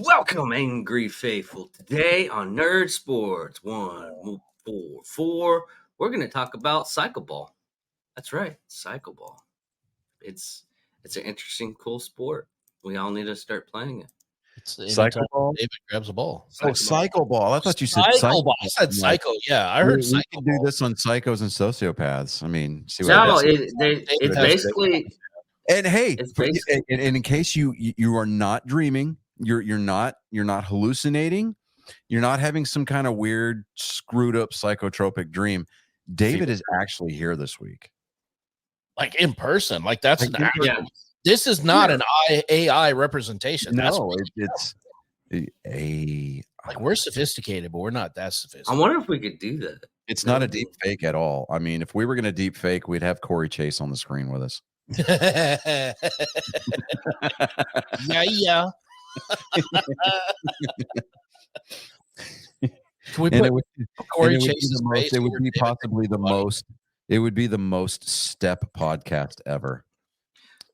Welcome, Angry Faithful. Today on Nerd Sports 144, we're going to talk about Cycle Ball. That's right, Cycle Ball. It's an interesting, cool sport. We all need to start playing it. It's Cycle anytime ball? David grabs a ball. Cycle ball. I thought you said Cycle ball. I said I'm like, psycho. Yeah, I heard we cycle can do ball. this on psychos and sociopaths. I mean, see what So happens. it's has- basically And hey, it's basically and in case you are not dreaming, you're not hallucinating, you're not having some kind of weird screwed up psychotropic dream. David is actually here this week. like in person. Like that's Like an in actual. yeah. This is not an AI representation. That's No, it's a like we're sophisticated, but we're not that I sophisticated. wonder if we could do that. it's not a deep fake at all. I mean, if we were going to deep fake, we'd have Corey Chase on the screen with us. yeah. Can we And put it would, Corey and it would be Chase's the most, face it would over be David possibly the Duchovny? most, it would be the most step podcast ever.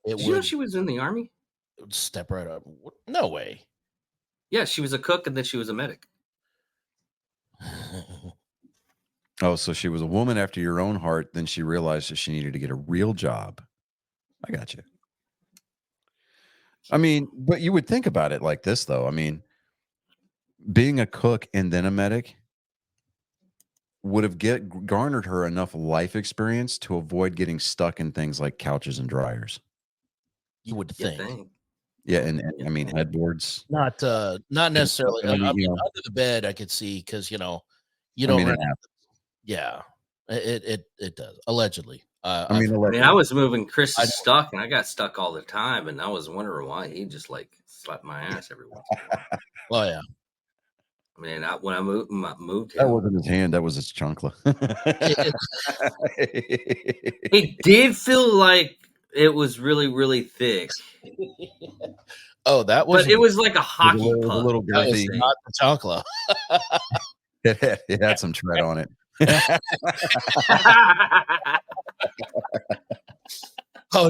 It Did you know would, she was in the Army? it would step right up. No way. Yeah, she was a cook and then she was a medic. Oh, so she was a woman after your own heart. Then she realized that she needed to get a real job. I got you. I mean, but you would think about it like this, though. I mean, being a cook and then a medic would have garnered her enough life experience to avoid getting stuck in things like couches and dryers. You would You think. think. Yeah, and I mean headboards. Not necessarily. I mean, I mean, you know. under the bed, I could see because you don't. I mean, run it happens. Yeah, it does allegedly. I mean, I was moving Chris's stuff and I got stuck all the time, and I was wondering why he just like slapped my ass every once in a while. well, yeah. I mean, when I moved that him, wasn't his hand. That was his chunkla. it did feel like it was really, really thick. Oh, that was. But it was like a hockey It was a puck. little that was girthy. not the chocolate. It had some tread on it. Oh,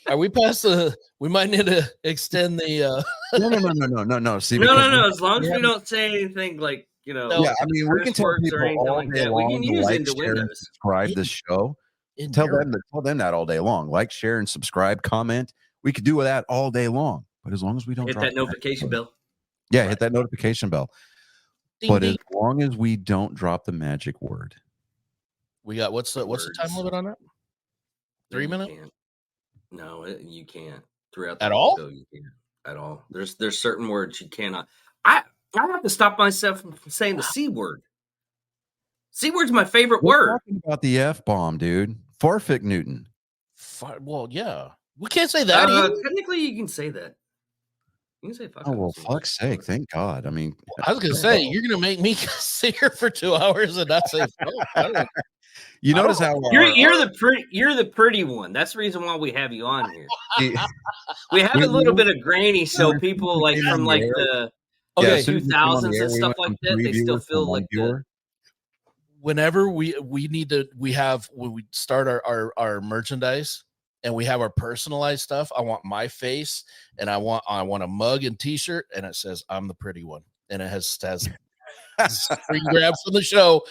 are we past the? We might need to extend the. No. See, no. As long as we don't say anything like No. Yeah, I mean, we can tell words or people anything all like day that. We long can to use like, into share, and Windows. subscribe this show. Tell them that all day long. Like, share, and subscribe. Comment. We could do that all day long, but as long as we don't Hit drop that notification bell. Yeah, Right. hit that notification bell. Ding, But ding. as long as we don't drop the magic word, We got what's the time limit on that? 3 You minutes? can't. No, you can't. Throughout At the all? show, you can't at all. There's certain words you cannot. I have to stop myself from saying the C word. C word's my favorite we're word. talking about the F bomb, dude. Farfik Newton. Well, yeah. We can't say that either. Technically, you can say that. You can say fuck. Oh, well, fuck's sake. Thank God. I mean, I was gonna say you're gonna make me sit here for 2 hours and not say. you notice how you're the pretty one. That's the reason why we have you on here. We have a little bit of grainy, so people like from like the Okay, 2000s and stuff like that, they still feel like the. Whenever we need to, when we start our merchandise and we have our personalized stuff, I want my face and I want a mug and t-shirt and it says I'm the pretty one and it has screen grabs from the show.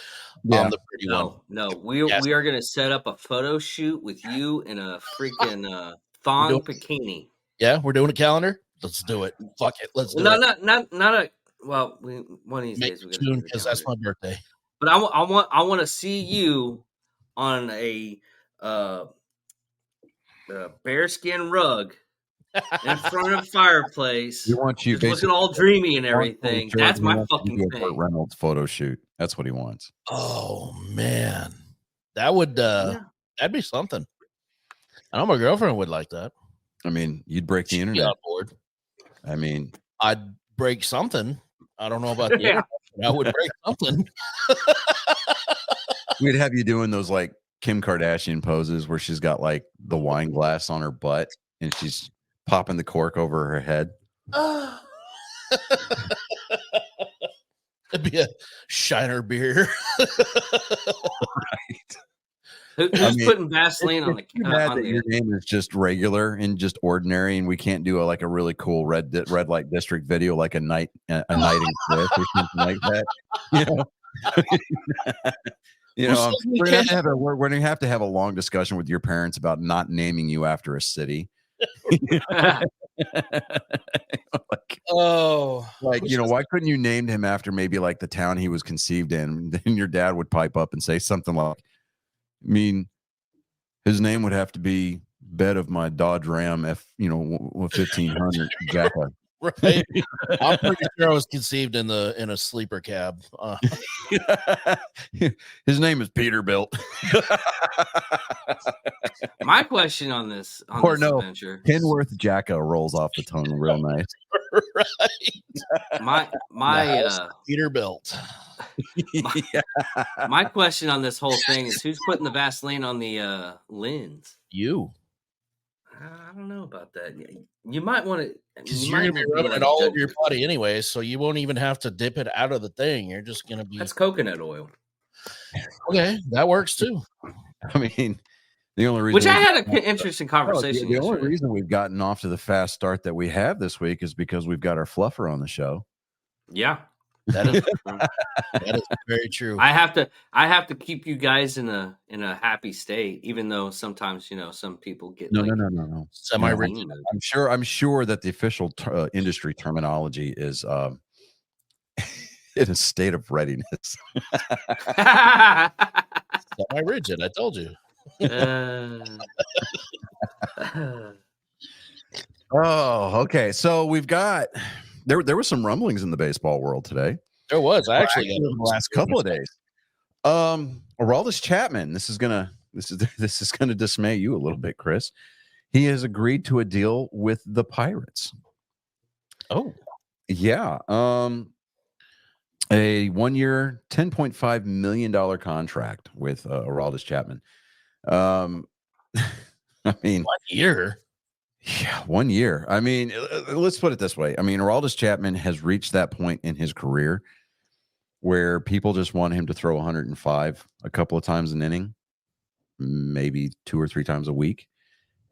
Yeah. I'm the pretty one. No, we are gonna set up a photo shoot with you in a freaking thong bikini. Yeah, we're doing a calendar. Let's do it. Fuck it. Let's do it. Not a. Well, one of these days we're gonna June because that's my birthday. But I want to see you on a bearskin rug in front of a fireplace. We want you just looking all dreamy and everything. That's my fucking thing. Burt Reynolds photo shoot. That's what he wants. Oh man, that would that'd be something. I know my girlfriend would like that. I mean, you'd break the internet. Be on board. I mean, I'd break something. I don't know about the internet. I would break something. We'd have you doing those like Kim Kardashian poses where she's got like the wine glass on her butt and she's popping the cork over her head. It'd be a Shiner beer. Right. Who's mean, putting Vaseline on It's too bad on that your the? name is just regular and just ordinary, and we can't do a really cool red light district video like a night in Cliff or something like that. You know, Who says we we're gonna have can't? to have we're gonna have to have a long discussion with your parents about not naming you after a city. Like, Oh, why couldn't you name him after maybe like the town he was conceived in? Then your dad would pipe up and say something like, I mean, his name would have to be bed of my Dodge Ram 1500 Jacka. right. I'm pretty sure I was conceived in a sleeper cab. His name is Peterbilt. My question on this Or no, adventure. Kenworth Jacka rolls off the tongue real nice. Right. My Peterbilt. my question on this whole thing is who's putting the Vaseline on the lens? You. I don't know about that. You might want to. Because you're gonna be rubbing it all over your body anyway, so you won't even have to dip it out of the thing. You're just gonna be. That's coconut oil. Okay, that works too. I mean, the only reason Which I had an interesting conversation. the only reason we've gotten off to the fast start that we have this week is because we've got our fluffer on the show. Yeah, that is very true. I have to keep you guys in a happy state, even though sometimes some people get No. Semi-rigid. I'm sure that the official industry terminology is in a state of readiness. Semi-rigid. I told you. Oh, okay. So we've got there was some rumblings in the baseball world today. There was actually in the last couple of days. Aroldis Chapman. This is gonna dismay you a little bit, Chris. He has agreed to a deal with the Pirates. Oh, yeah. A 1-year, $10.5 million contract with Aroldis Chapman. I mean, 1 year. Yeah, 1 year. I mean, let's put it this way. I mean, Aroldis Chapman has reached that point in his career where people just want him to throw 105 a couple of times an inning, maybe 2 or 3 times a week.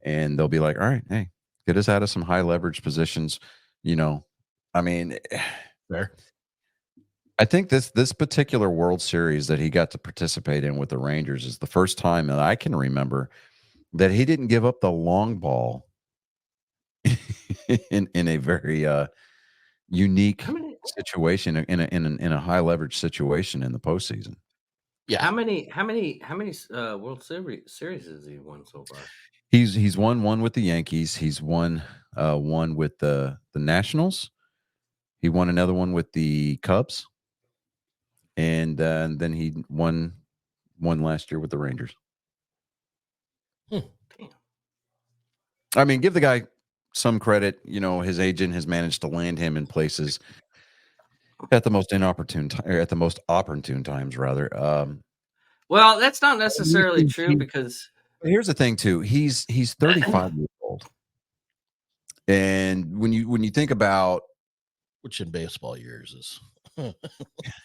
And they'll be like, all right, hey, get us out of some high leverage positions. I mean, Fair. I think this particular World Series that he got to participate in with the Rangers is the first time that I can remember that he didn't give up the long ball in a very unique situation in a high leverage situation in the postseason. Yeah. How many World Series has he won so far? He's won one with the Yankees. He's won one with the Nationals. He won another one with the Cubs, and then he won one last year with the Rangers. Damn. I mean, give the guy some credit. His agent has managed to land him in places at the most inopportune time, or at the most opportune times, rather. Well, that's not necessarily true because here's the thing, too. He's 35 years old, and when you think about, which in baseball years is,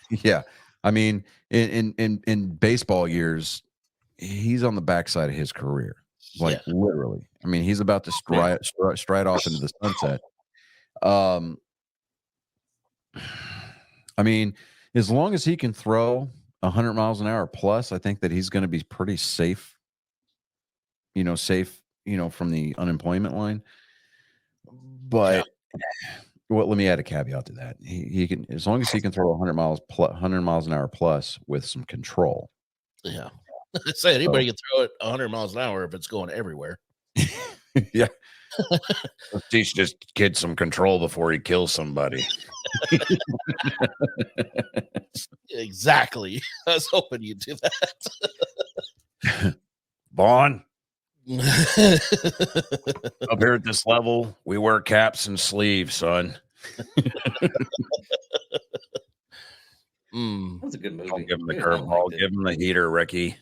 yeah, I mean, in baseball years, he's on the backside of his career, like literally. I mean, he's about to stride off into the sunset. I mean, as long as he can throw 100 miles an hour plus, I think that he's going to be pretty safe. From the unemployment line. But well, let me add a caveat to that. He can, as long as he can throw 100 miles an hour plus with some control. Yeah. I say anybody can throw it 100 miles an hour if it's going everywhere. Yeah. Let's teach this kid some control before he kills somebody. Exactly. I was hoping you'd do that. Vaughn, up here at this level, we wear caps and sleeves, son. That's a good movie. Don't give him the curveball. Give him the heater, Ricky.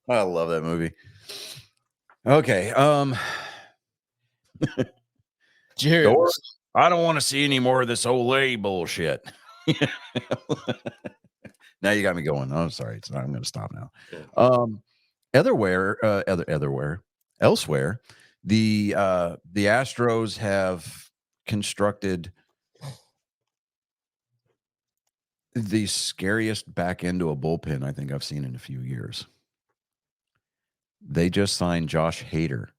I love that movie. Okay. Jared, I don't want to see any more of this Olay bullshit. Now you got me going. Oh, sorry. I'm going to stop now. Yeah. Elsewhere, the Astros have constructed the scariest back end to a bullpen I think I've seen in a few years. They just signed Josh Hader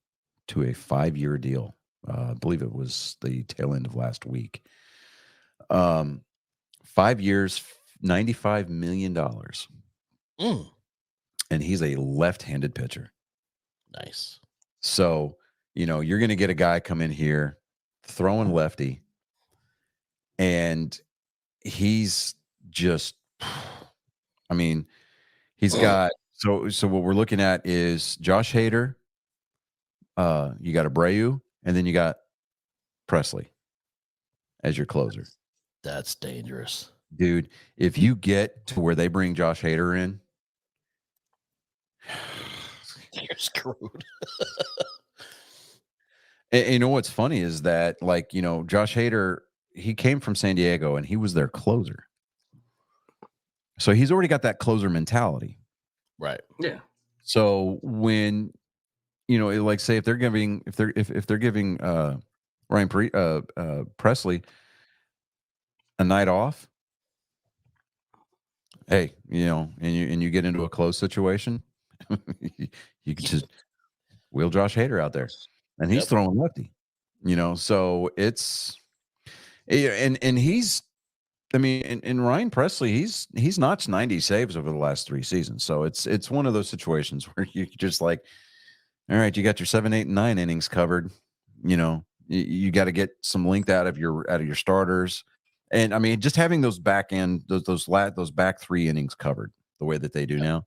to a 5-year deal. I believe it was the tail end of last week. 5 years, $95 million. Mm, And he's a left-handed pitcher. nice. So, you're going to get a guy come in here throwing lefty, and he's just, I mean, he's got, so what we're looking at is Josh Hader, you got Abreu, and then you got Presley as your closer. That's dangerous. Dude, if you get to where they bring Josh Hader in, You're screwed. and you know what's funny is that, Josh Hader, he came from San Diego and he was their closer. So he's already got that closer mentality. Right. Yeah. So when, like say if they're giving Presley a night off, hey, and you get into a close situation, you can just wheel Josh Hader out there, and he's throwing lefty. So it's, and he's, and Ryan Presley, he's notched 90 saves over the last 3 seasons. So it's one of those situations where you just like, all right, you got your 7, 8, and 9 innings covered. You got to get some length out of your starters. And just having those back end, those back 3 innings covered the way that they do now,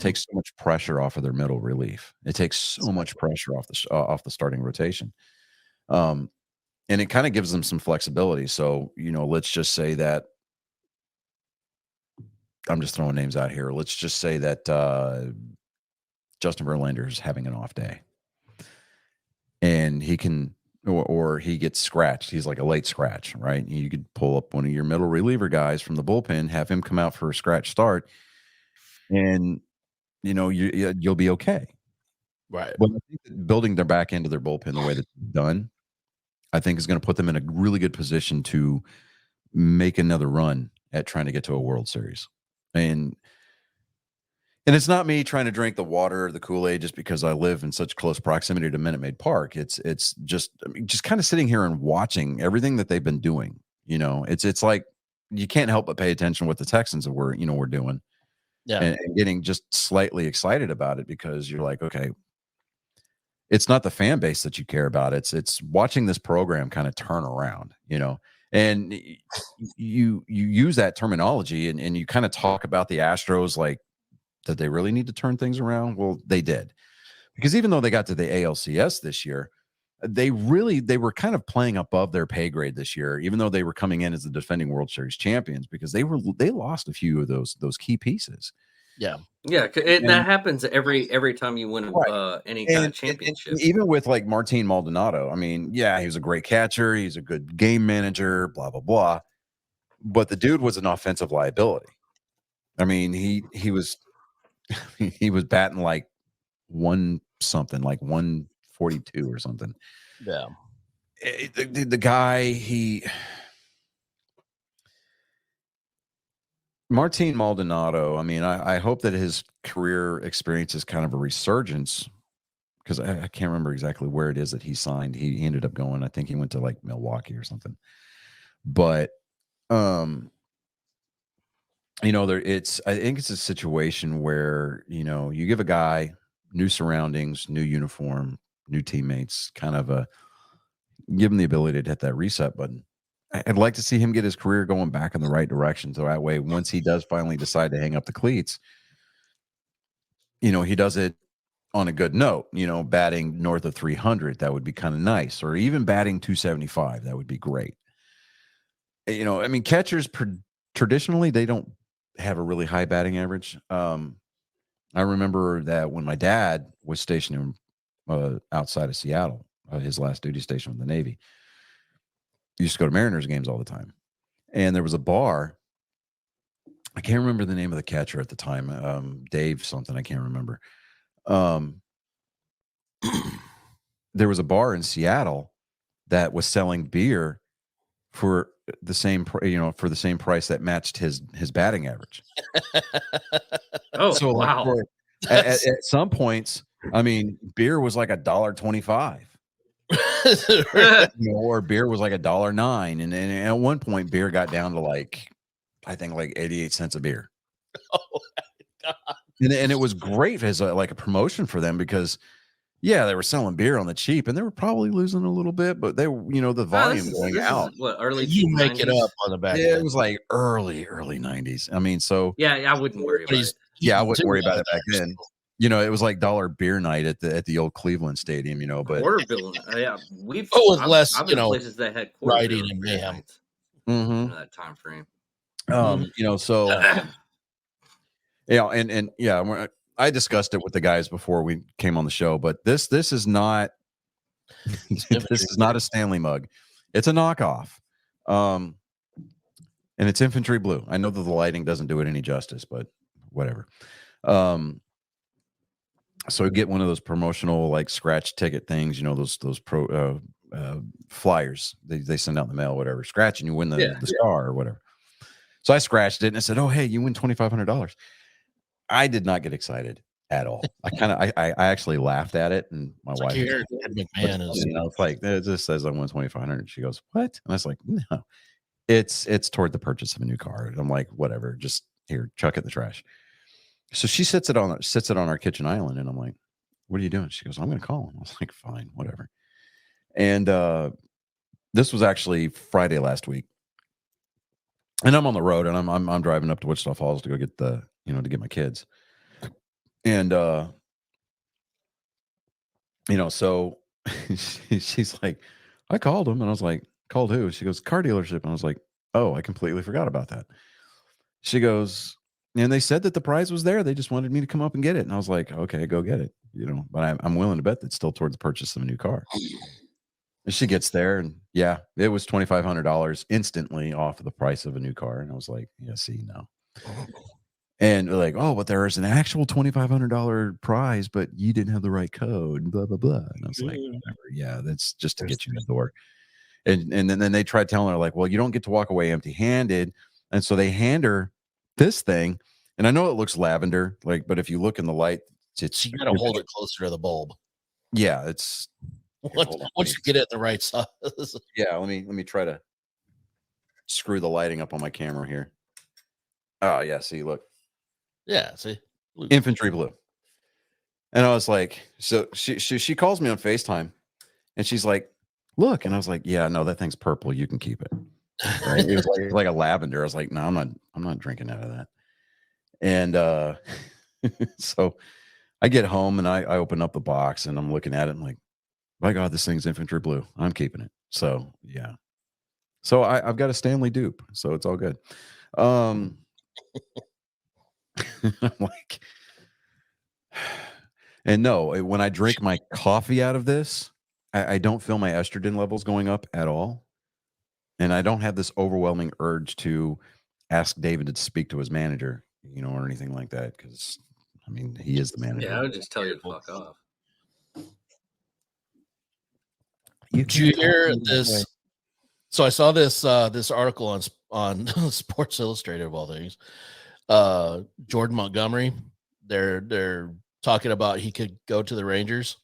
takes so much pressure off of their middle relief. It takes so much pressure off the starting rotation. And it kind of gives them some flexibility. So, let's just say that, I'm just throwing names out here. Let's just say that Justin Verlander is having an off day, and he can, or he gets scratched. He's like a late scratch, right? You could pull up one of your middle reliever guys from the bullpen, have him come out for a scratch start, and you'll be okay. Right. But I think that building their back end of their bullpen the way that they've done, I think is going to put them in a really good position to make another run at trying to get to a World Series. And it's not me trying to drink the water or the Kool-Aid just because I live in such close proximity to Minute Maid Park. It's just kind of sitting here and watching everything that they've been doing. It's like you can't help but pay attention to what the Texans we're doing. Yeah. And getting just slightly excited about it, because you're like, okay, it's not the fan base that you care about. It's watching this program kind of turn around, and you use that terminology and you kind of talk about the Astros like that they really need to turn things around. Well, they did, because even though they got to the ALCS this year, they were kind of playing above their pay grade this year, even though they were coming in as the defending World Series champions, because they lost a few of those key pieces. Yeah. Yeah, that happens every time you win any kind of championship. And even with like Martin Maldonado, he was a great catcher, he's a good game manager, blah blah blah, but the dude was an offensive liability. He was batting like 142 or something. Yeah. The guy, Martin Maldonado, I hope that his career experience is kind of a resurgence, because I can't remember exactly where it is that he signed. He ended up going, I think he went to like Milwaukee or something. But, I think it's a situation where, you give a guy new surroundings, new uniform, new teammates, kind of give him the ability to hit that reset button. I'd like to see him get his career going back in the right direction. So that way, once he does finally decide to hang up the cleats, he does it on a good note, batting north of 300. That would be kind of nice. Or even batting 275. That would be great. Catchers traditionally, they don't have a really high batting average. I remember that when my dad was stationed outside of Seattle, his last duty station with the Navy, he used to go to Mariners games all the time. And there was a bar I can't remember the name of the catcher at the time. Dave something. I can't remember. Um, there was a bar in Seattle that was selling beer for the same, for the same price that matched his batting average. Oh, So like wow. at some points, I mean, beer was like $1.25. Or beer was like $1.09, and at one point, beer got down to like, I think like 88 cents a beer. Oh my God. And it was great as like a promotion for them because, yeah, they were selling beer on the cheap, and they were probably losing a little bit, but they were, the volume going out. What, early You make it 90s? up on the back. Yeah, it was like early 90s. I mean, so Yeah, I wouldn't worry about it. yeah, I wouldn't worry about it back then. It was like dollar beer night at the old Cleveland Stadium, but Quarter bill. Yeah, It was less, I've been places that had quarter riding bill and beer mayhem. nights mhm. in that time frame. So and yeah, I discussed it with the guys before we came on the show, but this is not this is not a Stanley mug. It's a knockoff. And it's infantry blue. I know that the lighting doesn't do it any justice, but whatever. So get one of those promotional like scratch ticket things, those pro flyers they send out in the mail, whatever. Scratch and you win the star or whatever. So I scratched it and I said, "Oh, hey, you win $2,500." I did not get excited at all. I actually laughed at it, and my wife, McMahon is, it's like it just says I won $2,500. She goes, "What?" And I was like, "No, it's toward the purchase of a new car." And I'm like, "Whatever, just here, chuck it in the trash." So she sits it on our kitchen island, and I'm like, "What are you doing?" She goes, "I'm going to call him." I was like, "Fine, whatever." And this was actually Friday last week, and I'm on the road, and I'm driving up to Wichita Falls to go get to get my kids, and so she's like, "I called him," and I was like, "Called who?" She goes, "Car dealership," and I was like, "Oh, I completely forgot about that." She goes, "And they said that the prize was there. They just wanted me to come up and get it." And I was like, "Okay, go get it." But I'm willing to bet that's still towards the purchase of a new car. And she gets there, and yeah, it was $2,500 instantly off of the price of a new car. And I was like, "Yeah, see, no." And they're like, "Oh, but there is an actual $2,500 prize, but you didn't have the right code, blah, blah, blah." And I was like, "Whatever. Yeah, that's just to get you in the door." And then they tried telling her, like, "Well, you don't get to walk away empty handed." And so they hand her this thing. And I know it looks lavender, but if you look in the light, you got to hold it closer to the bulb. Yeah, it's once you get it in the right size. Yeah, let me try to screw the lighting up on my camera here. Oh yeah, see, look. Yeah, see, infantry blue. And I was like, so she calls me on FaceTime, and she's like, "Look," and I was like, "Yeah, no, that thing's purple. You can keep it." Right? It was like a lavender. I was like, "No, I'm not drinking out of that." And so I get home and I open up the box and I'm looking at it and I'm like, "My God, this thing's infantry blue. I'm keeping it." So yeah. So I've got a Stanley dupe, so it's all good. I'm like, and no, when I drink my coffee out of this, I don't feel my estrogen levels going up at all. And I don't have this overwhelming urge to ask David to speak to his manager, or anything like that. Because, I mean, he is the manager. Yeah, I would just tell you to fuck off. Did you hear this? So I saw this article on Sports Illustrated, of all things. Jordan Montgomery, they're talking about he could go to the Rangers.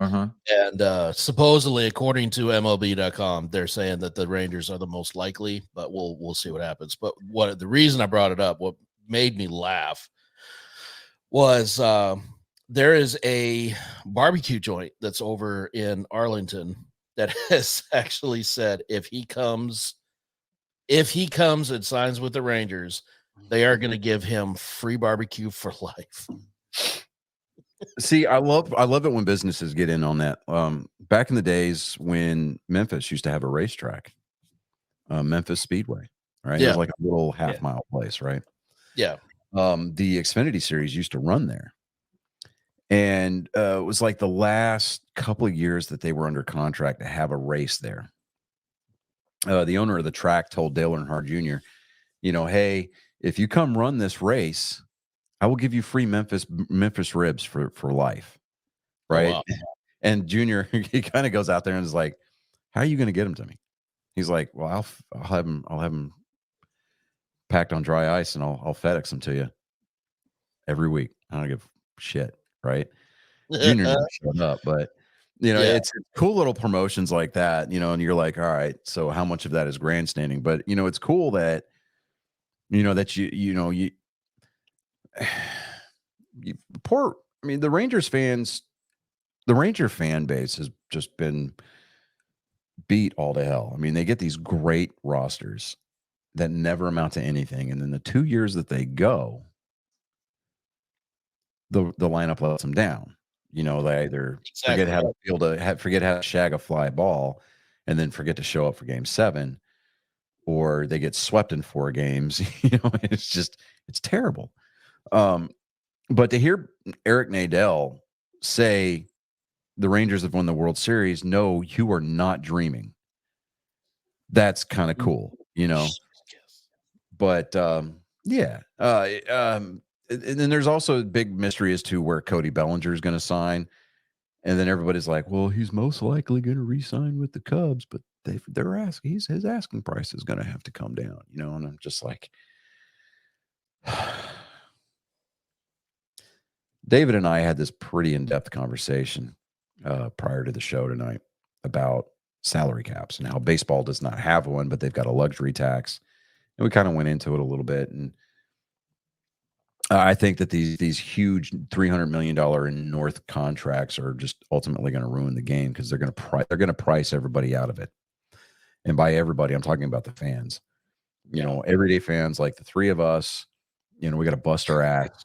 And supposedly, according to MLB.com, they're saying that the Rangers are the most likely, but we'll see what happens. But the reason I brought it up, what made me laugh was there is a barbecue joint that's over in Arlington that has actually said if he comes and signs with the Rangers, they are going to give him free barbecue for life. See, I love it when businesses get in on that. Back in the days when Memphis used to have a racetrack, Memphis Speedway, right? Yeah. It was like a little half-mile place, right? Yeah. The Xfinity Series used to run there. And it was like the last couple of years that they were under contract to have a race there. The owner of the track told Dale Earnhardt Jr., "Hey, if you come run this race, I will give you free Memphis ribs for life, right? wow. And Junior, he kind of goes out there and is like, "How are you going to get them to me?" He's like, "Well, I'll have them packed on dry ice, and I'll FedEx them to you every week. I don't give a shit, right?" Junior never showed up, but Yeah. it's cool little promotions like that, and you're like, all right, so how much of that is grandstanding? But it's cool that that you poor. I mean, the Ranger fan base has just been beat all to hell. I mean, they get these great rosters that never amount to anything, and then the 2 years that they go, the lineup lets them down. They either forget how to shag a fly ball, and then forget to show up for game 7, or they get swept in 4 games. It's terrible. But to hear Eric Nadel say the Rangers have won the World Series, no, you are not dreaming. That's kind of cool, But yeah. And then there's also a big mystery as to where Cody Bellinger is going to sign. And then everybody's like, well, he's most likely going to re-sign with the Cubs, but they're asking, his asking price is going to have to come down, and I'm just like, David and I had this pretty in-depth conversation prior to the show tonight about salary caps and how baseball does not have one, but they've got a luxury tax. And we kind of went into it a little bit. And I think that these huge $300 million in North contracts are just ultimately going to ruin the game because they're going to price everybody out of it. And by everybody, I'm talking about the fans. Everyday fans like the three of us. We got to bust our ass,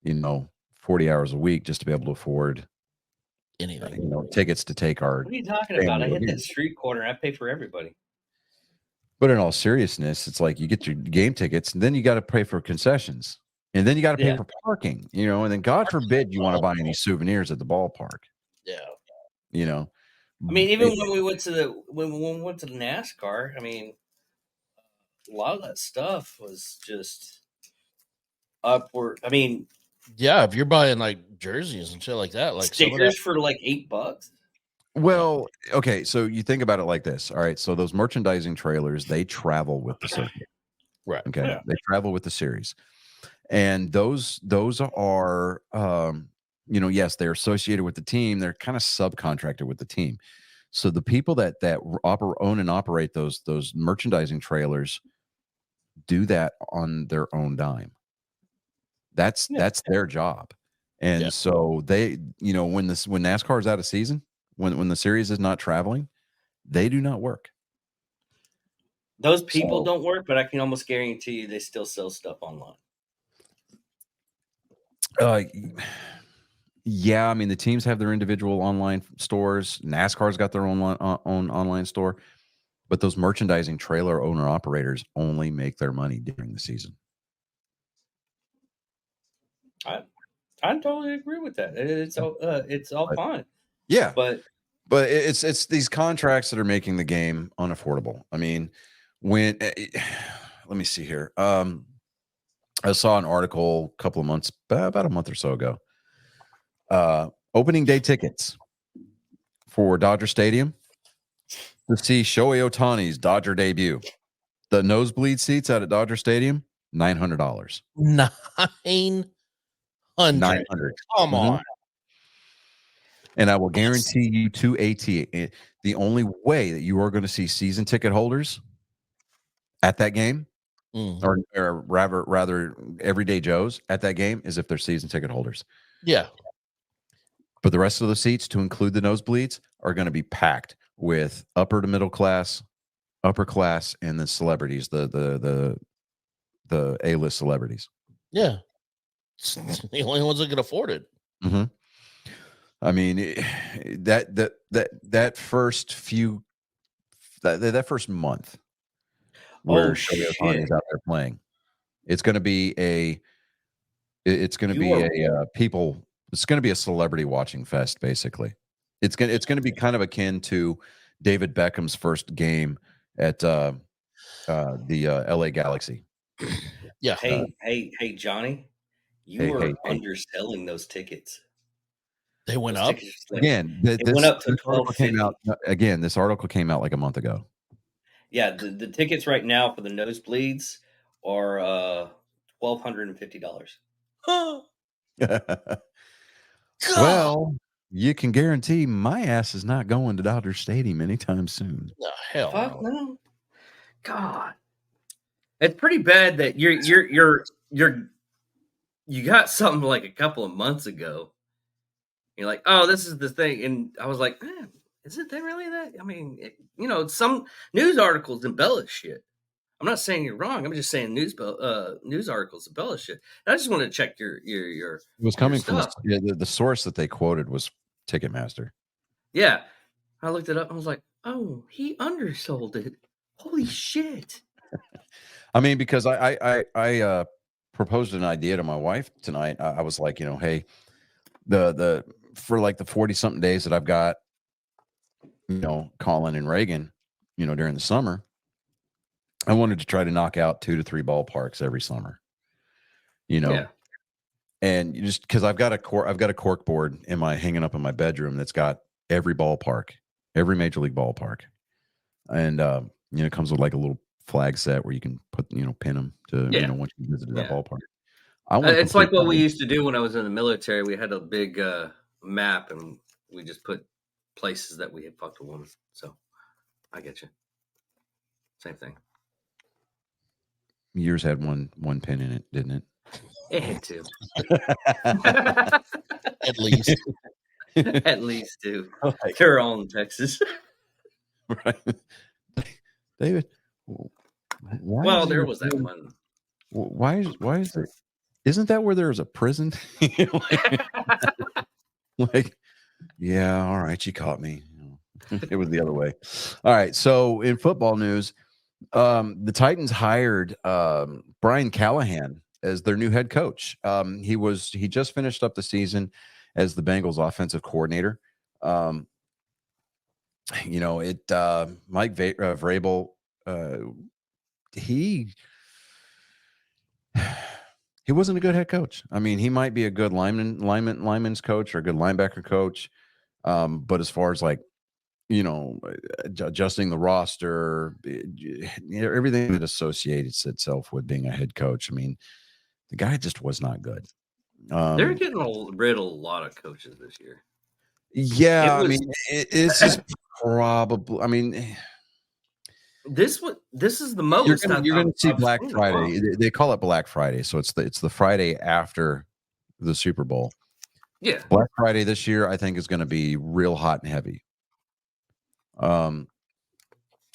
40 hours a week just to be able to afford anything. tickets to take our. What are you talking about? I hit that street corner. I pay for everybody. But in all seriousness, it's like you get your game tickets, and then you got to pay for concessions. And then you got to pay for parking, and then God forbid you want to buy any souvenirs at the ballpark. Yeah. I mean, even when we went to the NASCAR, I mean, a lot of that stuff was just upward. I mean, yeah, if you're buying like jerseys and shit like that, like stickers for like $8. Well, okay, so you think about it like this. All right, so those merchandising trailers, they travel with the circuit. Right. Okay. Yeah. They travel with the series. And those are yes, they're associated with the team. They're kind of subcontracted with the team. So the people that own and operate those merchandising trailers do that on their own dime. That's their job. And so they, when NASCAR is out of season, when the series is not traveling, they do not work. Those people don't work, but I can almost guarantee you they still sell stuff online. Yeah, I mean the teams have their individual online stores. NASCAR's got their own online store, but those merchandising trailer owner operators only make their money during the season. I totally agree with that. It's all fine. Yeah, but it's these contracts that are making the game unaffordable. I mean, let me see here. I saw an article a couple of months, about a month or so ago. Opening day tickets for Dodger Stadium to see Shohei Ohtani's Dodger debut. The nosebleed seats out at Dodger Stadium, $900. $900. Come on. And I will guarantee you to the only way that you are going to see season ticket holders at that game, or rather everyday Joes at that game, is if they're season ticket holders. Yeah. But the rest of the seats, to include the nosebleeds, are going to be packed with upper to middle class, upper class, and the celebrities, the A-list celebrities. Yeah. The only ones that can afford it. Mm-hmm. I mean, that first first month where Shohei Ohtani is out there playing, it's going to be a celebrity watching fest. Basically, it's going to be kind of akin to David Beckham's first game at the LA Galaxy. Yeah. Hey, Johnny, you Hey, were hey. underselling those tickets. They went Those up. tickets, like, Again, it went up to this article came $12.50. out. Again, this article came out like a month ago. Yeah, the tickets right now for the nosebleeds are $1,250. God. Well, you can guarantee my ass is not going to Dodger Stadium anytime soon. No, hell Fuck no. no. God. It's pretty bad that you got something like a couple of months ago. You're like, oh, this is the thing, and I was like, man, is it really that? I mean, some news articles embellish shit. I'm not saying you're wrong. I'm just saying news articles embellish shit. And I just want to check your It was coming from stuff. the source that they quoted was Ticketmaster. Yeah, I looked it up. I was like, oh, he undersold it. Holy shit! I mean, because I proposed an idea to my wife tonight. I was like, hey, the for like the 40 something days that I've got, Colin and Reagan, during the summer, I wanted to try to knock out 2 to 3 ballparks every summer, Yeah, and just because I've got a cork board hanging up in my bedroom that's got every ballpark, every major league ballpark, and it comes with like a little flag set where you can put pin them to yeah, once you visited that yeah. ballpark. I want to It's complete like what we that. used to do when I was in the military. We had a big map, and we just put places that we had fucked a woman. So I get you. Same thing. Yours had one pin in it, didn't it? It had two. At least. At least two. Like, They're all in Texas. right. David, why Well, is there your was that pin- one. why is there isn't that where there's a prison? like, yeah, all right, you caught me. It was the other way. All right, so in football news, the Titans hired Brian Callahan as their new head coach. He just finished up the season as the Bengals offensive coordinator. Mike Vrabel, he wasn't a good head coach. I mean, he might be a good lineman's coach or a good linebacker coach, but as far as like adjusting the roster, everything that associates itself with being a head coach. I mean, the guy just was not good. They're getting rid of a lot of coaches this year. Yeah, I mean, it's just probably. I mean, this is the most. You're going to see I've Black seen Friday. They call it Black Friday, so it's the Friday after the Super Bowl. Yeah, Black Friday this year, I think, is going to be real hot and heavy.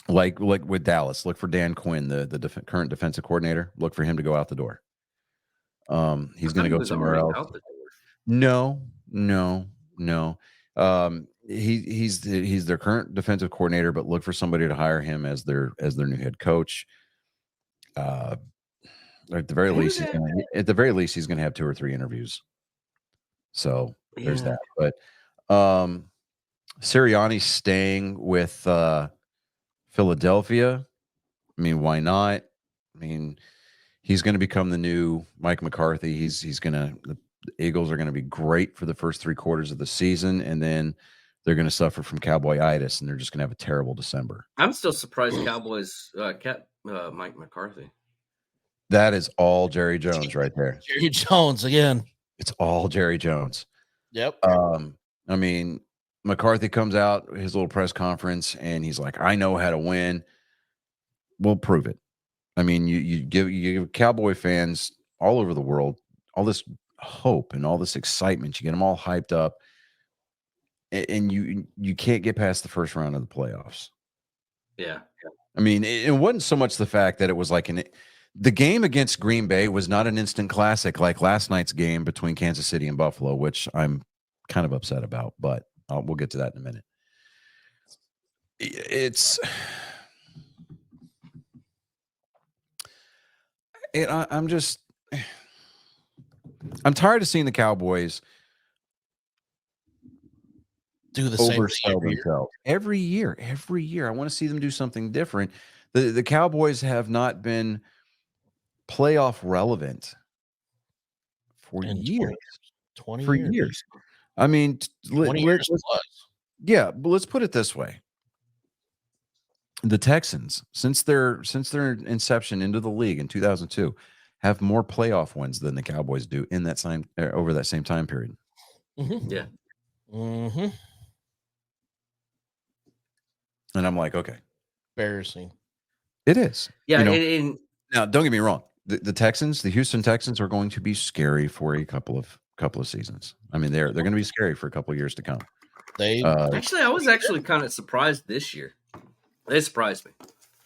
Like with Dallas, look for Dan Quinn, the current defensive coordinator. Look for him to go out the door. He's going to go somewhere else. No. He's their current defensive coordinator, but look for somebody to hire him as their new head coach. At the very least, he's going to have 2 or 3 interviews. So there's that. But Sirianni's staying with Philadelphia. I mean, why not? I mean, he's going to become the new Mike McCarthy. The Eagles are going to be great for the first 3 quarters of the season, and then they're going to suffer from cowboyitis, and they're just going to have a terrible December. I'm still surprised Cowboys kept Mike McCarthy. That is all Jerry Jones right there. Jerry Jones again. It's all Jerry Jones. Yep. I mean, McCarthy comes out his little press conference, and he's like, "I know how to win." Well, prove it. I mean, you give Cowboy fans all over the world all this hope and all this excitement. You get them all hyped up, and you can't get past the first round of the playoffs. Yeah. I mean, it wasn't so much the fact that it was like the game against Green Bay was not an instant classic like last night's game between Kansas City and Buffalo, which I'm kind of upset about, but we'll get to that in a minute. I'm tired of seeing the Cowboys do the same oversell themselves every year. I want to see them do something different. The Cowboys have not been playoff relevant for In years. 20 For years. years. I mean, 20 years plus. yeah, but let's put it this way. The Texans, since their inception into the league in 2002, have more playoff wins than the Cowboys do in that same over that same time period. Mm-hmm. Yeah. Mm-hmm. And I'm like, okay, Embarrassing. it is. Yeah. You know, And now don't get me wrong. The Texans, the Houston Texans, are going to be scary for a couple of seasons. I mean, they're going to be scary for a couple of years to come. They actually, I was actually kind of surprised this year. They surprised me.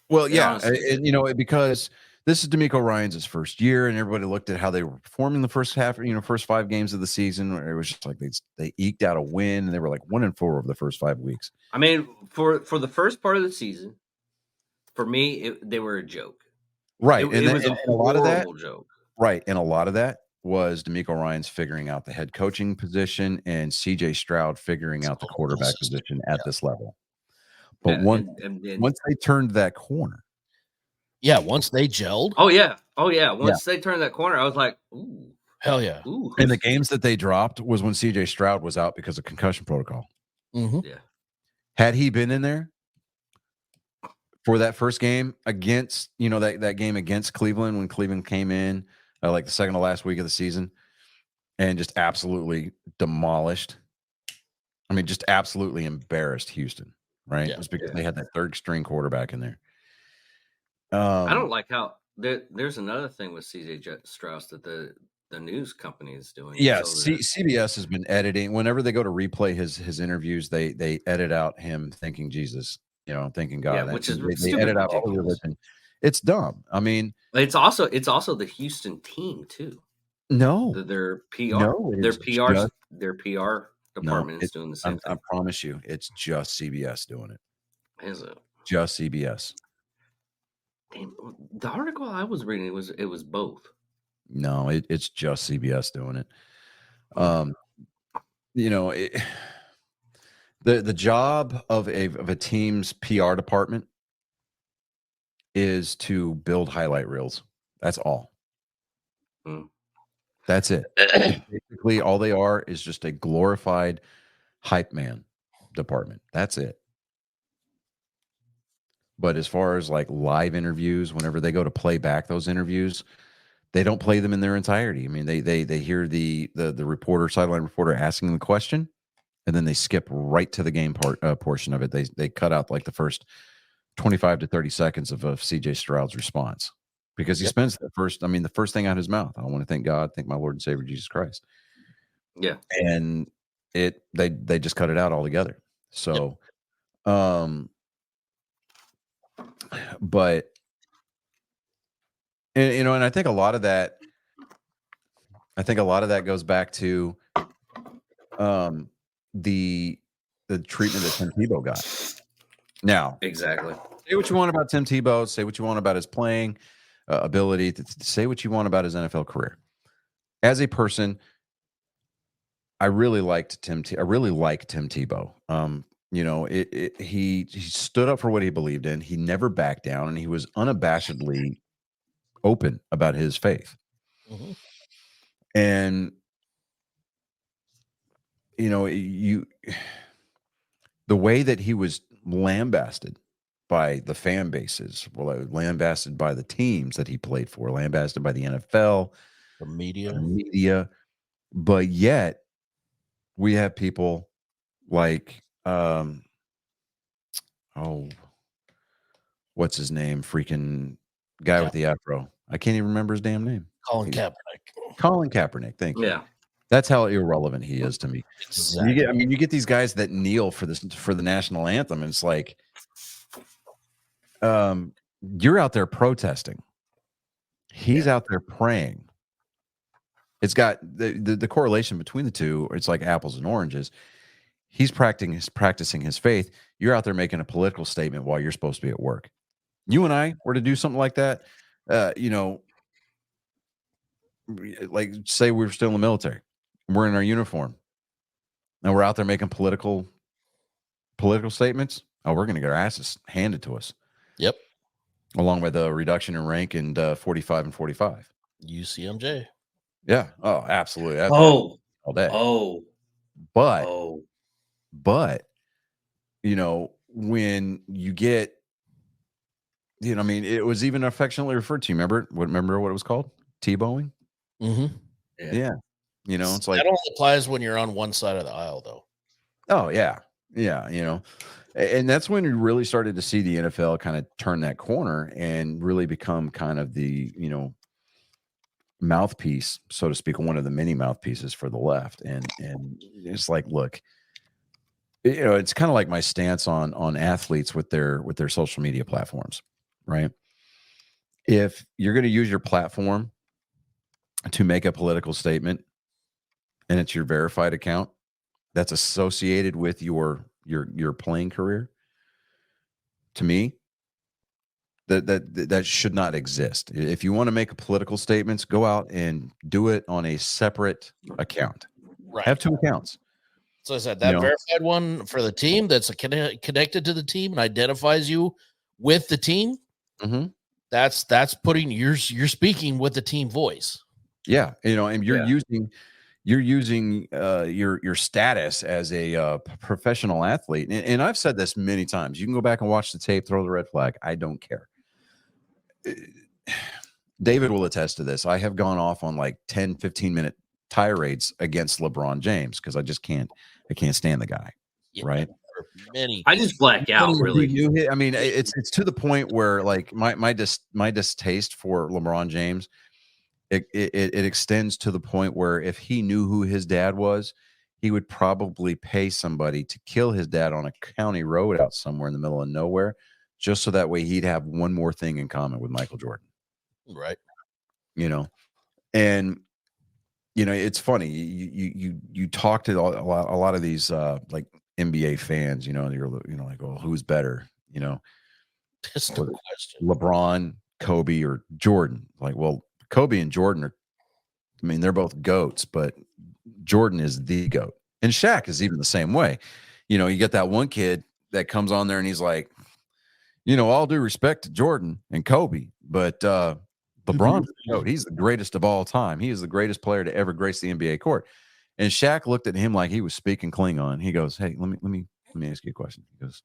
Well, They yeah, honestly did. and, you know, because this is D'Amico Ryan's first year, and everybody looked at how they were performing the first half, first 5 games of the season. Where it was just like they eked out a win, and they were like 1-4 over the first 5 weeks. I mean, for the first part of the season, for me, they were a joke. Right, It was a lot of that, horrible joke. right, and a lot of that was D'Amico Ryan's figuring out the head coaching position and C.J. Stroud figuring out the quarterback position at this level. But Yeah, and once they turned that corner, yeah, once they gelled, oh yeah. Once they turned that corner, I was like, ooh, hell yeah. ooh. and the games that they dropped was when C.J. Stroud was out because of concussion protocol. Mm-hmm. Yeah. Had he been in there for that first game against, that game against Cleveland, when Cleveland came in like the second to last week of the season and just absolutely demolished. I mean, just absolutely embarrassed Houston, right? Yeah. It was because they had that third string quarterback in there. I don't like how there's another thing with CJ Strauss that the news company is doing. Yeah, so that- CBS has been editing. Whenever they go to replay his interviews, they edit out him thanking Jesus, thanking God. Yeah, which is they stupid edit out all the ridiculous. religion. It's dumb. I mean, it's also the Houston team too. no, Their PR, No, it their is PR, just- their PR department is doing the same I thing. promise you, it's just CBS doing it. Is it? Just CBS. Damn, the article I was reading it was both. No, it's just CBS doing it. The job of a team's PR department is to build highlight reels. That's all. Hmm. That's it. Basically, all they are is just a glorified hype man department. That's it. But as far as like live interviews, whenever they go to play back those interviews, they don't play them in their entirety. I mean, they hear the reporter, sideline reporter asking the question, and then they skip right to the game portion of it. They cut out like the first 25 to 30 seconds of CJ Stroud's response, because he spends the first thing out of his mouth, I want to thank God, thank my Lord and Savior Jesus Christ. Yeah. And they just cut it out altogether. So, but and I think a lot of that goes back to the treatment that Tim Tebow got. Now, Exactly. say what you want about Tim Tebow, say what you want about his playing ability, to say what you want about his NFL career. As a person, I really liked Tim Tebow. He stood up for what he believed in. He never backed down, and he was unabashedly open about his faith. Mm-hmm. And the way that he was lambasted by the fan bases, lambasted by the teams that he played for, lambasted by the NFL, the media, but yet we have people like what's his name? Freaking guy with the afro. I can't even remember his damn name. Colin Kaepernick. Thank you. Yeah. That's how irrelevant he is to me. Exactly. You get these guys that kneel for the national anthem, and it's like, you're out there protesting. He's out there praying. It's got the correlation between the two. It's like apples and oranges. He's practicing his faith. You're out there making a political statement while you're supposed to be at work. You and I were to do something like that, like say we're still in the military, we're in our uniform, and we're out there making political statements. Oh, we're going to get our asses handed to us. Yep. along with a reduction in rank and 45 and 45. UCMJ. Yeah. Oh, absolutely. That's Oh, all day. oh, But oh. you know, when you get, you know, I mean, it was even affectionately referred to. Remember what it was called? T-bowing. Mm-hmm. Yeah. You know, it's like, That only applies when you're on one side of the aisle, though. oh yeah, yeah. You know, and that's when you really started to see the NFL kind of turn that corner and really become kind of the, you know, mouthpiece, so to speak, one of the many mouthpieces for the left. And it's like, look, you know, it's kind of like my stance on athletes with their social media platforms, right? If you're going to use your platform to make a political statement and it's your verified account that's associated with your playing career, to me, that should not exist. If you want to make a political statements, go out and do it on a separate account. Right. Have two accounts. So I said You that know? verified one for the team that's connected to the team and identifies you with the team. Mm-hmm. That's putting you're speaking with the team voice. Yeah, you know, and Yeah. you're using your status as a professional athlete, and I've said this many times. You can go back and watch the tape, throw the red flag. I don't care. David will attest to this. I have gone off on like 10, 15-minute tirades against LeBron James because I can't stand the guy. Yeah, Right. Many. I just black out, really. I mean, it's to the point where like my distaste for LeBron James, it extends to the point where if he knew who his dad was, he would probably pay somebody to kill his dad on a county road out somewhere in the middle of nowhere, just so that way he'd have one more thing in common with Michael Jordan. Right. You know, and you know, it's funny. You talk to a lot of these like NBA fans, you know, you're like, well, who's better? You know, That's no question. LeBron, Kobe, or Jordan. Like, well, Kobe and Jordan are, I mean, they're both GOATs, but Jordan is the GOAT. And Shaq is even the same way. You know, you get that one kid that comes on there and he's like, you know, all due respect to Jordan and Kobe, but LeBron's the GOAT. He's the greatest of all time. He is the greatest player to ever grace the NBA court. And Shaq looked at him like he was speaking Klingon. He goes, hey, let me ask you a question. He goes,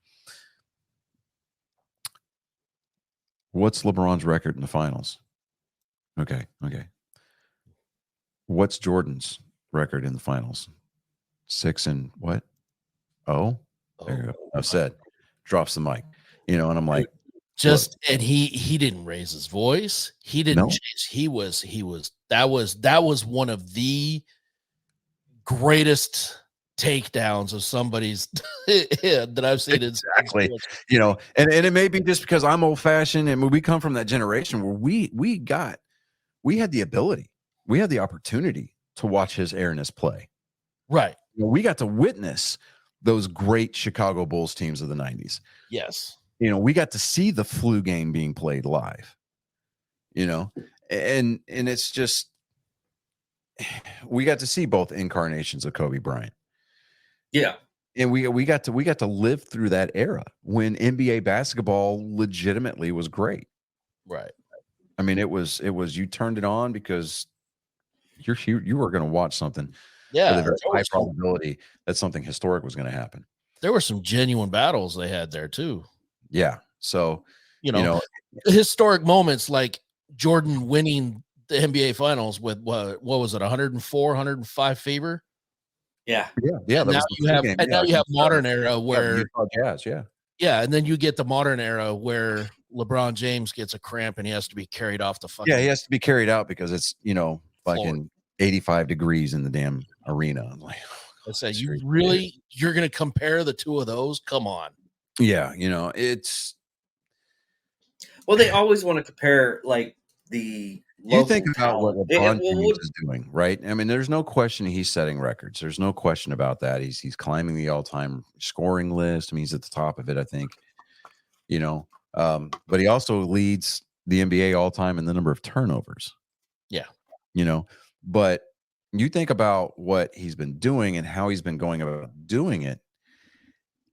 what's LeBron's record in the finals? Okay. What's Jordan's record in the finals? 6 and what? Oh, there you go. I've said, drops the mic, you know, and I'm like, just look. And he didn't raise his voice. He didn't change. He was that was one of the greatest takedowns of somebody's that I've seen. Exactly. You know, and it may be just because I'm old fashioned and we come from that generation where we had the ability, we had the opportunity to watch his airness play. Right. You know, we got to witness those great Chicago Bulls teams of the 90s. Yes. You know, we got to see the flu game being played live, you know, and it's just, we got to see both incarnations of Kobe Bryant. Yeah. And we got to live through that era when NBA basketball legitimately was great. Right. I mean, it was you turned it on because you were going to watch something. Yeah. With a very high probability that something historic was going to happen. There were some genuine battles they had there too. Yeah. So, you know historic moments like Jordan winning the NBA finals with what was it? 104, 105 fever. Yeah. Yeah. And now you have modern era where Jazz, yeah. Yeah, and then you get the modern era where LeBron James gets a cramp and he has to be carried off the fucking. Yeah, he has to be carried out because it's, you know, fucking 85 degrees in the damn arena. I'm like, I said, you're going to compare the two of those? Come on. Yeah, you know, it's. Well, they always want to compare like the. You think about what LeBron James is doing, right? I mean, there's no question he's setting records. There's no question about that. He's climbing the all-time scoring list. I mean, he's at the top of it, I think. You know, but he also leads the NBA all-time in the number of turnovers. Yeah, you know, but you think about what he's been doing and how he's been going about doing it.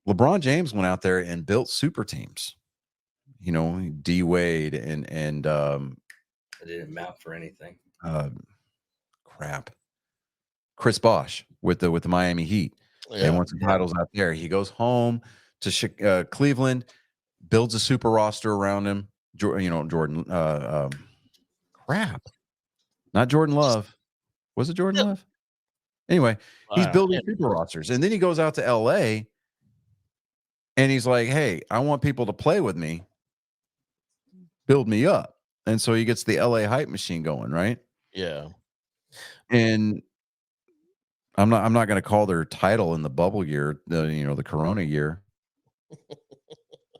LeBron James went out there and built super teams. D Wade and It didn't amount for anything. crap, Chris Bosh with the Miami Heat. They won some titles out there. He goes home to Cleveland, builds a super roster around him. Jordan. Crap, not Jordan Love. Was it Jordan Love? Anyway, he's building super rosters, and then he goes out to LA, and he's like, "Hey, I want people to play with me, build me up." And so he gets the LA hype machine going, right? Yeah. And I'm not going to call their title in the bubble year, the Corona year,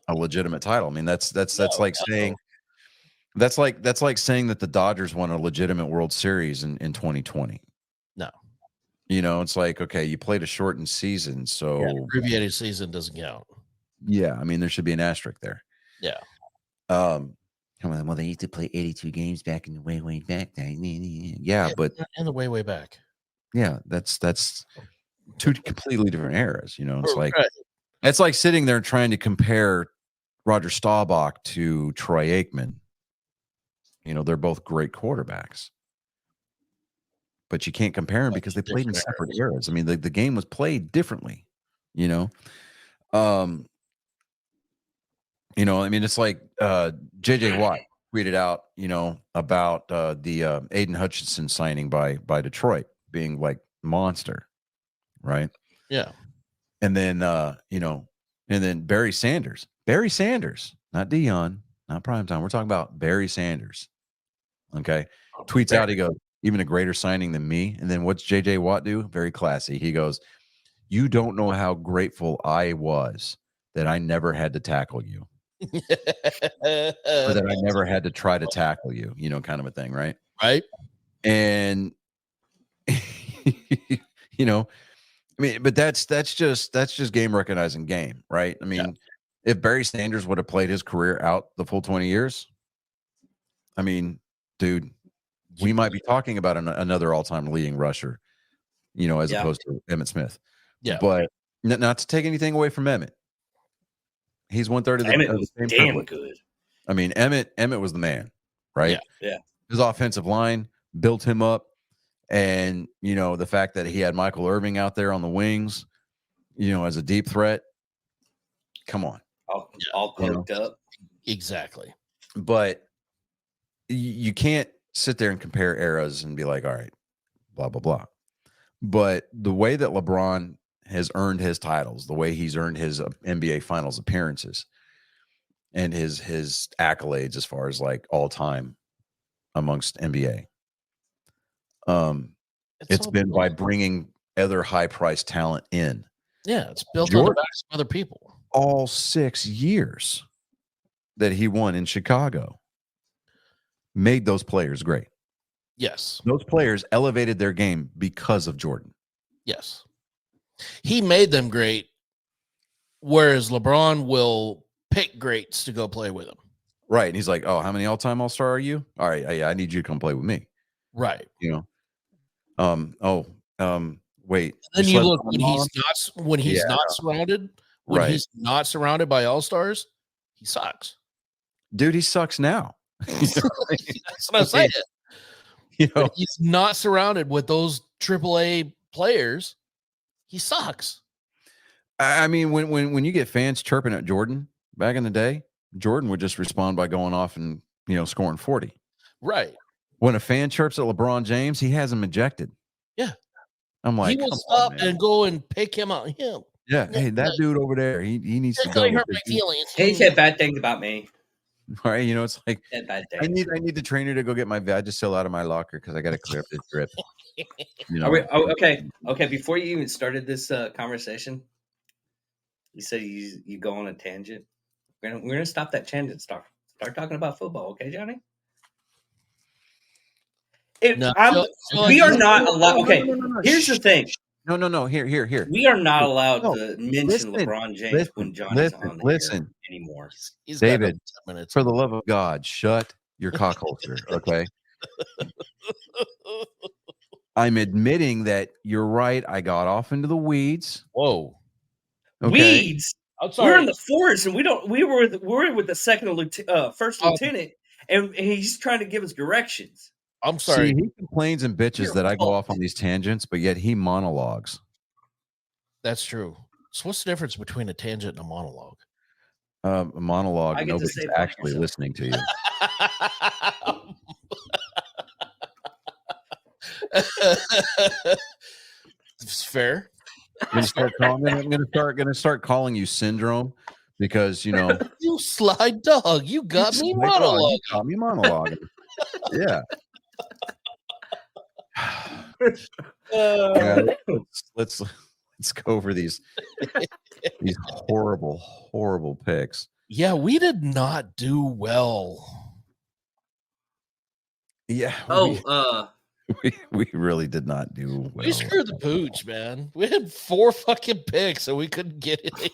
a legitimate title. I mean, that's like saying that's like saying that the Dodgers won a legitimate World Series in 2020. No. It's like, okay, you played a shortened season, so abbreviated season doesn't count. Yeah, I mean, there should be an asterisk there. Yeah. Well, they used to play 82 games back in the way back. Yeah, but in the way back. Yeah, that's two completely different eras. It's like Right. it's like sitting there trying to compare Roger Staubach to Troy Aikman. They're both great quarterbacks, but you can't compare them because they played in separate eras. I mean, the game was played differently. I mean, it's like JJ Watt tweeted out, about the Aiden Hutchinson signing by Detroit being like monster, right? Yeah. And then and then Barry Sanders, not Dion, not primetime. We're talking about Barry Sanders. Okay, tweets out, he goes, even a greater signing than me. And then what's JJ Watt do? Very classy. He goes, you don't know how grateful I was that I never had to tackle you. Or that I never had to try to tackle you, kind of a thing, right? Right. And I mean, but that's just game recognizing game, right? I mean, if Barry Sanders would have played his career out the full 20 years, I mean, dude, we might be talking about another all-time leading rusher, as opposed to Emmitt Smith. Yeah. But not to take anything away from Emmitt. He's 1/3 of the same damn privilege. good. I mean, Emmitt was the man, right? Yeah. His offensive line built him up. And, the fact that he had Michael Irving out there on the wings, as a deep threat. Come on. All cloaked up. Exactly. But you can't sit there and compare eras and be like, all right, blah, blah, blah. But the way that LeBron has earned his titles, the way he's earned his NBA Finals appearances, and his accolades as far as like all time amongst NBA, it's been by bringing other high priced talent in. Yeah, it's built on the backs of other people. All 6 years that he won in Chicago made those players great. Yes. Those players elevated their game because of Jordan. Yes. He made them great, whereas LeBron will pick greats to go play with him. Right. And he's like, oh, how many all-time all-star are you? All right, I need you to come play with me. Right. Wait. Then you look when he's not surrounded, he's not surrounded by all-stars, he sucks. Dude, he sucks now. That's what I'm saying. He's not surrounded with those AAA players. He sucks. I mean, when you get fans chirping at Jordan back in the day, Jordan would just respond by going off and scoring 40. Right. When a fan chirps at LeBron James, he has him ejected. Yeah. I'm like, he will stop and go and pick him out. Yeah. Hey, that dude over there, he needs to go. Hurt my feelings. He said bad things about me. All right, it's like I need the trainer to go get my Vagisil out of my locker because I got to clear up this drip. Okay. Before you even started this conversation, you said you go on a tangent. We're gonna stop that tangent. Start talking about football, okay, Johnny? We are not allowed. Okay, here's the thing. No. Here. We are not allowed to mention LeBron James when Johnny's on the air anymore. He's David, for the love of God, shut your cock holster, okay? I'm admitting that you're right. I got off into the weeds. Whoa. Okay? Weeds? I'm We're sorry. in the forest, and we're with the first lieutenant, and he's trying to give us directions. I'm See, sorry. he complains and bitches You're that I go full. off on these tangents, but yet he monologues. That's true. So what's the difference between a tangent and a monologue? A monologue, I get to nobody's say fuck actually yourself. listening to you. It's fair. I'm gonna start calling you Syndrome because You sly dog. You got me Like, oh, you monologue. caught me monologuing. Yeah. Yeah, let's go over these horrible picks. Yeah, we did not do well. Yeah. We really did not do well. We screwed the pooch, man. We had 4 fucking picks and we couldn't get it.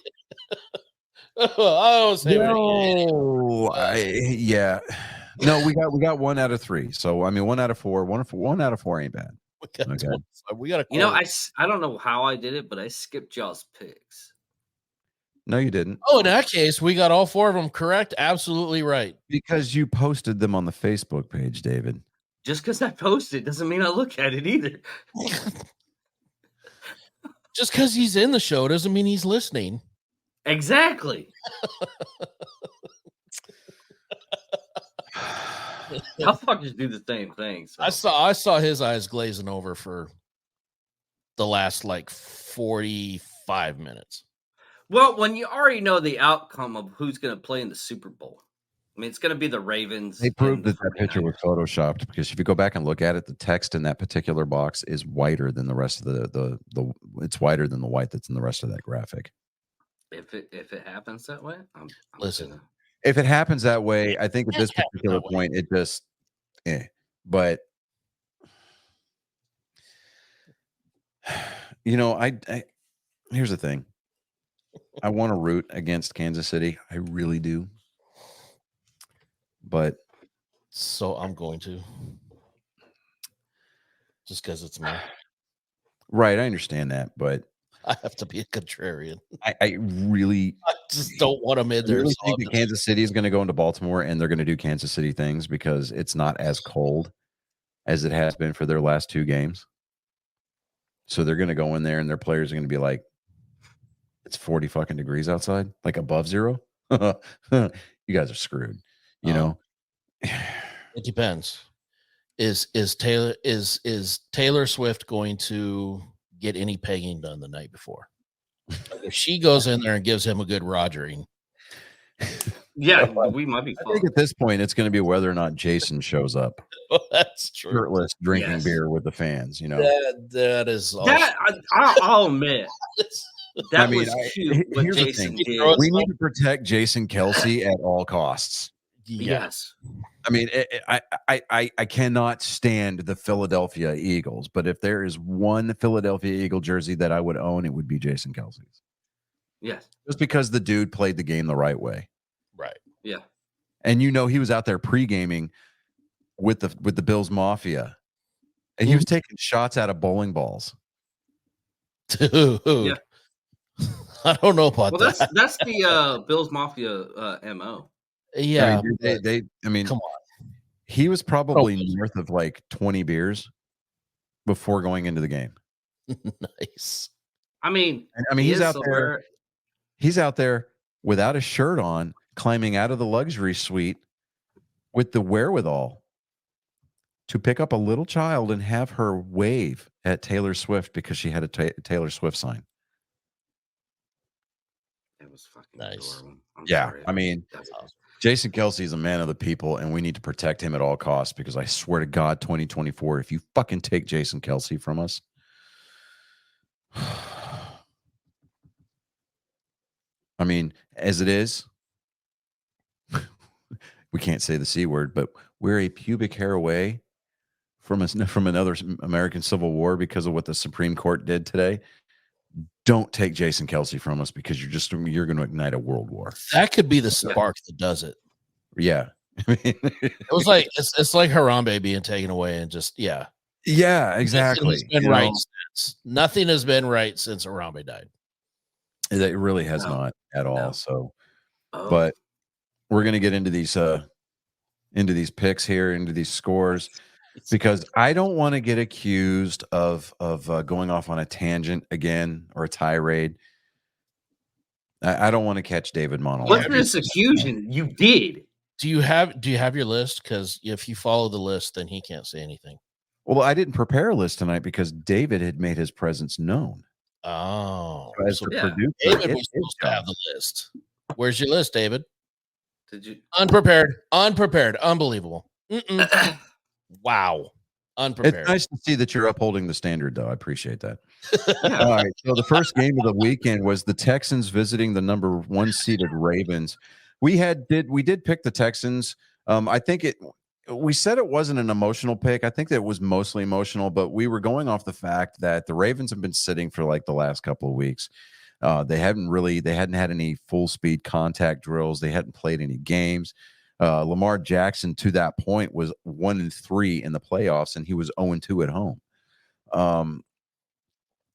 I don't say No, yeah. No, we got 1 out of 3. So I mean, 1 out of 4. 1 out of 4 ain't bad. we got a You know, quarter. I don't know how I did it, but I skipped y'all's picks. No, you didn't. Oh, in that case, we got all 4 of them correct. Absolutely right. Because you posted them on the Facebook page, David. Just because I posted doesn't mean I look at it either. Just because he's in the show doesn't mean he's listening. Exactly. Y'all fuckers do the same thing. So. I saw his eyes glazing over for the last like 45 minutes. Well, when you already know the outcome of who's going to play in the Super Bowl, I mean, it's going to be the Ravens. They proved and that picture was photoshopped because if you go back and look at it, the text in that particular box is whiter than the rest of the it's whiter than the white that's in the rest of that graphic. If it happens that way, I'm Listen. If it happens that way, I think at this particular point, it just, But I here's the thing. I want to root against Kansas City. I really do. But so I'm going to. Just because it's me. Right, I understand that, but I have to be a contrarian. I just don't want them in there. I really think that Kansas City is going to go into Baltimore and they're going to do Kansas City things because it's not as cold as it has been for their last 2 games. So they're going to go in there and their players are going to be like, it's 40 fucking degrees outside, like above 0. You guys are screwed. You know, it depends. Is Taylor Swift going to get any pegging done the night before? If she goes in there and gives him a good rogering, yeah, we might be. I think at this point it's going to be whether or not Jason shows up. That's true. Shirtless, drinking beer with the fans. You know, that is that. I'll admit. That was cute. What Jason did. We need to protect Jason Kelce at all costs. Yes. I mean, I cannot stand the Philadelphia Eagles, but if there is one Philadelphia Eagle jersey that I would own, it would be Jason Kelce's. Yes. Just because the dude played the game the right way. Right. Yeah. And he was out there pre-gaming with the Bills Mafia. And he was taking shots out of bowling balls. Dude. Yeah. I don't know about that. That's the Bills Mafia MO. Yeah. I mean, come on. He was probably north of like 20 beers before going into the game. Nice. I mean, he's out there. He's out there without a shirt on, climbing out of the luxury suite with the wherewithal to pick up a little child and have her wave at Taylor Swift because she had a Taylor Swift sign. It was fucking nice. adorable. Sorry. I mean, that's awesome. Jason Kelce is a man of the people, and we need to protect him at all costs because I swear to God, 2024, if you fucking take Jason Kelce from us, I mean, as it is, we can't say the C word, but we're a pubic hair away from another American Civil War because of what the Supreme Court did today. Don't take Jason Kelce from us because you're going to ignite a world war. That could be the spark that does it. Yeah. It was like it's like Harambe being taken away and just Yeah, exactly. Nothing has been right since Harambe died. It really has No, not at all. no. So, Oh, but we're gonna get into these picks here, into these scores, because I don't want to get accused of going off on a tangent again or a tirade. I don't want to catch David what's monologue. this accusation? You did. Do you have your list? Because if you follow the list, then he can't say anything. Well, I didn't prepare a list tonight because David had made his presence known. Oh, As so the Yeah. producer, David it's was his supposed to have job. the list. Where's your list, David? Did you? Unprepared, unbelievable. Wow, It's unprepared. nice to see that you're upholding the standard, though. I appreciate that. Yeah. All right. So the first game of the weekend was the Texans visiting the number 1 seeded Ravens. We did pick the Texans. I think we said it wasn't an emotional pick. I think that it was mostly emotional, but we were going off the fact that the Ravens have been sitting for like the last couple of weeks. They hadn't had any full speed contact drills. They hadn't played any games. Lamar Jackson, to that point, was 1-3 in the playoffs, and he was 0-2 at home.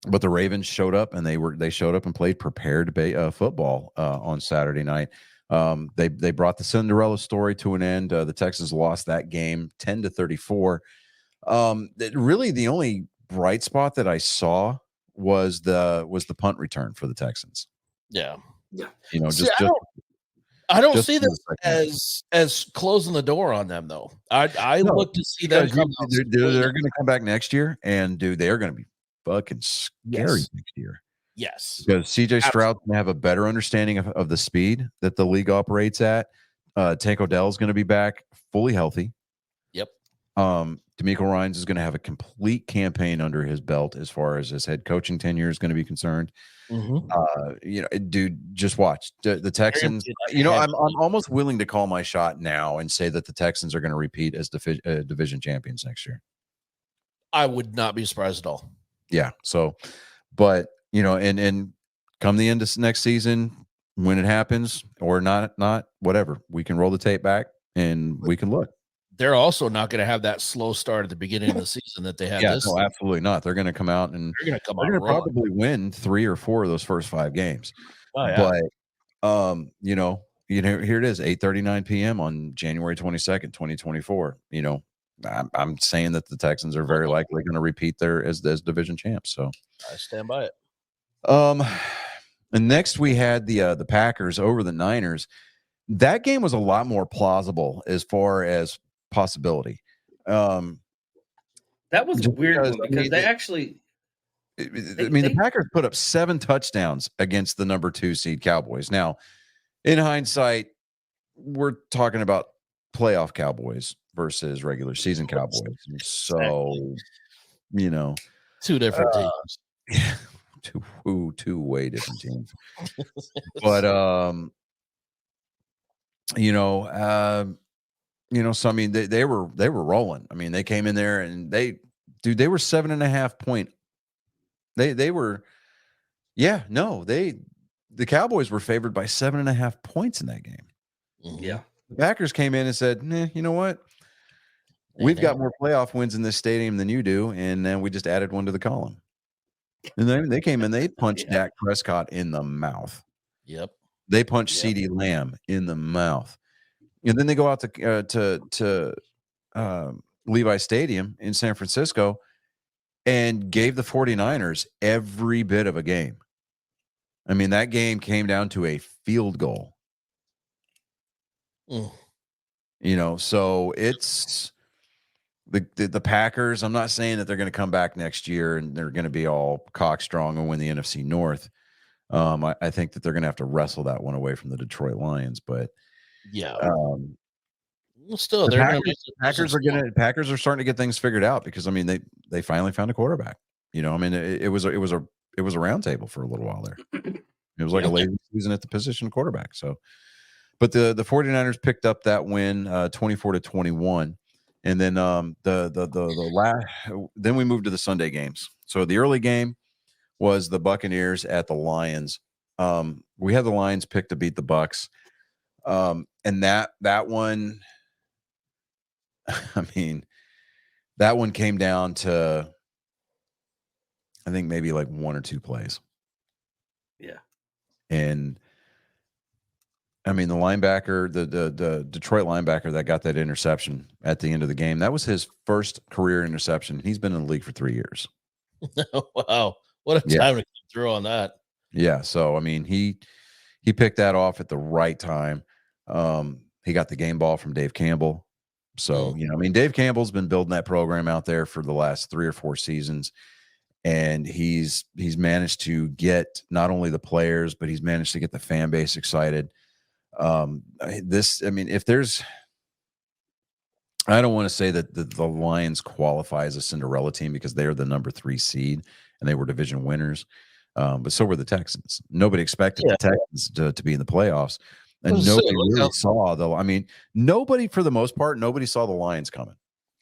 But the Ravens showed up, and they showed up and played prepared football on Saturday night. They brought the Cinderella story to an end. The Texans lost that game 10-34. Really, the only bright spot that I saw was the punt return for the Texans. Yeah. You know, See, just I don't just see for this the second. as closing the door on them though. I No, look to see them because come out. they're going to come back next year, and dude, they are going to be fucking scary Yes. next year. Yes. Because CJ Stroud's going to have a better understanding of the speed that the league operates at. Tank Odell's going to be back fully healthy. Yep. D'Amico Ryans is going to have a complete campaign under his belt as far as his head coaching tenure is going to be concerned. You know, dude, just watch the Texans. You know, I'm almost willing to call my shot now and say that the Texans are going to repeat as division champions next year. I would not be surprised at all. Yeah. So, but you know, and come the end of next season, when it happens or not, whatever, we can roll the tape back and we can look. They're also not going to have that slow start at the beginning of the season that they had Yeah, this. no, absolutely not. They're going to come out and They're going to come they're out going to rolling. probably win 3 or 4 of those first 5 games. Oh, yeah. But you know, here it is, 8:39 p.m. on January 22nd, 2024. You know, I'm saying that the Texans are very likely going to repeat as division champs. So I stand by it. And next we had the Packers over the Niners. That game was a lot more plausible as far as possibility. That was a Just weird because, one I because mean, they actually. the Packers put up 7 touchdowns against the number 2 seed Cowboys. Now, in hindsight, we're talking about playoff Cowboys versus regular season Cowboys. So, you know, 2 different teams. yeah, two way different teams. But so I mean they were rolling. I mean, they came in there and they were 7.5 point. They were, the Cowboys were favored by 7.5 points in that game. Yeah. The Packers came in and said, nah, you know what? We've got more playoff wins in this stadium than you do, and then we just added one to the column. And then they came in, they punched Dak Prescott in the mouth. Yep. They punched CeeDee Lamb in the mouth. And then they go out to Levi Stadium in San Francisco and gave the 49ers every bit of a game. I mean, that game came down to a field goal. You know, so it's the Packers. I'm not saying that they're going to come back next year and they're going to be all cock strong and win the NFC North. I think that they're going to have to wrestle that one away from the Detroit Lions, but still, Packers are starting to get things figured out because I mean they finally found a quarterback. You know, I mean it was a round table for a little while there. It was like a lazy season at the position of quarterback. So, but the 49ers picked up that win 24-21, and then then we moved to the Sunday games. So the early game was the Buccaneers at the Lions. We had the Lions picked to beat the Bucs, and that one. I mean, that one came down to, I think maybe like 1 or 2 plays. Yeah. And I mean, the linebacker, the Detroit linebacker that got that interception at the end of the game, that was his first career interception. He's been in the league for 3 years. Wow. What a Yeah. time to come through on that. Yeah. So I mean, he picked that off at the right time. He got the game ball from Dave Campbell. So, I mean, Dave Campbell's been building that program out there for the last 3 or 4 seasons. And he's managed to get not only the players, but he's managed to get the fan base excited. I mean, if there's, I don't want to say that the Lions qualify as a Cinderella team because they are the number 3 seed and they were division winners. But so were the Texans. Nobody expected the Texans to be in the playoffs. And nobody really saw I mean, nobody, for the most part, nobody saw the Lions coming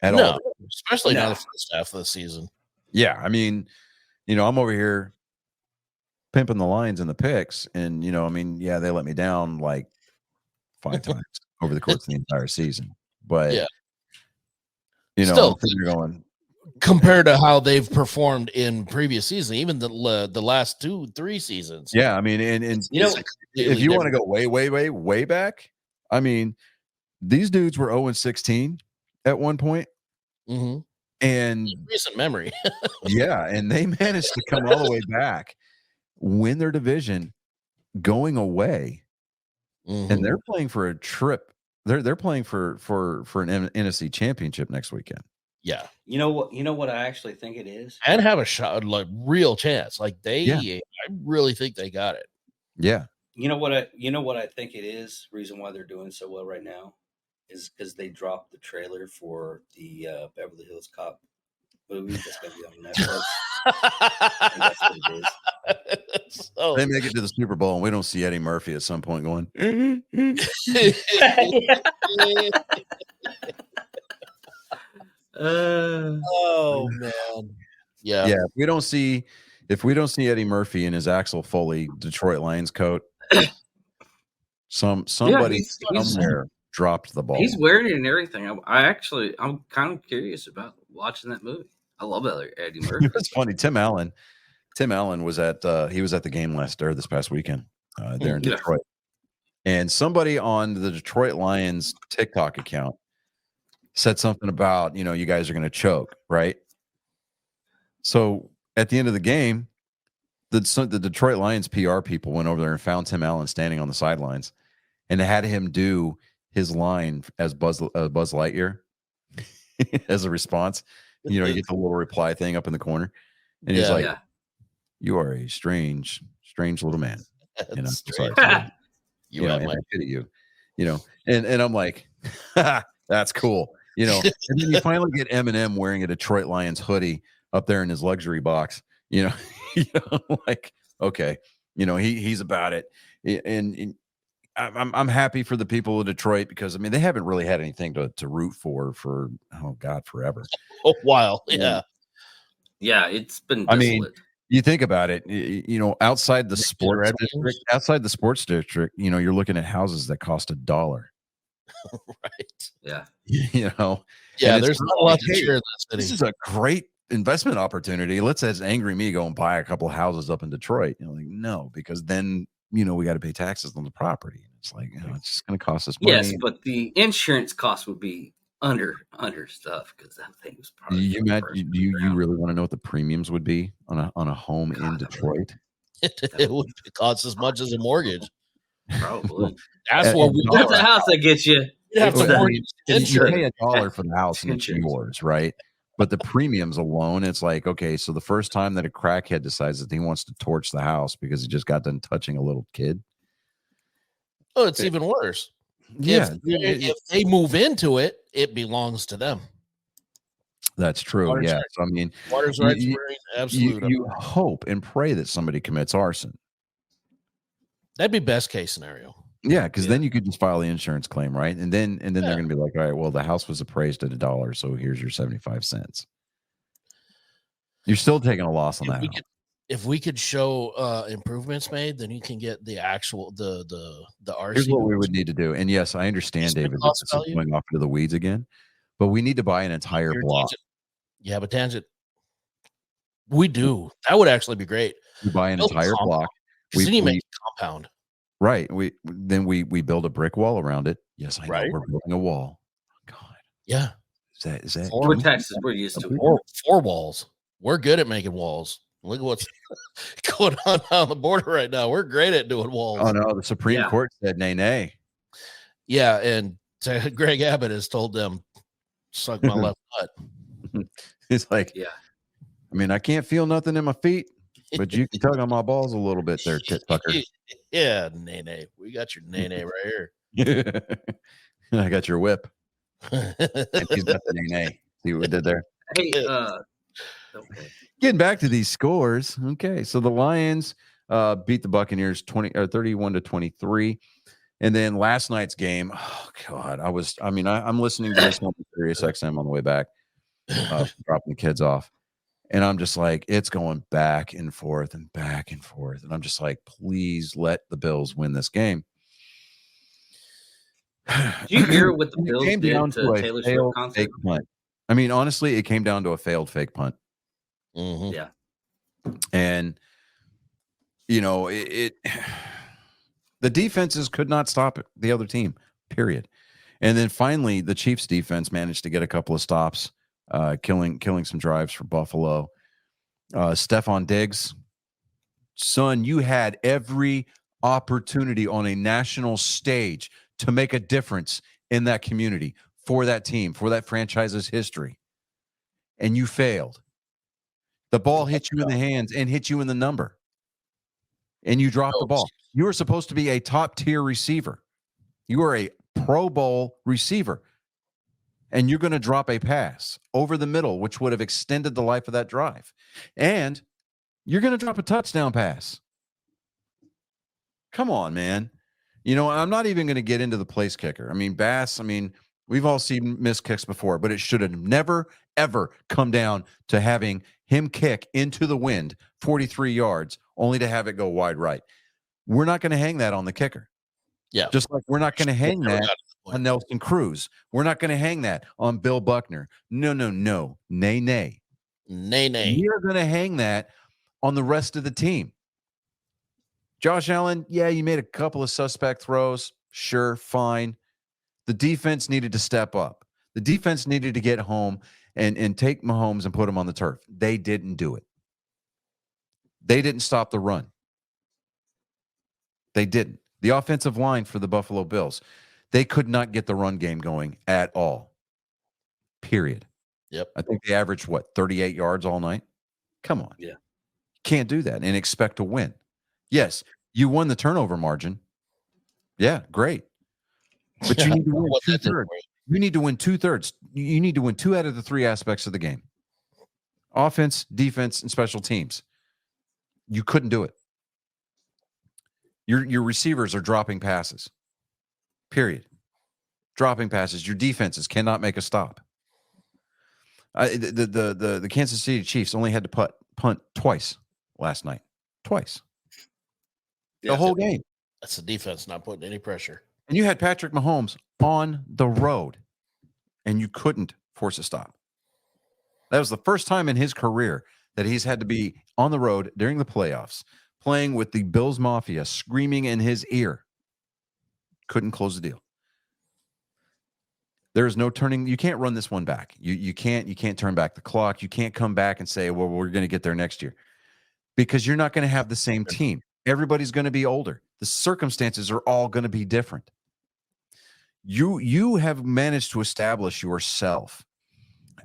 at all. Especially not the first half of the season. Yeah. I mean, I'm over here pimping the Lions in the picks. And, I mean, yeah, they let me down like 5 times over the course of the entire season. But, still, I'm going, compared to how they've performed in previous seasons, even the last 2-3 seasons. Yeah. I mean, and if you want to go way back, I mean, these dudes were 0-16 at one point. Mm-hmm. And recent memory. Yeah. And they managed to come all the way back, win their division, going away. Mm-hmm. And they're playing for a trip. They're playing for an NFC championship next weekend. Yeah. You know what I actually think it is? And have a shot, like real chance. Like I really think they got it. Yeah. You know what I think it is? Reason why they're doing so well right now is because they dropped the trailer for the Beverly Hills Cop movie that's going to be on Netflix. I think that's what it is. So, they make it to the Super Bowl and we don't see Eddie Murphy at some point going. Oh man. Yeah. Yeah. If we don't see Eddie Murphy in his Axel Foley Detroit Lions coat, somebody somewhere dropped the ball. He's wearing it and everything. I'm kind of curious about watching that movie. I love Eddie Murphy. It's funny. Tim Allen was at the game this past weekend there in Detroit. And somebody on the Detroit Lions TikTok account said something about, you guys are going to choke, right? So at the end of the game, the Detroit Lions PR people went over there and found Tim Allen standing on the sidelines and had him do his line as Buzz Lightyear as a response. You get the little reply thing up in the corner. And he's like, you are a strange little man. Sorry. I pity you. And I'm like, that's cool. And then you finally get Eminem wearing a Detroit Lions hoodie up there in his luxury box. Like, okay, he's about it. And I'm happy for the people of Detroit because I mean they haven't really had anything to root for forever. A while, yeah. It's been. I mean, you think about it, outside the sports district, you're looking at houses that cost $1. Right. Yeah. Yeah. There's not a lot to share in that city. This is a great investment opportunity. Let's, as angry me, go and buy a couple of houses up in Detroit. Like, no, because then we got to pay taxes on the property. It's like, it's just going to cost us money. Yes, but the insurance cost would be under stuff because that thing was probably. You really want to know what the premiums would be on a home in Detroit? It would cost as much as a mortgage. Probably. That's a house that gets you. You have to mortgage you pay $1 for the house and it's yours, right? But the premiums alone, it's like, okay, so the first time that a crackhead decides that he wants to torch the house because he just got done touching a little kid. Oh, it's even worse. Yeah. If they move into it, it belongs to them. That's true. Water's yeah. right. So, I mean, water's rights, absolute. You hope and pray that somebody commits arson. That'd be best case scenario. Yeah, because then you could just file the insurance claim, right? And then they're going to be like, all right, well, the house was appraised at $1, so here's your 75 cents. You're still taking a loss on that. If we could show improvements made, then you can get the actual the RC. Here's what we would need to do. And yes, I understand, David, this is going off into the weeds again, but we need to buy an entire block. You have a tangent. We do. That would actually be great. We buy an entire block. Because then you make we a compound, right. We build a brick wall around it. Yes, I know right? we're building a wall. God, Yeah. is that? Four, We're Can we keep Texas. We're used to that? it. four walls. We're good at making walls. Look at what's going on the border right now. We're great at doing walls. Oh no, the Supreme Yeah. Court said nay, nay. Yeah, and Greg Abbott has told them, suck my left nut. It's like, Yeah. I mean, I can't feel nothing in my feet, but you can tug on my balls a little bit there, tit fucker. Yeah, nay. We got your nay right here. I got your whip. And he's got the nay. See what we did there? Hey, okay. Getting back to these scores. Okay, so the Lions beat the Buccaneers 31-23. And then last night's game, oh God, I'm listening to this one on Sirius XM on the way back, dropping the kids off. And I'm just like, it's going back and forth and back and forth. And I'm just like, please let the Bills win this game. Did you hear what the And it Bills came down did to to a Taylor Swift failed concert? fake punt. I mean, honestly, it came down to a failed fake punt. Mhm. Yeah. And, you know, the defenses could not stop the other team, period. And then finally, the Chiefs defense managed to get a couple of stops, killing some drives for Buffalo. Stephon Diggs, son, you had every opportunity on a national stage to make a difference in that community, for that team, for that franchise's history. And you failed. The ball hit you in the hands and hit you in the number. And you dropped the ball. You were supposed to be a top-tier receiver. You are a Pro Bowl receiver. And you're going to drop a pass over the middle, which would have extended the life of that drive. And you're going to drop a touchdown pass. Come on, man. You know, I'm not even going to get into the place kicker. I mean, Bass, we've all seen missed kicks before, but it should have never, ever come down to having him kick into the wind 43 yards only to have it go wide right. We're not going to hang that on the kicker. Yeah. Just like we're not going to hang that on Nelson Cruz. We're not going to hang that on Bill Buckner. No. Nay. We're going to hang that on the rest of the team. Josh Allen, yeah, you made a couple of suspect throws. Sure, fine. The defense needed to step up. The defense needed to get home and take Mahomes and put him on the turf. They didn't do it. They didn't stop the run. They didn't. The offensive line for the Buffalo Bills, they could not get the run game going at all. Period. Yep. I think they averaged, 38 yards all night? Come on. Yeah. Can't do that and expect to win. Yes, you won the turnover margin. Yeah, great. But you need to win two-thirds. You need to win two-thirds. You need to win 2 out of the 3 aspects of the game. Offense, defense, and special teams. You couldn't do it. Your receivers are dropping passes. Period. Dropping passes. Your defenses cannot make a stop. The Kansas City Chiefs only had to punt twice last night. Twice. The whole game. That's the defense not putting any pressure. And you had Patrick Mahomes on the road, and you couldn't force a stop. That was the first time in his career that he's had to be on the road during the playoffs, playing with the Bills Mafia screaming in his ear. Couldn't close the deal. There's no turning. You can't run this one back. You can't turn back the clock. You can't come back and say, well, we're going to get there next year, because you're not going to have the same team. Everybody's going to be older. The circumstances are all going to be different. You have managed to establish yourself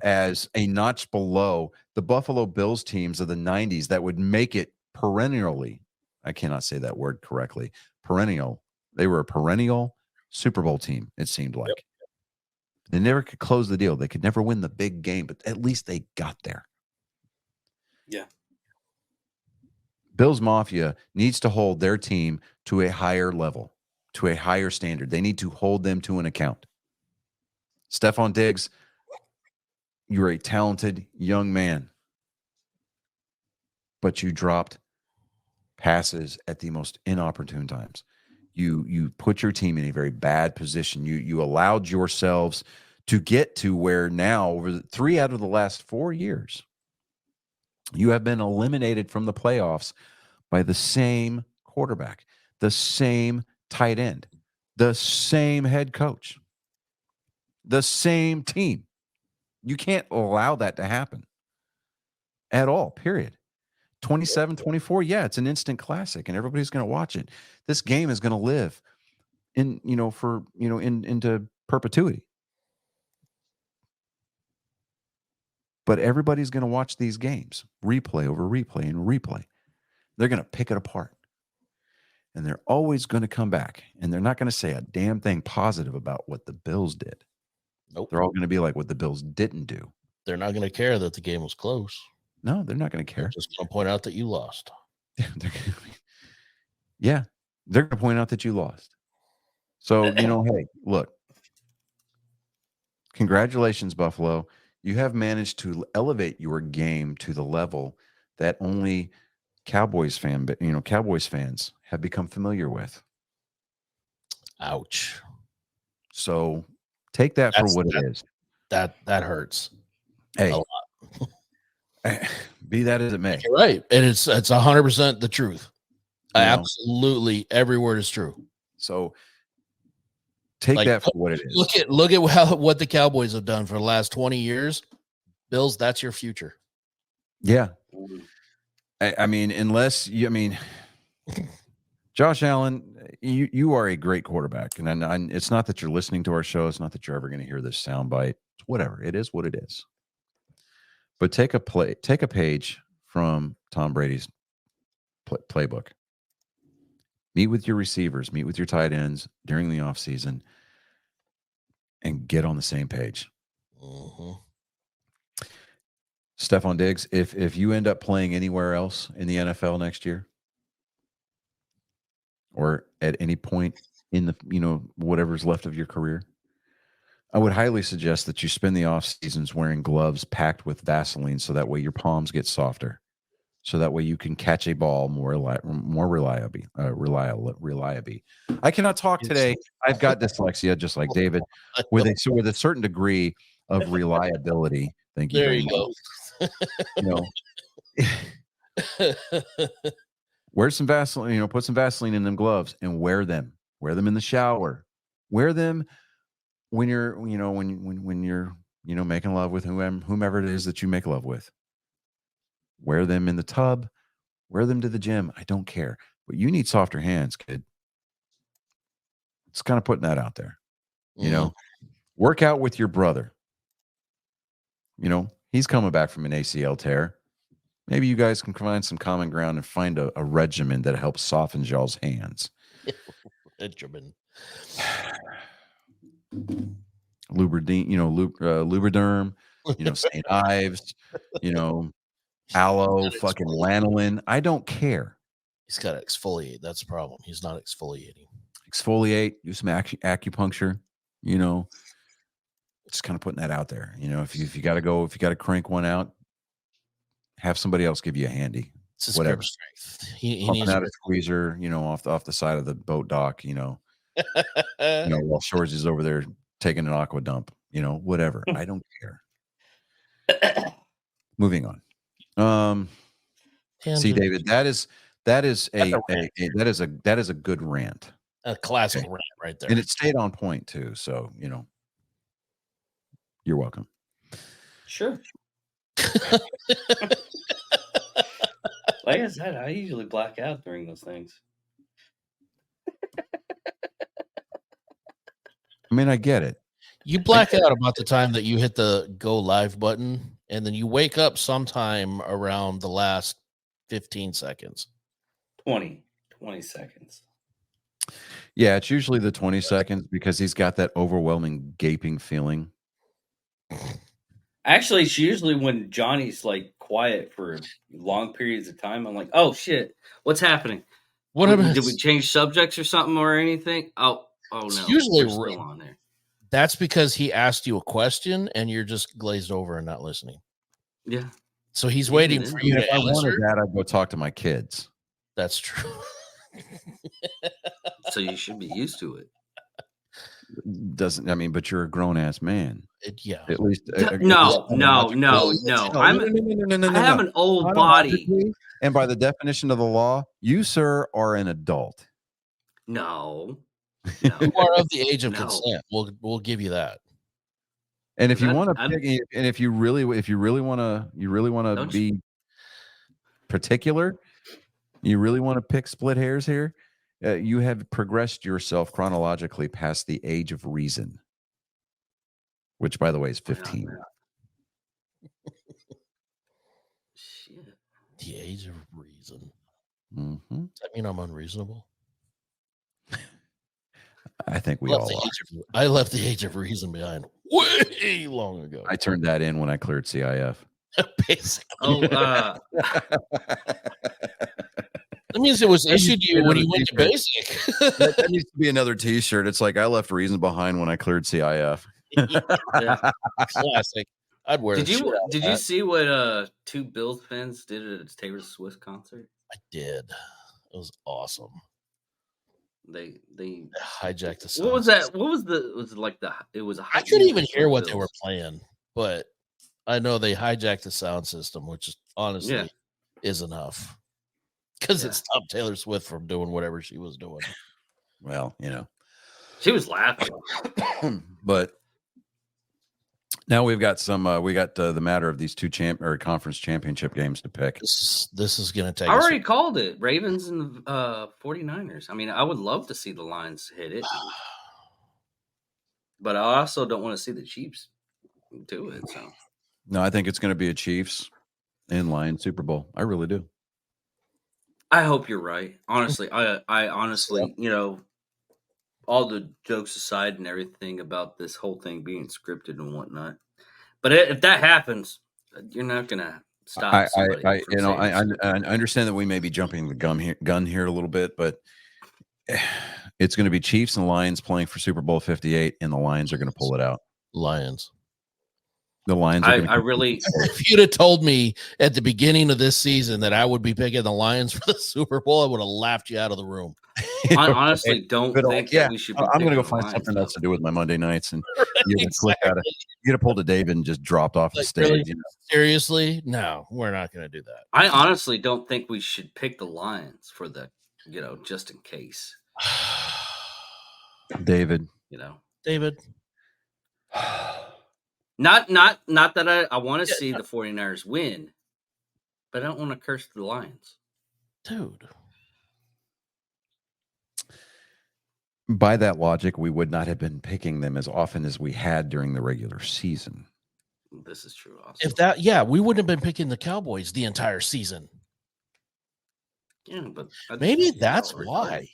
as a notch below the Buffalo Bills teams of the 90s that would make it perennially. I cannot say that word correctly. Perennial. They were a perennial Super Bowl team, it seemed like. Yep. They never could close the deal. They could never win the big game, but at least they got there. Yeah. Bills Mafia needs to hold their team to a higher level, to a higher standard. They need to hold them to an account. Stephon Diggs, you're a talented young man, but you dropped passes at the most inopportune times. You put your team in a very bad position. You allowed yourselves to get to where now, over 3 out of the last 4 years, you have been eliminated from the playoffs by the same quarterback, the same tight end, the same head coach, the same team. You can't allow that to happen at all, period. 27-24, yeah, it's an instant classic and everybody's going to watch it. This game is going to live into perpetuity. But everybody's going to watch these games, replay over replay and replay. They're going to pick it apart. And they're always going to come back. And they're not going to say a damn thing positive about what the Bills did. Nope. They're all going to be like what the Bills didn't do. They're not going to care that the game was close. No, they're not going to care. They're just going to point out that you lost. Yeah, they're going to point out that you lost. So, hey, look. Congratulations, Buffalo. You have managed to elevate your game to the level that only Cowboys fans have become familiar with. Ouch. So take that for what it is. That hurts. Hey, a lot. Be that as it may. You're right. And it's 100% the truth. Absolutely every word is true. So take that for what it is. Look at what the Cowboys have done for the last 20 years. Bills, that's your future. Yeah. I mean, Josh Allen, you are a great quarterback. And it's not that you're listening to our show. It's not that you're ever going to hear this soundbite. Whatever. It is what it is. But take a page from Tom Brady's playbook. Meet with your receivers, meet with your tight ends during the offseason, and get on the same page. Mm-hmm. Stephon Diggs, if you end up playing anywhere else in the NFL next year, or at any point in the whatever's left of your career, I would highly suggest that you spend the off seasons wearing gloves packed with Vaseline, so that way your palms get softer, so that way you can catch a ball more reliably. I cannot talk today. I've got dyslexia, just like David, with a certain degree of reliability. Thank you. There you go. Wear some Vaseline. Put some Vaseline in them gloves and wear them. Wear them in the shower. Wear them when you're, when you're, making love with whomever it is that you make love with. Wear them in the tub. Wear them to the gym. I don't care. But you need softer hands, kid. It's kind of putting that out there. Work out with your brother. He's coming back from an ACL tear. Maybe you guys can find some common ground and find a regimen that helps soften y'all's hands. Regimen. Lubriderm, St. Ives, aloe, fucking lanolin. I don't care. He's got to exfoliate. That's the problem. He's not exfoliating. Exfoliate, do some acupuncture, just kind of putting that out there. If you got to crank one out, have somebody else give you a handy. It's his whatever. Strength. He Pumping needs out a squeezer, off the side of the boat dock, while Shores is over there taking an aqua dump, whatever. I don't care. Moving on. See, David, that is a good rant. A classic rant right there. And it stayed on point too. So, you're welcome. Sure. Like I said, I usually black out during those things. I mean, I get it. You black out about the time that you hit the go live button, and then you wake up sometime around the last 15 seconds. 20 seconds. Yeah, it's usually the 20 seconds because he's got that overwhelming gaping feeling. Actually, it's usually when Johnny's like quiet for long periods of time. I'm like, oh shit, what's happening? Did we change subjects or something or anything? Oh no. Usually we're still on there. That's because he asked you a question and you're just glazed over and not listening. Yeah. So he's waiting for you to answer. That I'd go talk to my kids. That's true. So you should be used to it. doesn't. I mean, but you're a grown ass man. Yeah. At least No. No, I have an old body. Chronologically, and by the definition of the law, you, sir, are an adult. No. You are of the age of No. consent. We'll give you that. And if you That- want to I'm- pick, and if you really want to Don't be particular, you really want to pick split hairs here, you have progressed yourself chronologically past the age of reason, which, by the way, is 15. Shit. The age of reason. Mhm. Does that mean I'm unreasonable? I think we all are. I left the age of reason behind way long ago. I turned that in when I cleared CIF. Basically. Oh, That means it was issued to you when you went to T-shirt. basic. That needs to be another T-shirt. It's like I left reason behind when I cleared CIF. yeah. Classic. I'd wear. Did the shit out of you that. see what two Bills fans did at a Taylor Swift concert? I did. It was awesome. They Hijacked the. what was that? What was it like the? It was a. I couldn't even hear what they were playing, but I know they hijacked the sound system, which is honestly is enough because it stopped Taylor Swift from doing whatever she was doing. Well, She was laughing. but now we've got the matter of these two conference championship games to pick. This is going to take. I already called it. Ravens and 49ers. I mean, I would love to see the Lions hit it, but I also don't want to see the Chiefs do it. So No, I think it's going to be a Chiefs and Lions Super Bowl. I really do. I hope you're right. Honestly, I honestly, all the jokes aside and everything about this whole thing being scripted and whatnot. But if that happens, you're not gonna stop. I somebody. I understand that we may be jumping the gun here a little bit, but it's going to be Chiefs and Lions playing for Super Bowl 58, and the Lions are going to pull it out. Lions. The Lions. Are I really. If you'd have told me at the beginning of this season that I would be picking the Lions for the Super Bowl, I would have laughed you out of the room. I honestly don't think that we should be. I'm going to go picking the find Lions, something though. else to do with my Monday nights, and Exactly. you'd have pulled a David and just dropped off the Like, stage. really? Seriously? No, we're not going to do that. I honestly don't think we should pick the Lions for the, just in case. David. David. Not that I want to see the 49ers win, but I don't want to curse the Lions. Dude. By that logic, we would not have been picking them as often as we had during the regular season. This is true. Also. If that, we wouldn't have been picking the Cowboys the entire season. Yeah, but Maybe that's why.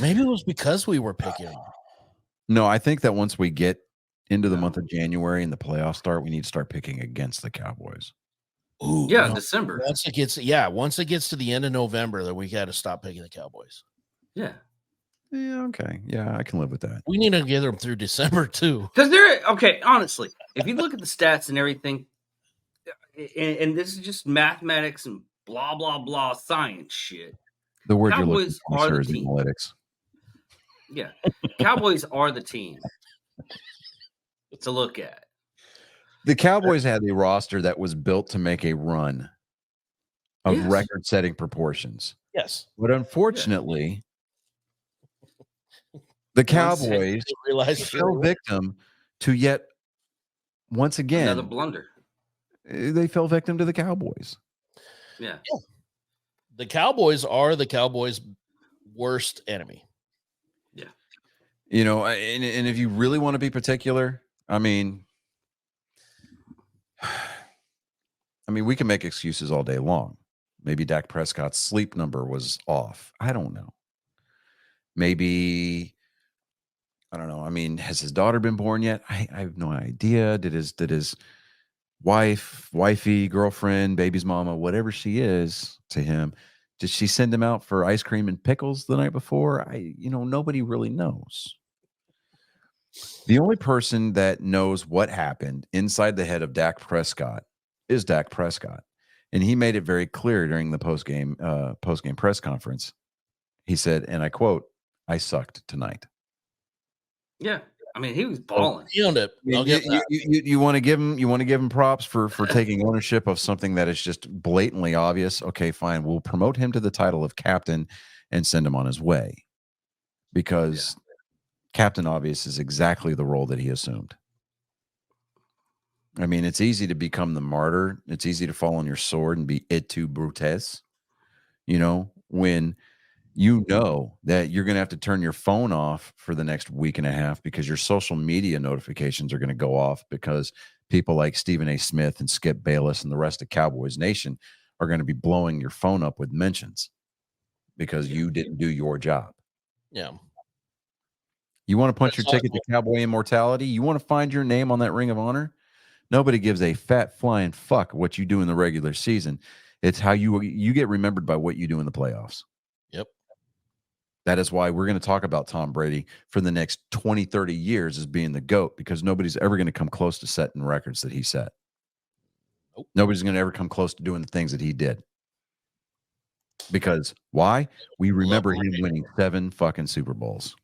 Maybe it was because we were picking them. No, I think that once we get into the month of January and the playoffs start, we need to start picking against the Cowboys. Ooh, yeah, no. December. Once it gets to the end of November, then we got to stop picking the Cowboys. Yeah. Yeah, okay. Yeah, I can live with that. We need to get them through December too. Because honestly, if you look at the stats and everything, and this is just mathematics and blah, blah, blah science shit. The word Cowboys you're are looking for the is team. analytics. Yeah. Cowboys are the team to look at. The Cowboys had a roster that was built to make a run of record-setting proportions. Yes. But unfortunately, the Cowboys fell victim to yet once again another blunder. They fell victim to the Cowboys. Yeah. The Cowboys are the Cowboys' worst enemy. Yeah. And if you really want to be particular, I mean, we can make excuses all day long. Maybe Dak Prescott's sleep number was off. I don't know. Maybe, I don't know. I mean, has his daughter been born yet? I have no idea. Did his wifey, girlfriend, baby's mama, whatever she is to him, did she send him out for ice cream and pickles the night before? Nobody really knows. The only person that knows what happened inside the head of Dak Prescott is Dak Prescott. And he made it very clear during the post-game press conference. He said, and I quote, "I sucked tonight." Yeah. I mean, he was balling. He owned it. I'll give him that. You want to give him props for taking ownership of something that is just blatantly obvious. Okay, fine. We'll promote him to the title of captain and send him on his way, because Captain Obvious is exactly the role that he assumed. I mean, it's easy to become the martyr. It's easy to fall on your sword and be et tu brutes, when you know that you're going to have to turn your phone off for the next week and a half because your social media notifications are going to go off because people like Stephen A. Smith and Skip Bayless and the rest of Cowboys Nation are going to be blowing your phone up with mentions because you didn't do your job. Yeah. You want to punch your ticket to Cowboy immortality? You want to find your name on that Ring of Honor? Nobody gives a fat flying fuck what you do in the regular season. It's how you get remembered by what you do in the playoffs. Yep. That is why we're going to talk about Tom Brady for the next 20, 30 years as being the GOAT, because nobody's ever going to come close to setting records that he set. Nope. Nobody's going to ever come close to doing the things that he did. Because why? We remember him winning 7 fucking Super Bowls.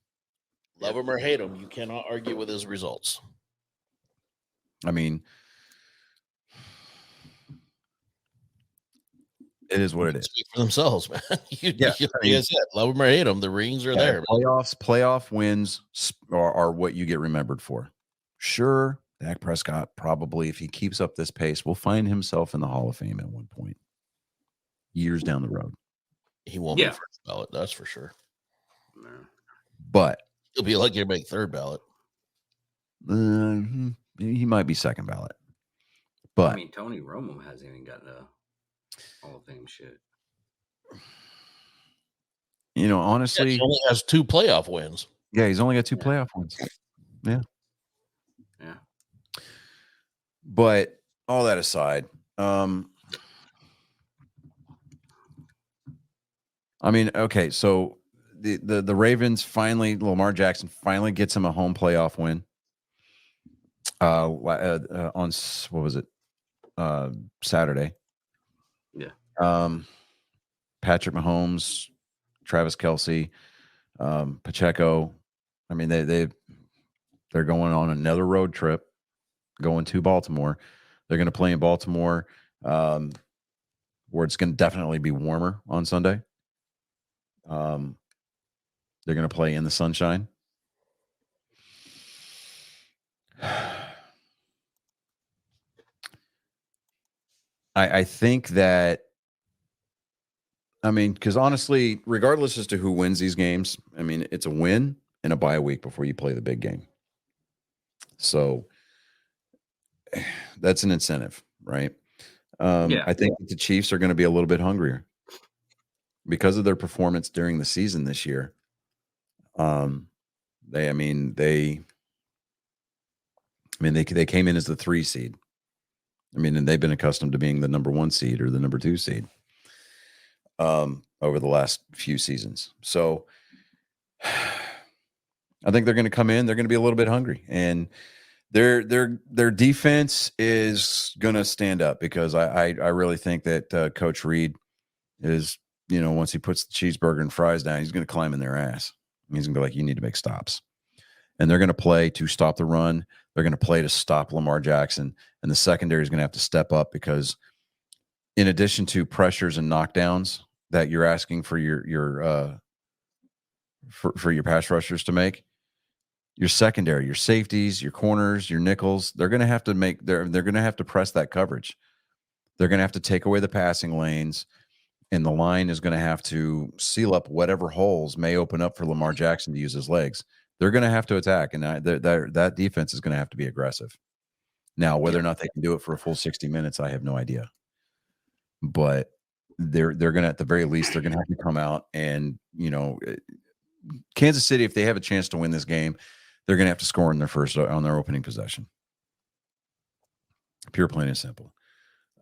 Love him or hate him, you cannot argue with his results. I mean, it is what it is. Speak for themselves, man. Like I mean, I said, love them or hate them, the rings are there. Playoff wins are what you get remembered for. Sure, Dak Prescott probably, if he keeps up this pace, will find himself in the Hall of Fame at one point, years down the road. He won't be first ballot, that's for sure. No. But he'll be lucky to make third ballot. He might be second ballot. But I mean, Tony Romo hasn't even gotten a Hall of Fame shit. Honestly, he only has 2 playoff wins. Yeah, he's only got 2 playoff wins. Yeah. Yeah. But all that aside, I mean, okay, so the Ravens finally, Lamar Jackson finally gets him a home playoff win. On what was it? Saturday. Yeah. Patrick Mahomes, Travis Kelce, Pacheco. I mean, they're going on another road trip, going to Baltimore. They're going to play in Baltimore, where it's going to definitely be warmer on Sunday. They're going to play in the sunshine. I think that, I mean, because honestly, regardless as to who wins these games, I mean, it's a win and a bye week before you play the big game. So that's an incentive, right? I think the Chiefs are going to be a little bit hungrier because of their performance during the season this year. They came in as the 3 seed. I mean, and they've been accustomed to being the number 1 seed or the number 2 seed over the last few seasons. So I think they're going to come in. They're going to be a little bit hungry, and their defense is going to stand up, because I really think that Coach Reed is, once he puts the cheeseburger and fries down, he's going to climb in their ass. He's going to be like, you need to make stops. And they're going to play to stop the run. They're going to play to stop Lamar Jackson. And the secondary is going to have to step up, because in addition to pressures and knockdowns that you're asking for your pass rushers to make, your secondary, your safeties, your corners, your nickels, they're going to have to they're going to have to press that coverage. They're going to have to take away the passing lanes, and the line is going to have to seal up whatever holes may open up for Lamar Jackson to use his legs. They're going to have to attack, and that defense is going to have to be aggressive. Now, whether or not they can do it for a full 60 minutes, I have no idea. But they're going to, at the very least, they're going to have to come out and, Kansas City, if they have a chance to win this game, they're going to have to score on their opening possession. Pure, plain and simple.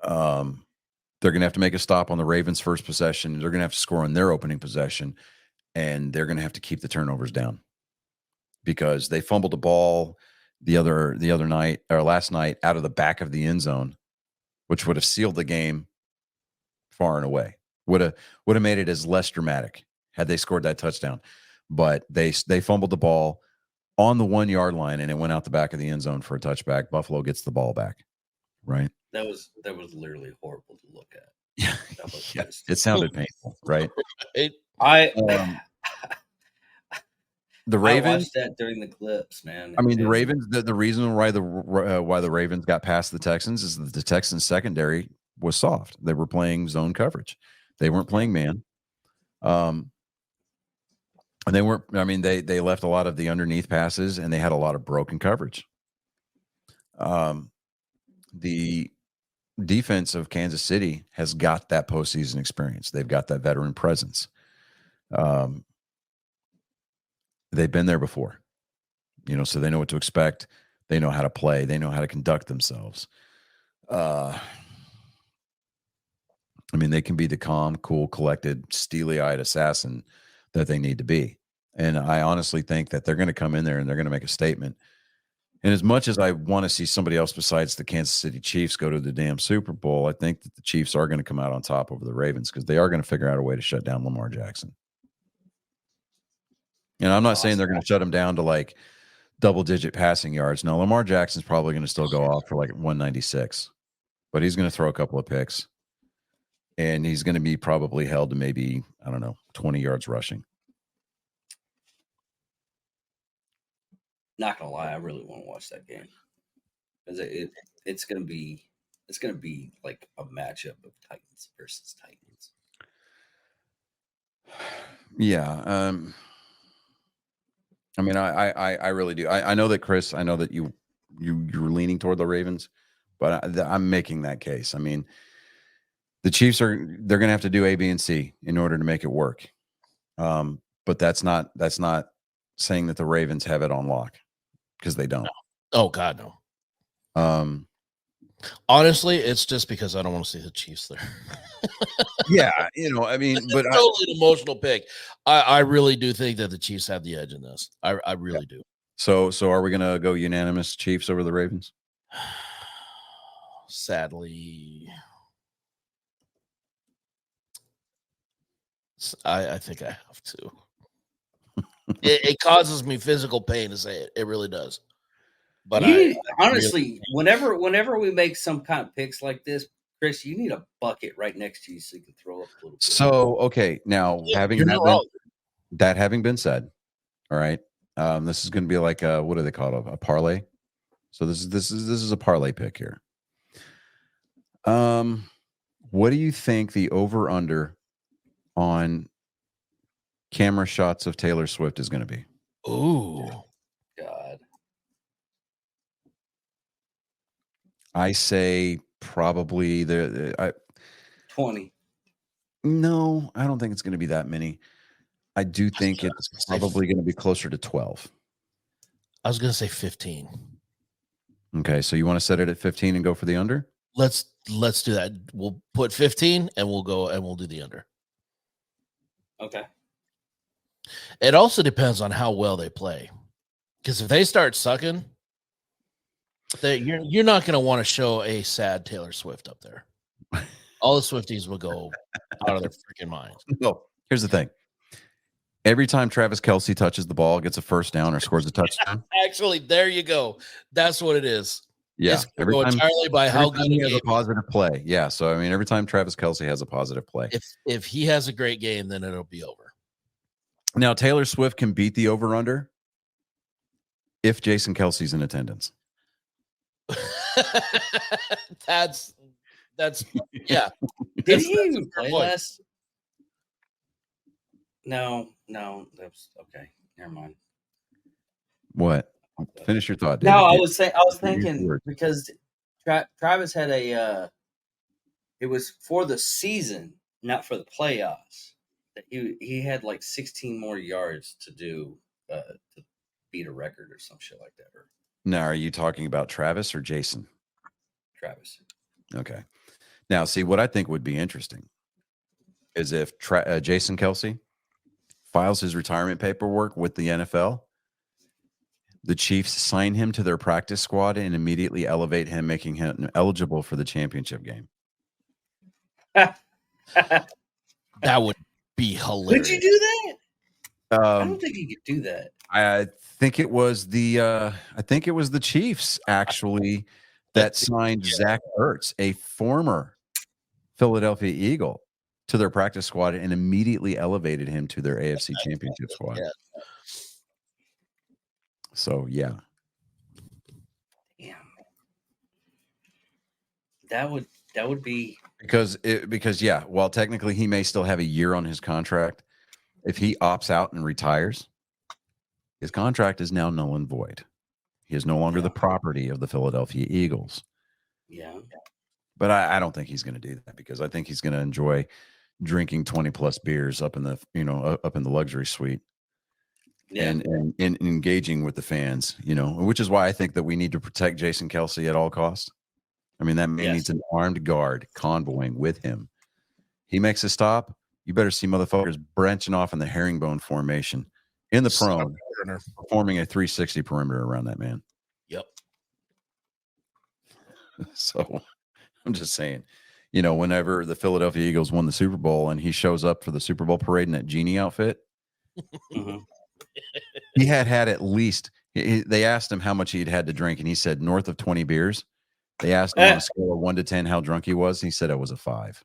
They're going to have to make a stop on the Ravens' first possession. They're going to have to score on their opening possession, and they're going to have to keep the turnovers down, because they fumbled the ball the other night, or last night, out of the back of the end zone, which would have sealed the game far and away. Would have made it as less dramatic had they scored that touchdown. But they fumbled the ball on the 1 yard line, and it went out the back of the end zone for a touchback. Buffalo gets the ball back. Right. That was literally horrible to look at. Yeah. That was Yeah. just- It sounded painful. Right. I The I Ravens. watched that during the clips, man. I mean, the And- Ravens. The reason why the Ravens got past the Texans is that the Texans secondary was soft. They were playing zone coverage. They weren't playing man. And they weren't. I mean, they left a lot of the underneath passes, and they had a lot of broken coverage. The defense of Kansas City has got that postseason experience. They've got that veteran presence. They've been there before, so they know what to expect. They know how to play. They know how to conduct themselves. I mean, they can be the calm, cool, collected, steely-eyed assassin that they need to be. And I honestly think that they're going to come in there and they're going to make a statement. And as much as I want to see somebody else besides the Kansas City Chiefs go to the damn Super Bowl, I think that the Chiefs are going to come out on top over the Ravens because they are going to figure out a way to shut down Lamar Jackson. And I'm not saying they're going to shut him down to like double-digit passing yards. No, Lamar Jackson's probably going to still go off for like 196, but he's going to throw a couple of picks. And he's going to be probably held to maybe, 20 yards rushing. Not gonna lie, I really want to watch that game because it's gonna be like a matchup of Titans versus Titans. Yeah. I mean, I really do. I know that, Chris, I know that you're leaning toward the Ravens, but I'm making that case. I mean, the Chiefs they're going to have to do A, B, and C in order to make it work. But that's not saying that the Ravens have it on lock because they don't. No. Oh God, no. Honestly, it's just because I don't want to see the Chiefs there. Yeah, I mean, but it's totally an emotional pick. I really do think that the Chiefs have the edge in this. I really do. So are we gonna go unanimous Chiefs over the Ravens? Sadly, I think I have to. It causes me physical pain to say it. It really does. But honestly, whenever we make some kind of picks like this, Chris, you need a bucket right next to you so you can throw up a little bit. So, okay, now having been said, all right, this is going to be like what do they call it? A parlay. So this is a parlay pick here. What do you think the over under on camera shots of Taylor Swift is going to be? Ooh, God. I say probably 20. No, I don't think it's going to be that many. I do think it's probably going to be closer to 12. I was going to say 15. Okay, so you want to set it at 15 and go for the under? Let's do that. We'll put 15 and we'll do the under. Okay. It also depends on how well they play. Because if they start sucking, you're not going to want to show a sad Taylor Swift up there. All the Swifties will go out of their freaking minds. No, here's the thing. Every time Travis Kelce touches the ball, gets a first down or scores a touchdown. Actually, there you go. That's what it is. Yeah. It's entirely by how good he has a positive play. Yeah. So, I mean, every time Travis Kelce has a positive play. If he has a great game, then it'll be over. Now, Taylor Swift can beat the over-under if Jason Kelce's in attendance. That's yeah. Did he even play last? No, that's okay. Never mind. What? Finish your thought. David. No, I was thinking because Travis had it was for the season, not for the playoffs. That he had like 16 more yards to do to beat a record or some shit like that. Now, are you talking about Travis or Jason? Travis. Okay. Now, see, what I think would be interesting is if Jason Kelce files his retirement paperwork with the NFL, the Chiefs sign him to their practice squad and immediately elevate him, making him eligible for the championship game. That would be hilarious. Would you do that? I don't think he could do that. I think it was the Chiefs actually that signed Zach Ertz, a former Philadelphia Eagle, to their practice squad and immediately elevated him to their AFC Championship squad. Yeah. So yeah, Damn. That would be because yeah, while technically he may still have a year on his contract, if he opts out and retires, his contract is now null and void. He is no longer the property of the Philadelphia Eagles. yeah. But I don't think he's going to do that, because I think he's going to enjoy drinking 20 plus beers up in the up in the luxury suite. Yeah. And engaging with the fans, which is why I think that we need to protect Jason Kelce at all costs. I mean, that man needs an armed guard convoying with him. He makes a stop, you better see motherfuckers branching off in the herringbone formation in the prone, performing a 360 perimeter around that man. Yep. So I'm just saying, whenever the Philadelphia Eagles won the Super Bowl and he shows up for the Super Bowl parade in that genie outfit, Mm-hmm. he had at least, they asked him how much he'd had to drink, and he said north of 20 beers. They asked him on a scale of 1 to 10 how drunk he was. He said it was a 5.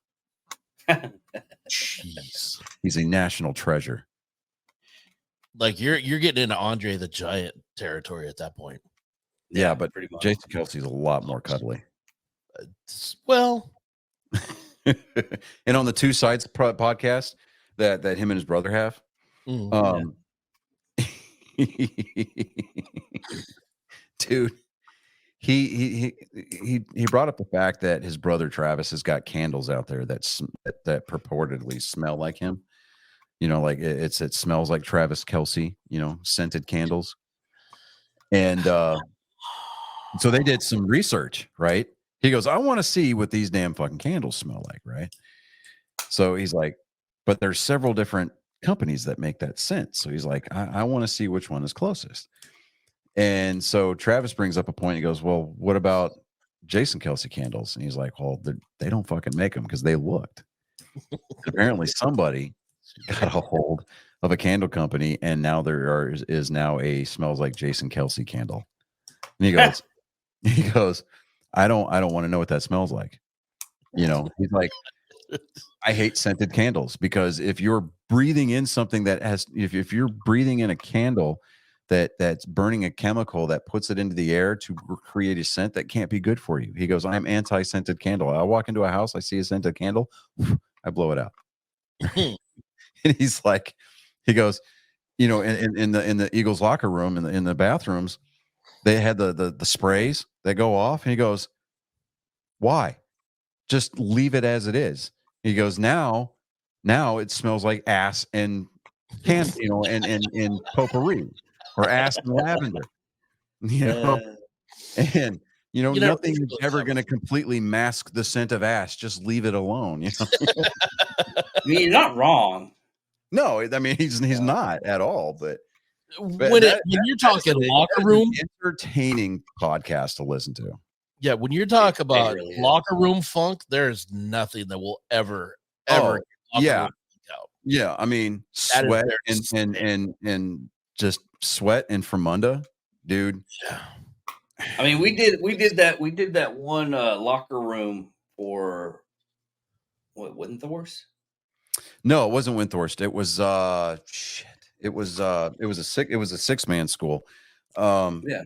Jeez. He's a national treasure. Like you're getting into Andre the Giant territory at that point. Yeah, but pretty much. Jason Kelce's a lot more cuddly. Well, and on the Two Sides podcast that him and his brother have, dude, he brought up the fact that his brother Travis has got candles out there that purportedly smell like him. Like it smells like Travis Kelce, scented candles. And so they did some research, right? He goes, I want to see what these damn fucking candles smell like, right? So he's like, but there's several different companies that make that scent. So he's like, I want to see which one is closest. And so Travis brings up a point. He goes, well, what about Jason Kelce candles? And he's like, well, they don't fucking make them because they looked. Apparently somebody got a hold of a candle company, and now there is now a smells like Jason Kelce candle. And he goes, I don't want to know what that smells like. He's like, I hate scented candles, because if you're breathing in something that has, if you're breathing in a candle that's burning a chemical that puts it into the air to create a scent, that can't be good for you. He goes, I'm anti-scented candle. I walk into a house, I see a scented candle, I blow it out. And he's like, he goes, in the Eagles locker room, in the bathrooms, they had the sprays that go off. And he goes, why? Just leave it as it is. He goes, now it smells like ass and and potpourri, or ass and lavender. And nothing is ever going to completely mask the scent of ass. Just leave it alone. I mean, you're not wrong. No, I mean he's not at all. But when you're talking locker room, entertaining podcast to listen to. Yeah, when you're talking about really locker room funk, there's nothing that will ever. Yeah. I mean, sweat and just sweat and Fremunda, dude. Yeah. I mean, we did that one locker room for what, Windthorst? No, it wasn't Windthorst. It was It was a 6-man school. Yeah.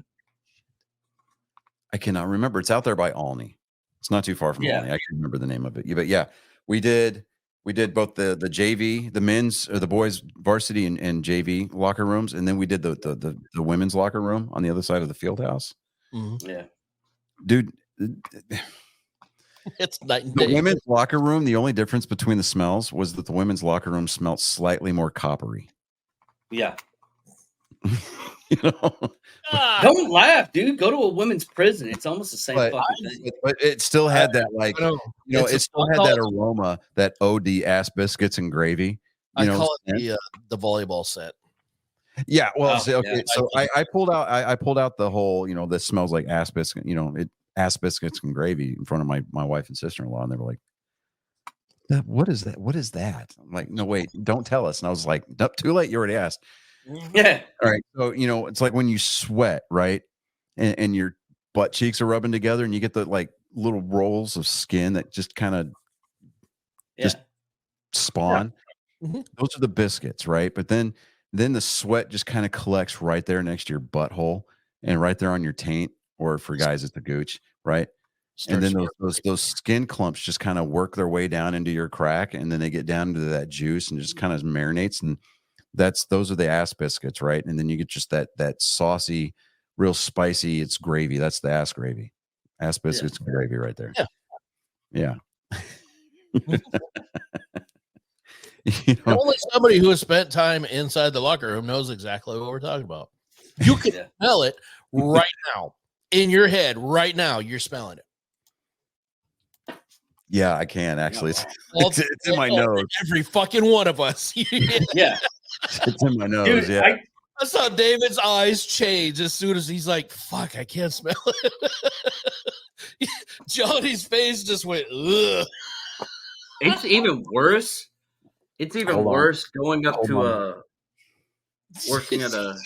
I cannot remember. It's out there by Alney. It's not too far from Alney. I can't remember the name of it. But yeah, we did both the JV, the men's or the boys varsity and JV locker rooms, and then we did the women's locker room on the other side of the field house. Mm-hmm. Yeah, dude, it's night and day. The women's locker room, the only difference between the smells was that the women's locker room smelled slightly more coppery. Yeah. You know? Don't laugh, dude. Go to a women's prison. It's almost the same fucking thing. But it still had that, like, it still had that aroma, that OD ass biscuits and gravy. I call it the volleyball set. Yeah, well, so I pulled out the whole, this smells like ass biscuit, ass biscuits and gravy in front of my wife and sister-in-law, and they were like, What is that? What is that? I'm like, no, wait, don't tell us. And I was like, nope, too late. You already asked. Yeah. All right. So, it's like when you sweat, right? And your butt cheeks are rubbing together and you get the like little rolls of skin that just kind of just spawn. Mhm. Those are the biscuits, right? But then the sweat just kind of collects right there next to your butthole and right there on your taint, or for guys, it's the gooch, right? And Starts then to those skin clumps just kind of work their way down into your crack, and then they get down into that juice and just kind of marinates, and those are the ass biscuits, right? And then you get just that saucy, real spicy. It's gravy. That's the ass gravy. Ass biscuits and gravy right there. Yeah. Yeah. You know, Only somebody who has spent time inside the locker room knows exactly what we're talking about. You can smell it right now in your head. Right now, you're smelling it. yeah, I can actually. All It's in my nose. Every fucking one of us. Yeah. It's in my nose. Dude, Yeah. I saw David's eyes change as soon as he's like, fuck, I can't smell it. Johnny's face just went, ugh. It's even worse. It's even Hold on. worse going up Hold to on. working at a.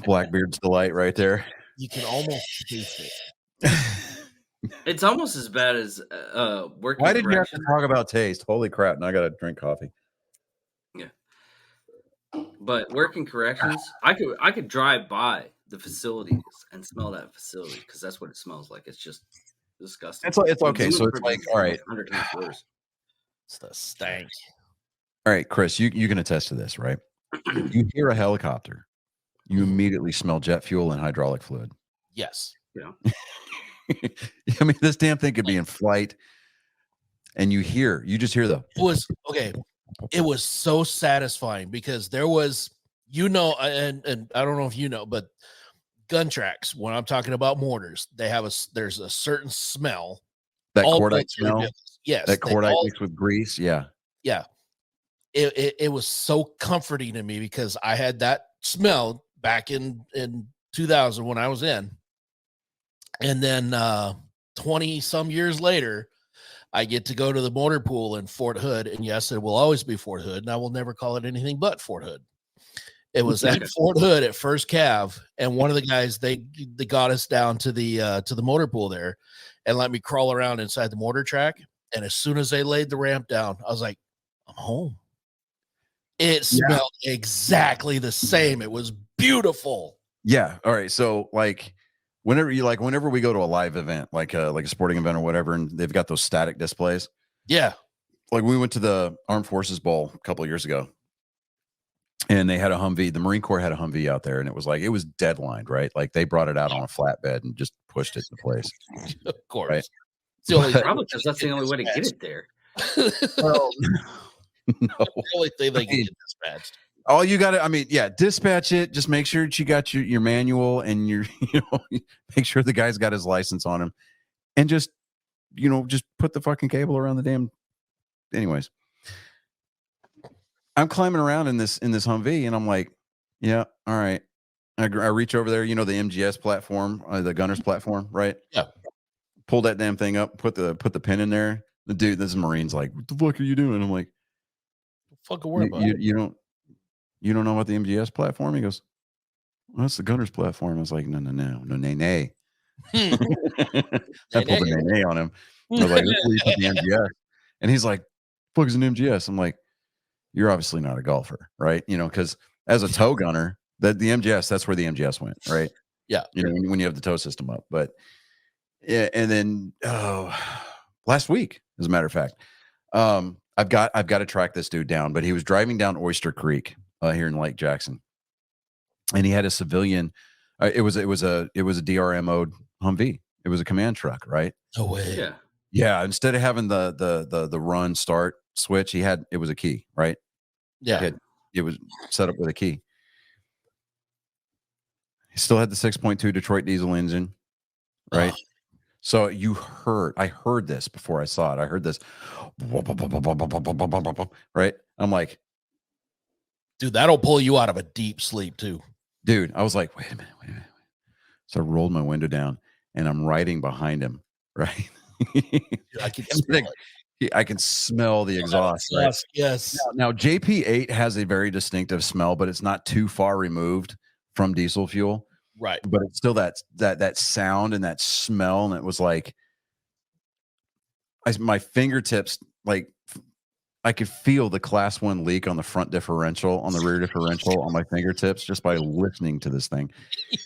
Blackbeard's delight right there. You can almost taste it. It's almost as bad as working. Why did you have to corrections. talk about taste? Holy crap. Now I got to drink coffee. But working corrections, I could drive by the facilities and smell that facility because that's what it smells like. It's just disgusting. It's okay. So it's like, all right. 100 times worse. It's the stank. All right, Chris, you can attest to this, right? You hear a helicopter, you immediately smell jet fuel and hydraulic fluid. Yes. I mean, this damn thing could be in flight, and you just hear the. It was okay. It was so satisfying because there was, and I don't know if you know, but gun tracks, when I'm talking about mortars, there's a certain smell. That All cordite bullets are smell. different. Yes. That cordite mixed with grease. Yeah. Yeah. It was so comforting to me because I had that smell back in 2000 when I was in. And then 20 some years later, I get to go to the motor pool in Fort Hood. And yes, it will always be Fort Hood. And I will never call it anything but Fort Hood. It was at Fort Hood at First Cav. And one of the guys, they got us down to the motor pool there and let me crawl around inside the mortar track. And as soon as they laid the ramp down, I was like, I'm home. It smelled exactly the same. It was beautiful. Yeah. All right. So whenever we go to a live event, like a sporting event or whatever, and they've got those static displays. Yeah. Like we went to the Armed Forces Bowl a couple of years ago, and they had a Humvee. The Marine Corps had a Humvee out there, and it was deadlined, right? Like they brought it out on a flatbed and just pushed it into place. Of course. Right. It's the only Probably because that's the only way to get it there. Well, no. The only thing they can get dispatched. All you got to, dispatch it. Just make sure that you got your manual and make sure the guy's got his license on him, and just put the fucking cable around the damn. Anyways, I'm climbing around in this Humvee, and I'm like, yeah, all right. I reach over there, the MGS platform, the gunner's platform, right? Yeah. Pull that damn thing up, put the pin in there. The dude, this Marine's like, what the fuck are you doing? I'm like, Fucking worry about it. You don't know about the MGS platform? He goes, well, that's the gunner's platform. I was like, no, nay. I pulled a nay on him. I was like, this is where you put the MGS. And he's like, fuck is an MGS? I'm like, you're obviously not a golfer, right? Because as a tow gunner, the MGS, that's where the MGS went, right? Yeah. When you have the tow system up. But yeah, and then last week, as a matter of fact, I've got to track this dude down, but he was driving down Oyster Creek here in Lake Jackson, and he had a civilian. It was a DRMO'd Humvee. It was a command truck, right? No way. Yeah. Instead of having the run start switch, it was a key, right? Yeah. It was set up with a key. He still had the 6.2 Detroit diesel engine, right? Oh. So I heard this before I saw it. I heard this, right? I'm like, dude, that'll pull you out of a deep sleep too. Dude, I was like, wait a minute. So I rolled my window down and I'm riding behind him, right? I can smell it. I can smell the exhaust. Right? Yes. Now, JP8 has a very distinctive smell, but it's not too far removed from diesel fuel. Right. But it's still that sound and that smell, and it was like my fingertips, like I could feel the class 1 leak on the front differential, on the rear differential, on my fingertips just by listening to this thing.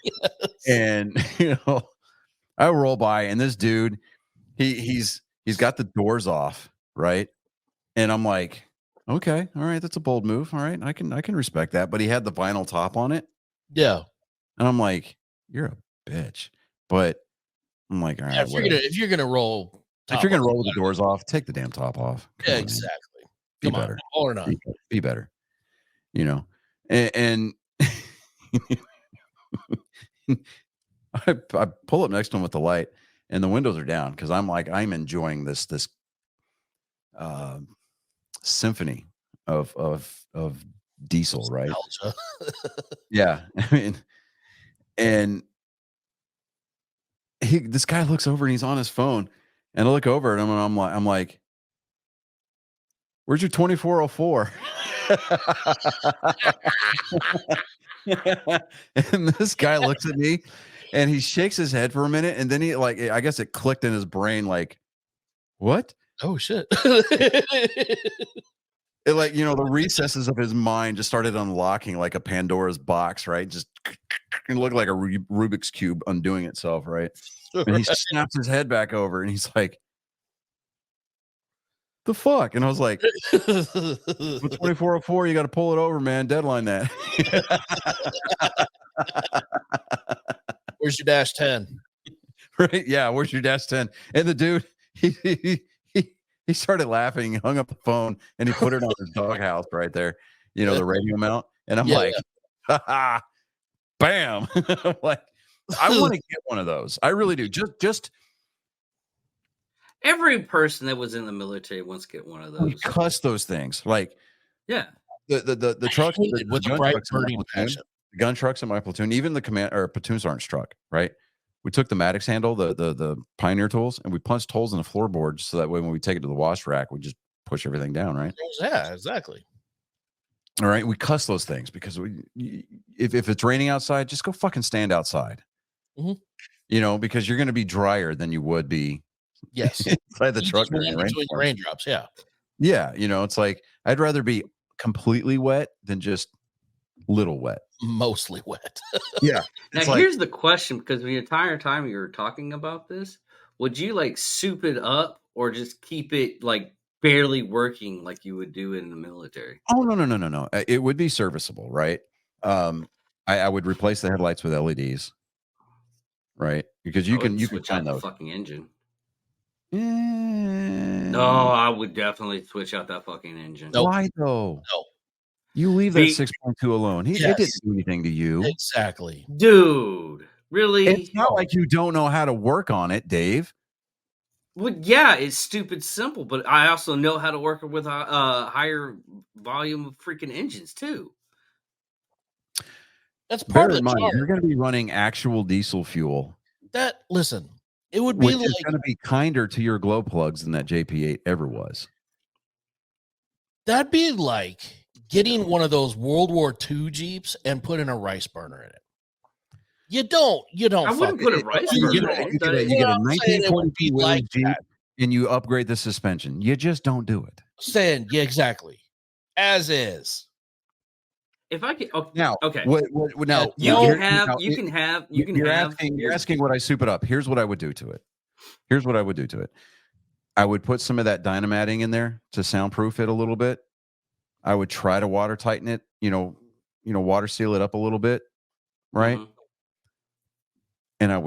Yes. And I roll by, and this dude, he's got the doors off, right? And I'm like, okay, all right, that's a bold move. All right, I can respect that. But he had the vinyl top on it. Yeah. And I'm like, you're a bitch. But I'm like, all right, if you're gonna roll, with the doors off, take the damn top off. Yeah, exactly. Be better. Or not. Be better. And I pull up next to him with the light, and the windows are down because I'm enjoying this symphony of diesel, right? Yeah, I mean, and this guy looks over and he's on his phone, and I look over at him and I'm like, where's your 2404? And this guy looks at me and he shakes his head for a minute, and then he, like, I guess it clicked in his brain, like, what? Oh shit. It, like, the recesses of his mind just started unlocking like a Pandora's box, right? Just it looked like a Rubik's cube undoing itself, right? And he snaps his head back over and he's like, the fuck? And I was like, with 2404, you got to pull it over, man. Deadline that. Where's your dash 10? Right? Yeah, where's your dash 10? And the dude, he started laughing, hung up the phone, and he put it on his doghouse right there, the radio mount. And I'm like, ha, bam. Like, I want to get one of those. I really do. Just every person that was in the military wants to get one of those. We cuss those things. Like, yeah. The trucks with the bright burning passion. The gun trucks in my platoon, even the platoon sergeant truck, right? We took the Maddox handle, the Pioneer tools, and we punched holes in the floorboard so that way when we take it to the wash rack, we just push everything down, right? Yeah, exactly. All right, we cuss those things because if it's raining outside, just go fucking stand outside. Mm-hmm. Because you're going to be drier than you would be. Yes, inside the truck during raindrops. Yeah, yeah. It's like I'd rather be completely wet than just little wet. Mostly wet. Yeah. Now here's the question, because the entire time you were talking about this, would you like soup it up or just keep it like barely working like you would do in the military? Oh, no. It would be serviceable, right? I would replace the headlights with LEDs, right? Because you can switch out those. The fucking engine. No, I would definitely switch out that fucking engine. Nope. Why though? No. You leave that 6.2 alone. It didn't do anything to you. Exactly. Dude, really? It's not like you don't know how to work on it, Dave. Well, yeah, it's stupid simple, but I also know how to work with a higher volume of freaking engines too. That's part of the charm. You're going to be running actual diesel fuel. Listen, it would be going to be kinder to your glow plugs than that JP8 ever was. That'd be like getting one of those World War II Jeeps and putting a rice burner in it. You don't. I wouldn't put a rice burner in it. You get a 1940 Williams Jeep and you upgrade the suspension. You just don't do it. Yeah, exactly. As is. If I can now, okay. Now you're asking would I soup it up? Here's what I would do to it. I would put some of that dynamatting in there to soundproof it a little bit. I would try to water tighten it, water seal it up a little bit, right? Mm-hmm. And I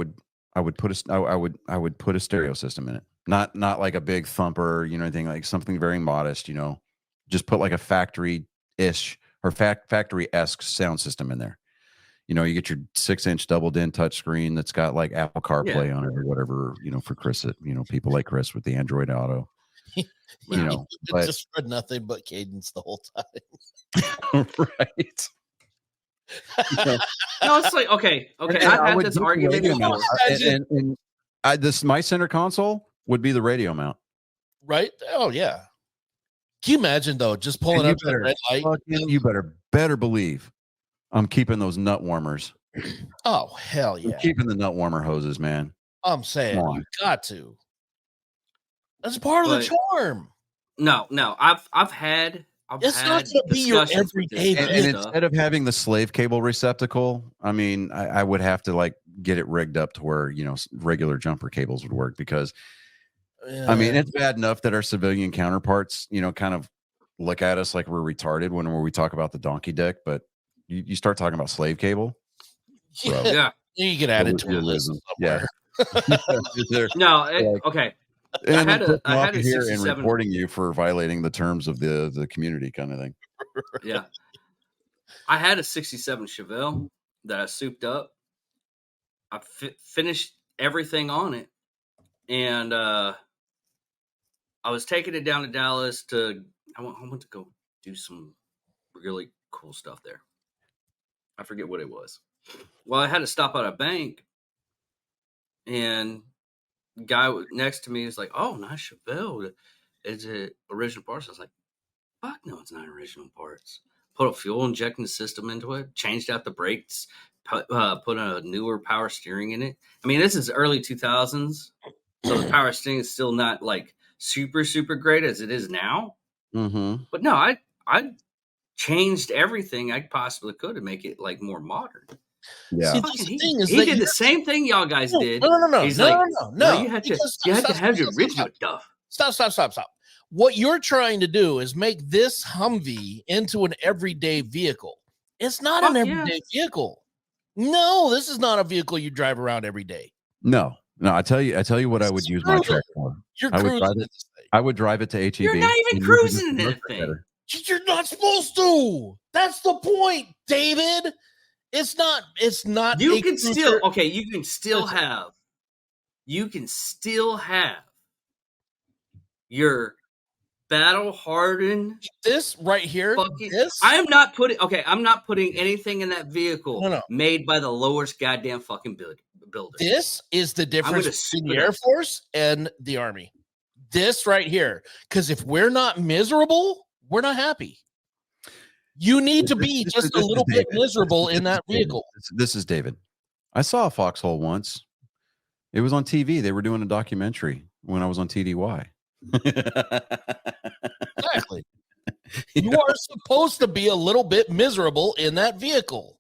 would put a stereo system in it. Not like a big thumper, anything, like something very modest, just put like a factory-ish or factory-esque sound system in there. You get your 6-inch double din touchscreen that's got like Apple CarPlay on it or whatever, for Chris, people like Chris with the Android Auto. But just for nothing but cadence the whole time. Right. No, it's like okay. I've had this argument before. My center console would be the radio mount. Right? Oh yeah. Can you imagine though, just pulling And up to the red light? you better believe I'm keeping those nut warmers. Oh hell I'm yeah! keeping the nut warmer hoses, man. I'm saying Come on. you got to. That's part of the But- charm. No, I've had It's not gonna be your discussions with this everyday kind of And vehicle. stuff. instead of having the slave cable receptacle, I mean, I would have to like get it rigged up to where, you know, regular jumper cables would work, because I mean, it's bad enough that our civilian counterparts, you know, kind of look at us like we're retarded when we talk about the donkey deck, but you start talking about slave cable. bro. Yeah. You can add it to a list Yeah. somewhere. They're- No, Like- okay. and had then putting I off had a here and 67 reporting you for violating the terms of the community kind of thing. Yeah. I had a 67 Chevelle that I souped up. I finished everything on it. And I was taking it down to Dallas I went to go do some really cool stuff there. I forget what it was. Well, I had to stop at a bank, and the guy next to me was like, "Oh, nice Chevelle. Is it original parts?" I was like, "Fuck no, it's not original parts." Put a fuel injecting system into it, changed out the brakes, put a newer power steering in it. I mean, this is early 2000s, so the power steering is still not like super great as it is now. Mm-hmm. But no, I changed everything I possibly could to make it like more modern. Yeah. See, Fucking that's the he thing is he that did the you're- same thing y'all guys did. No, He's no, like, no. "No, you had to Because- you had to stop, have the stop, original stuff." Stop. What you're trying to do is make this Humvee into an everyday vehicle. It's not an Fuck yeah. everyday vehicle. No, this is not a vehicle you drive around every day. No. I tell you what I would use my Screw truck for. You're I would cruising drive in it. this thing. I would drive it to HEB. You're not even and use it cruising as in a that motor thing. better. You're not supposed to. That's the point, David. It's not. You a can cruiser. still you can still Listen. have your battle hardened This right here. fucking This. I'm not putting anything in that vehicle No. made by the lowest goddamn fucking builder. This is the difference gonna between soup the it Air up. Force and the Army. This right here. Because if we're not miserable, we're not happy. You need to be This just is a little bit David. miserable This in is that David. vehicle. This is David. I saw a foxhole once. It was on TV. They were doing a documentary when I was on TDY. Exactly. You are supposed to be a little bit miserable in that vehicle.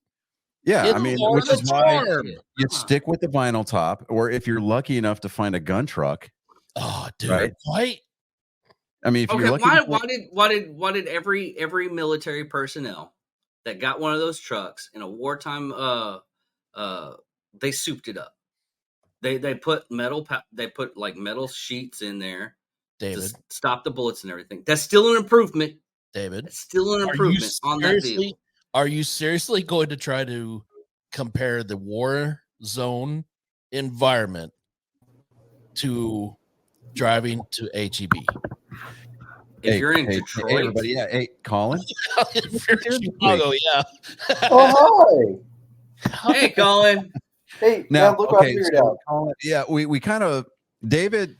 Yeah, It's I mean, part which of is the why charm. you stick with the vinyl top, or if you're lucky enough to find a gun truck. Oh, dude. Right. Right? I mean, if Okay, you're lucky, why did every military personnel that got one of those trucks in a wartime they souped it up. They put they put like metal sheets in there David. to stop the bullets and everything. That's still an improvement. David. That's still an improvement on that vehicle. Are you seriously going to try to compare the war zone environment to driving to HEB? If you're in Detroit, hey, everybody, yeah, hey, Colin. If you're in Chicago, yeah. Oh hey Colin, hi! Hey, Now, look what I okay, figured so, out. Colin, yeah, we kind of David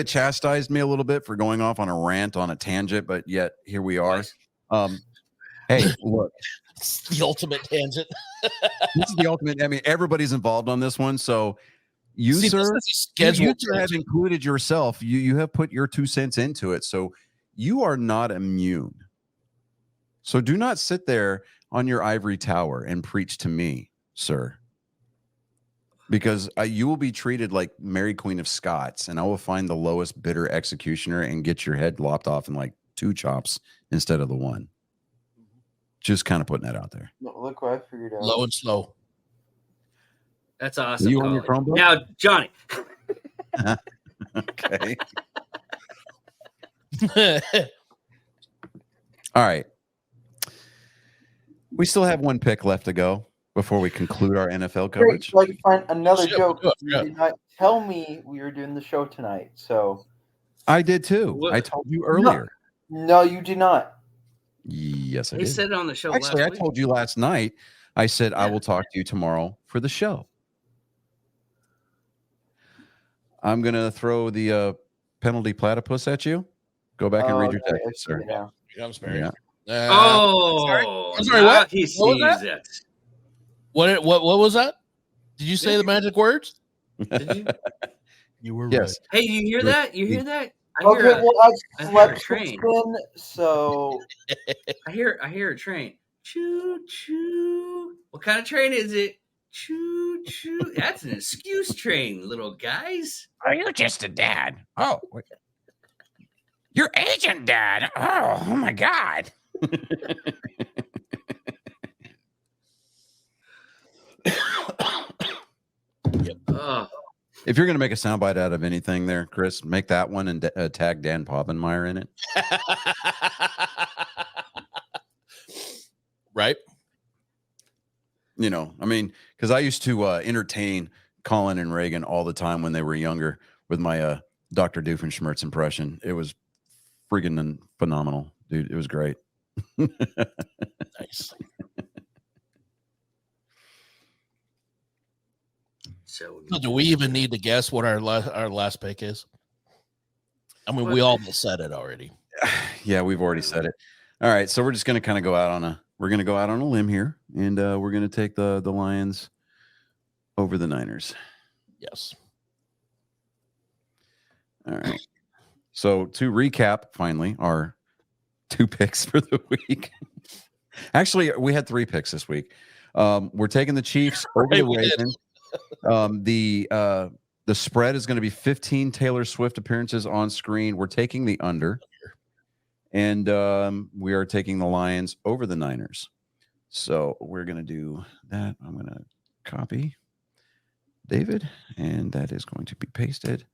chastised me a little bit for going off on a rant on a tangent, but yet here we are. Nice. Hey, look, It's the ultimate tangent. this is the ultimate. I mean, everybody's involved on this one, so you, See, sir, this is a schedule. you sir, have included yourself. You have put your 2 cents into it, so you are not immune. So do not sit there on your ivory tower and preach to me, sir, because you will be treated like Mary Queen of Scots, and I will find the lowest bidder executioner and get your head lopped off in like 2 chops instead of the 1. Just kind of putting that out there. Look what I figured out. Low and slow. That's awesome. you on your Colin. Chromebook? Now, Johnny, Okay. All right. We still have 1 pick left to go before we conclude our NFL Great, coverage. so I can find another Shit, joke. yeah, You yeah. did not tell me we were doing the show tonight. So I did too. What- I told you earlier. no, you did not. Yes, I he did. said it on the show Actually, I last week. told you last night. I said I Yeah. will talk to you tomorrow for the show. I'm gonna throw the penalty platypus at you. Go back and read your Okay, text, I see sir. it now. I'm sorry. Yeah. Oh, I'm sorry, now what? he What was that? sees it. What was that? Did you say the magic words? Did you? You were Yes. Hey, you hear that? You hear that? I Okay, hear a, well, I I hear a slept train. in, so I hear a train. Choo choo. What kind of train is it? Choo choo. That's an excuse train, little guys. Are you just a dad? Oh, you're Asian dad. Oh my God. Oh, If you're gonna make a soundbite out of anything, there, Chris, make that one and tag Dan Povenmire in it. Right? You know, I mean, because I used to entertain Colin and Reagan all the time when they were younger with my Dr. Doofenshmirtz impression. It was friggin' phenomenal, dude. It was great. Nice. so So do we even need to guess what our last pick is? I mean, we all said it already. Yeah, we've already said it. All right, so we're just gonna kind of go out on a limb here, and we're gonna take the Lions over the Niners. Yes. All right. So to recap, finally, our 2 picks for the week. Actually, we had 3 picks this week. We're taking the Chiefs over Right, the we did. Ravens. The spread is going to be 15 Taylor Swift appearances on screen. We're taking the under, and we are taking the Lions over the Niners. So we're going to do that. I'm going to copy David, and that is going to be pasted.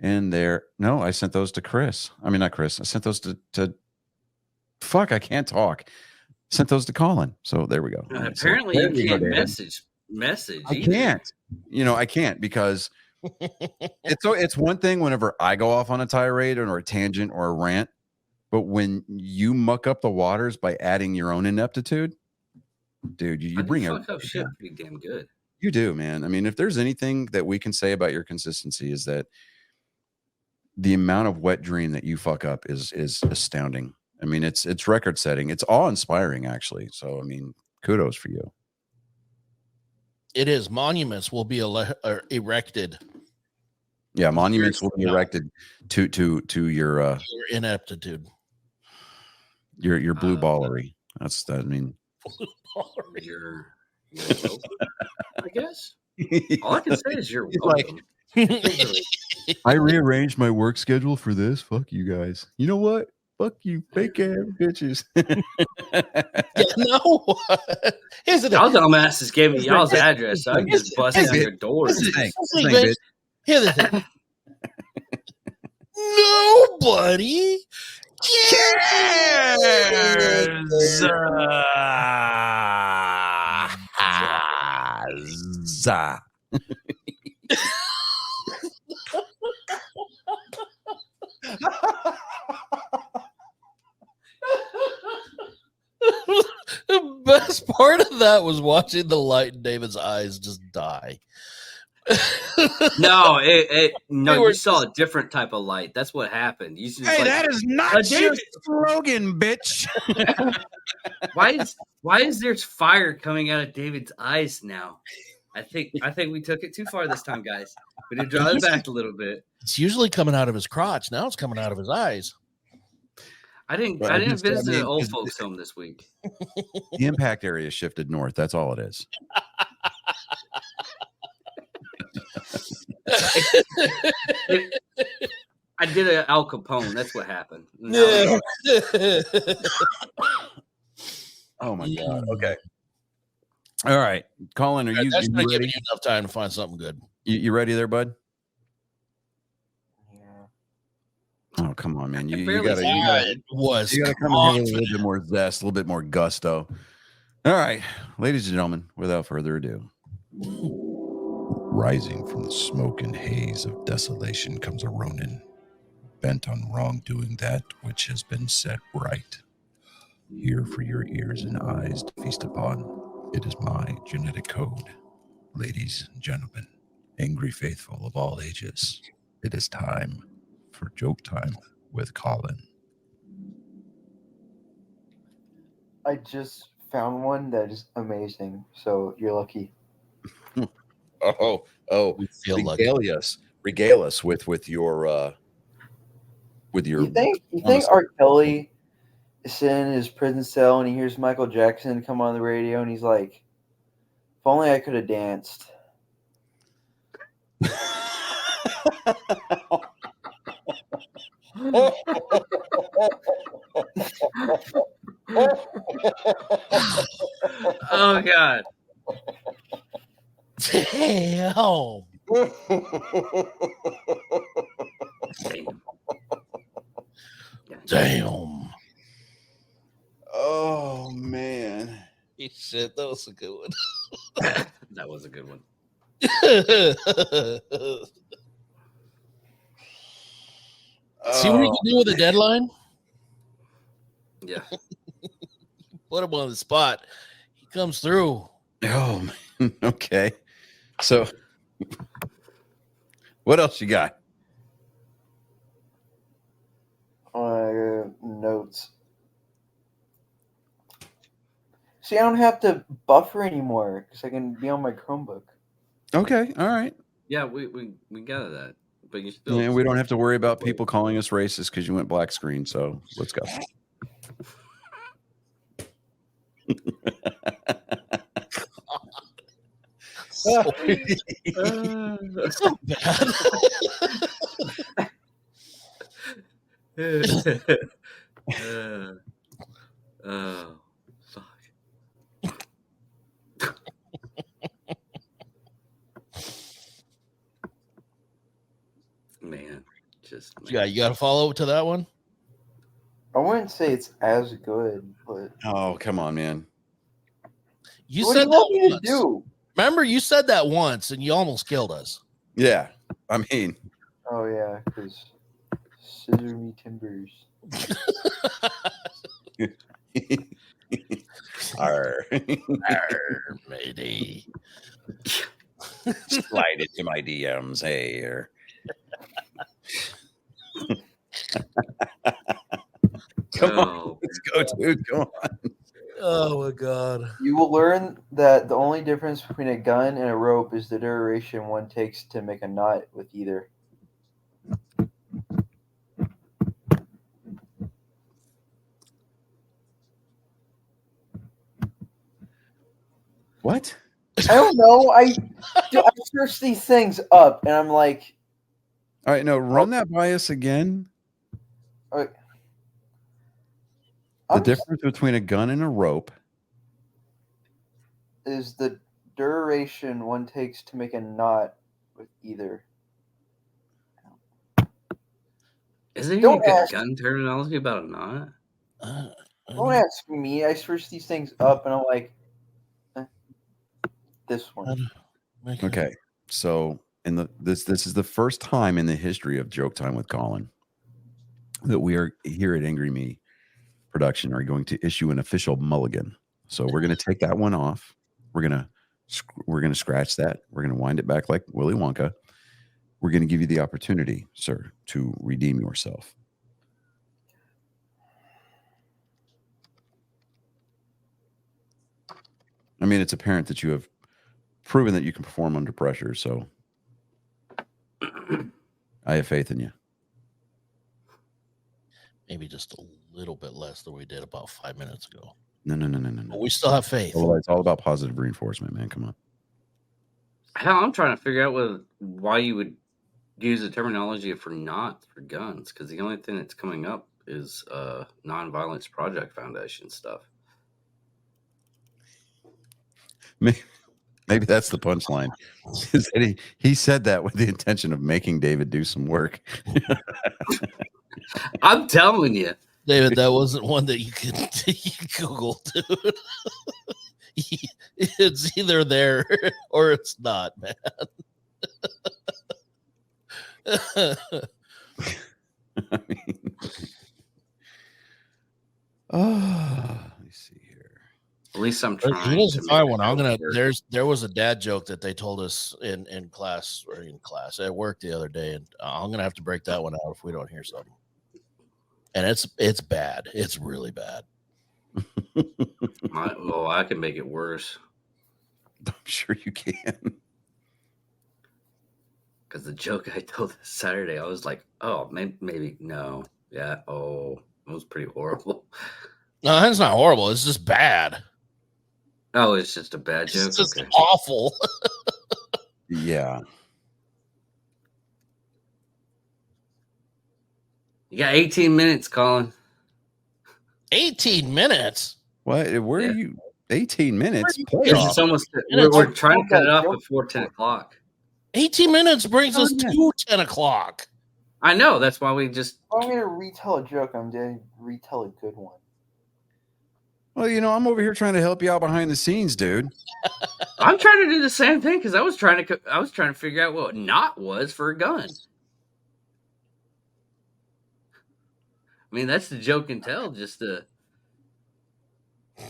And there, no, I sent those to Chris. I mean, not Chris. I sent those to fuck, I can't talk. Sent those to Colin. So there we go. All right, so apparently there you we go, can't David. message. I either. can't. I can't because it's one thing whenever I go off on a tirade or a tangent or a rant, but when you muck up the waters by adding your own ineptitude, dude, you I bring do it. fuck up shit pretty damn good. You do, man. I mean, if there's anything that we can say about your consistency is that the amount of wet dream that you fuck up is astounding. I mean, it's record setting. It's awe-inspiring, actually. So, I mean, kudos for you. It is. Monuments will be erected. Yeah, monuments will be erected to your Your ineptitude. your blue ballery. That's that. I mean, You're welcome, I guess. All I can say is you're He's like- welcome. I rearranged my work schedule for this. Fuck you guys. You know what? Fuck you, fake ass bitches. No. Here's the thing. Y'all dumbasses gave me y'all's address, so I can just bust Hey, down bitch. your doors. Here's the thing. Bitch. Here's the thing. Nobody Za. The best part of that was watching the light in David's eyes just die. No, They no, were you saw a different type of light. That's what happened. You just Hey, like, that is not your David- slogan, bitch. why is there fire coming out of David's eyes now? I think we took it too far this time, guys. We need to draw it back a little bit. It's usually coming out of his crotch. Now it's coming out of his eyes. I didn't Well, I visit just- I mean, an old 'cause- folks home this week. The impact area shifted north. That's all it is. I did an Al Capone. That's what happened. No, Oh my god. Okay. All right, Colin, are you That's not ready? giving you enough time to find something good. You ready there, bud? Yeah. Oh, come on, man. can You barely gotta see you Yeah, gotta, it was. you gotta come in here with a little bit more zest, a little bit more gusto. All right, ladies and gentlemen, without further ado. Rising from the smoke and haze of desolation comes a Ronin, bent on wrongdoing that which has been set right. Here for your ears and eyes to feast upon, it is my genetic code. Ladies and gentlemen, angry faithful of all ages, It is time for joke time with Colin. I just found one that is amazing. So you're lucky. Oh, We feel like regale us with your You think R. Kelly is sitting in his prison cell and he hears Michael Jackson come on the radio and he's like, "If only I could have danced." Oh God. damn. Damn. Damn. Oh man. Shit, that was a good one. That was a good one. See what you can do with a deadline? Yeah. Put him on the spot. He comes through. Oh, man. Okay. So, what else you got? Notes. See, I don't have to buffer anymore because I can be on my Chromebook. Okay. All right. Yeah, we got that. But you still And we don't have to worry about people calling us racist because you went black screen. So let's go. So bad. Oh, fuck. Man, just Yeah, you got to follow to that one. I wouldn't say it's as good, but Oh, come on, man. You what do said you want that me to once. do? Remember, you said that once, and you almost killed us. Yeah. I mean, Oh yeah, because scissor me timbers. arr. Arr, matey. Slide it to my DMs. Hey, come on, Oh, let's go, dude. Come on. Oh my god. You will learn that the only difference between a gun and a rope is the duration one takes to make a knot with either. What? I don't know. I search these things up, and I'm like, All right, no, run that by us again. The I'm just- difference between a gun and a rope. is the duration one takes to make a knot with either. is there Don't any good ask. gun terminology about a knot? Don't ask me. I search these things up, and I'm like, this one. Okay, so this is the first time in the history of Joke Time with Colin that we are here at Angry Me Production are going to issue an official mulligan. So we're going to take that one off. We're going to scratch that. We're going to wind it back like Willy Wonka. We're going to give you the opportunity, sir, to redeem yourself. I mean, it's apparent that you have proven that you can perform under pressure, so I have faith in you. Maybe just a little bit less than we did about 5 minutes ago. No. But we still have faith. Well, it's all about positive reinforcement, man. Come on. Hell, I'm trying to figure out why you would use the terminology for knots for guns, because the only thing that's coming up is Nonviolence Project Foundation stuff. Maybe that's the punchline. Is that he said that with the intention of making David do some work. I'm telling you. David, that wasn't one that you could Google, dude. It's either there or it's not, man. I mean, oh, let me see here. At least I'm He trying. doesn't to find make one. it I'm gonna. work. There was a dad joke that they told us in class at work the other day, and I'm gonna have to break that one out if we don't hear something. And it's bad. It's really bad. Well, I can make it worse. I'm sure you can. Because the joke I told Saturday, I was like, oh, maybe no. Yeah. Oh, it was pretty horrible. No, that's not horrible. It's just bad. Oh, it's just a bad joke? It's just Okay. awful. Yeah. You got 18 minutes, Colin. 18 minutes? What? Where Yeah. are you? 18 minutes? Because it's almost, we're trying to cut it off before 10 o'clock. 18 minutes brings us to 10 o'clock. I know. That's why we just. I'm going to retell a joke. I'm going to retell a good one. Well, I'm over here trying to help you out behind the scenes, dude. I'm trying to do the same thing because I was trying to figure out what not was for a gun. I mean, that's the joke and tell.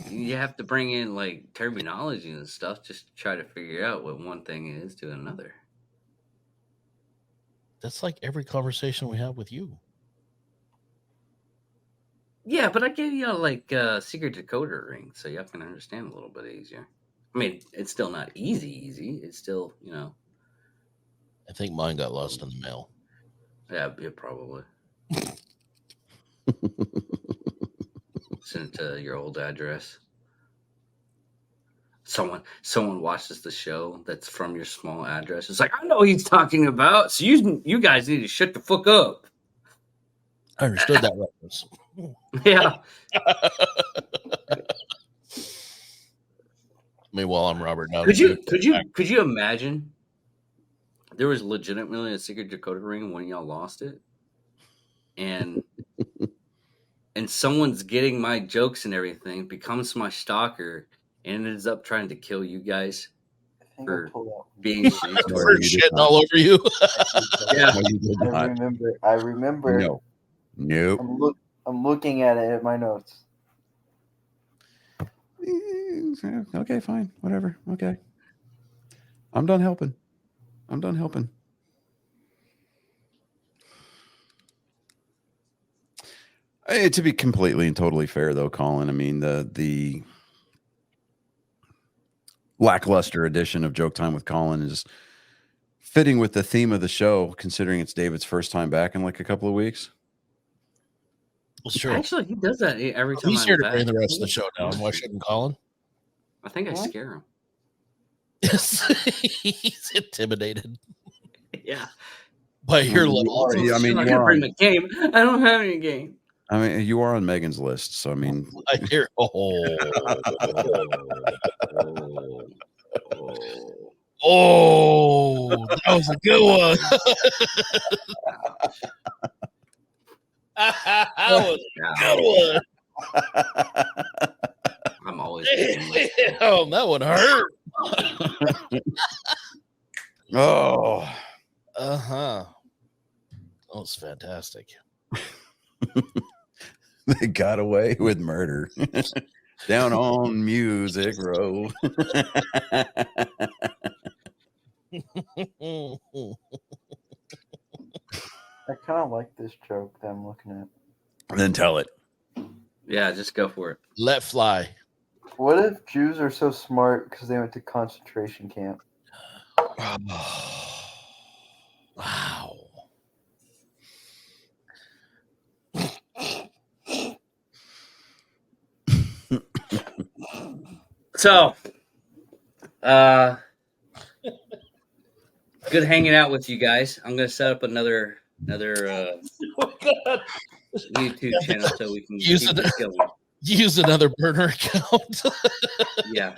You have to bring in like terminology and stuff just to try to figure out what one thing is to another. That's like every conversation we have with you. Yeah, but I gave you like secret decoder ring so y'all can understand a little bit easier. I mean, it's still not easy. It's still, I think mine got lost in the mail. Yeah, probably. Send it to your old address. Someone watches the show that's from your small address. It's like, I know what he's talking about. So you guys need to shut the fuck up. I understood that reference. Yeah. Meanwhile, I'm Robert. Now, Could you imagine there was legitimately a secret decoder ring when y'all lost it, and someone's getting my jokes and everything, becomes my stalker, and ends up trying to kill you guys for being for shitting all over you. Yeah, I remember. No. Nope. I'm looking at it at my notes. Okay, fine. Whatever. Okay. I'm done helping. Hey, to be completely and totally fair, though, Colin, I mean, the lackluster edition of Joke Time with Colin is fitting with the theme of the show, considering it's David's first time back in like a couple of weeks. Well, sure. Actually, he does that every time. He's here to bring the rest of the show down. Why shouldn't Colin? I think I scare him. Yes, he's intimidated. Yeah. By your level. I mean, I'm gonna bring my game. I don't have any game. I mean, you are on Megan's list, so I mean, I hear. Oh, that was a good one. That was a good one. I'm always. Oh, that one hurt. oh, that was fantastic. They got away with murder down on Music Row. I kind of like this joke that I'm looking at. Then tell it. Yeah, just go for it. Let fly. What if Jews are so smart because they went to concentration camp? Wow. So, good hanging out with you guys. I'm gonna set up another YouTube channel so we can Use keep it. this going. Use another burner account. Yeah.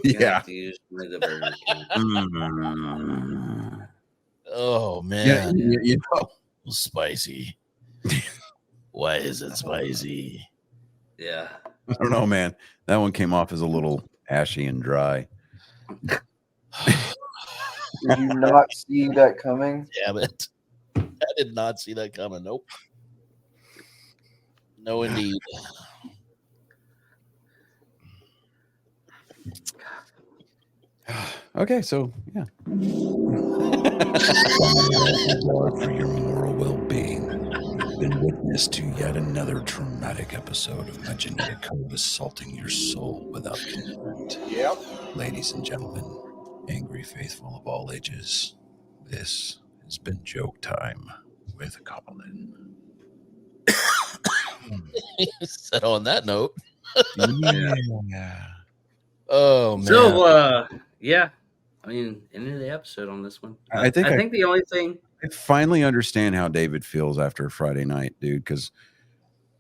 Yeah. Use another burner account. Oh man. Yeah, you know. Spicy. Why is it spicy? Yeah. I don't know, man. That one came off as a little ashy and dry. Did you not see that coming? Damn it. I did not see that coming. Nope. No, indeed. Okay, so yeah. For your moral well-being, you've been witness to yet another traumatic episode of my genetic code assaulting your soul without consent. Yep. Ladies and gentlemen, angry faithful of all ages, this has been Joke Time with Colin. Said on that note. Yeah. Oh man. So yeah, I mean, end of the episode on this one. I think the only thing I finally understand how David feels after Friday night, dude, because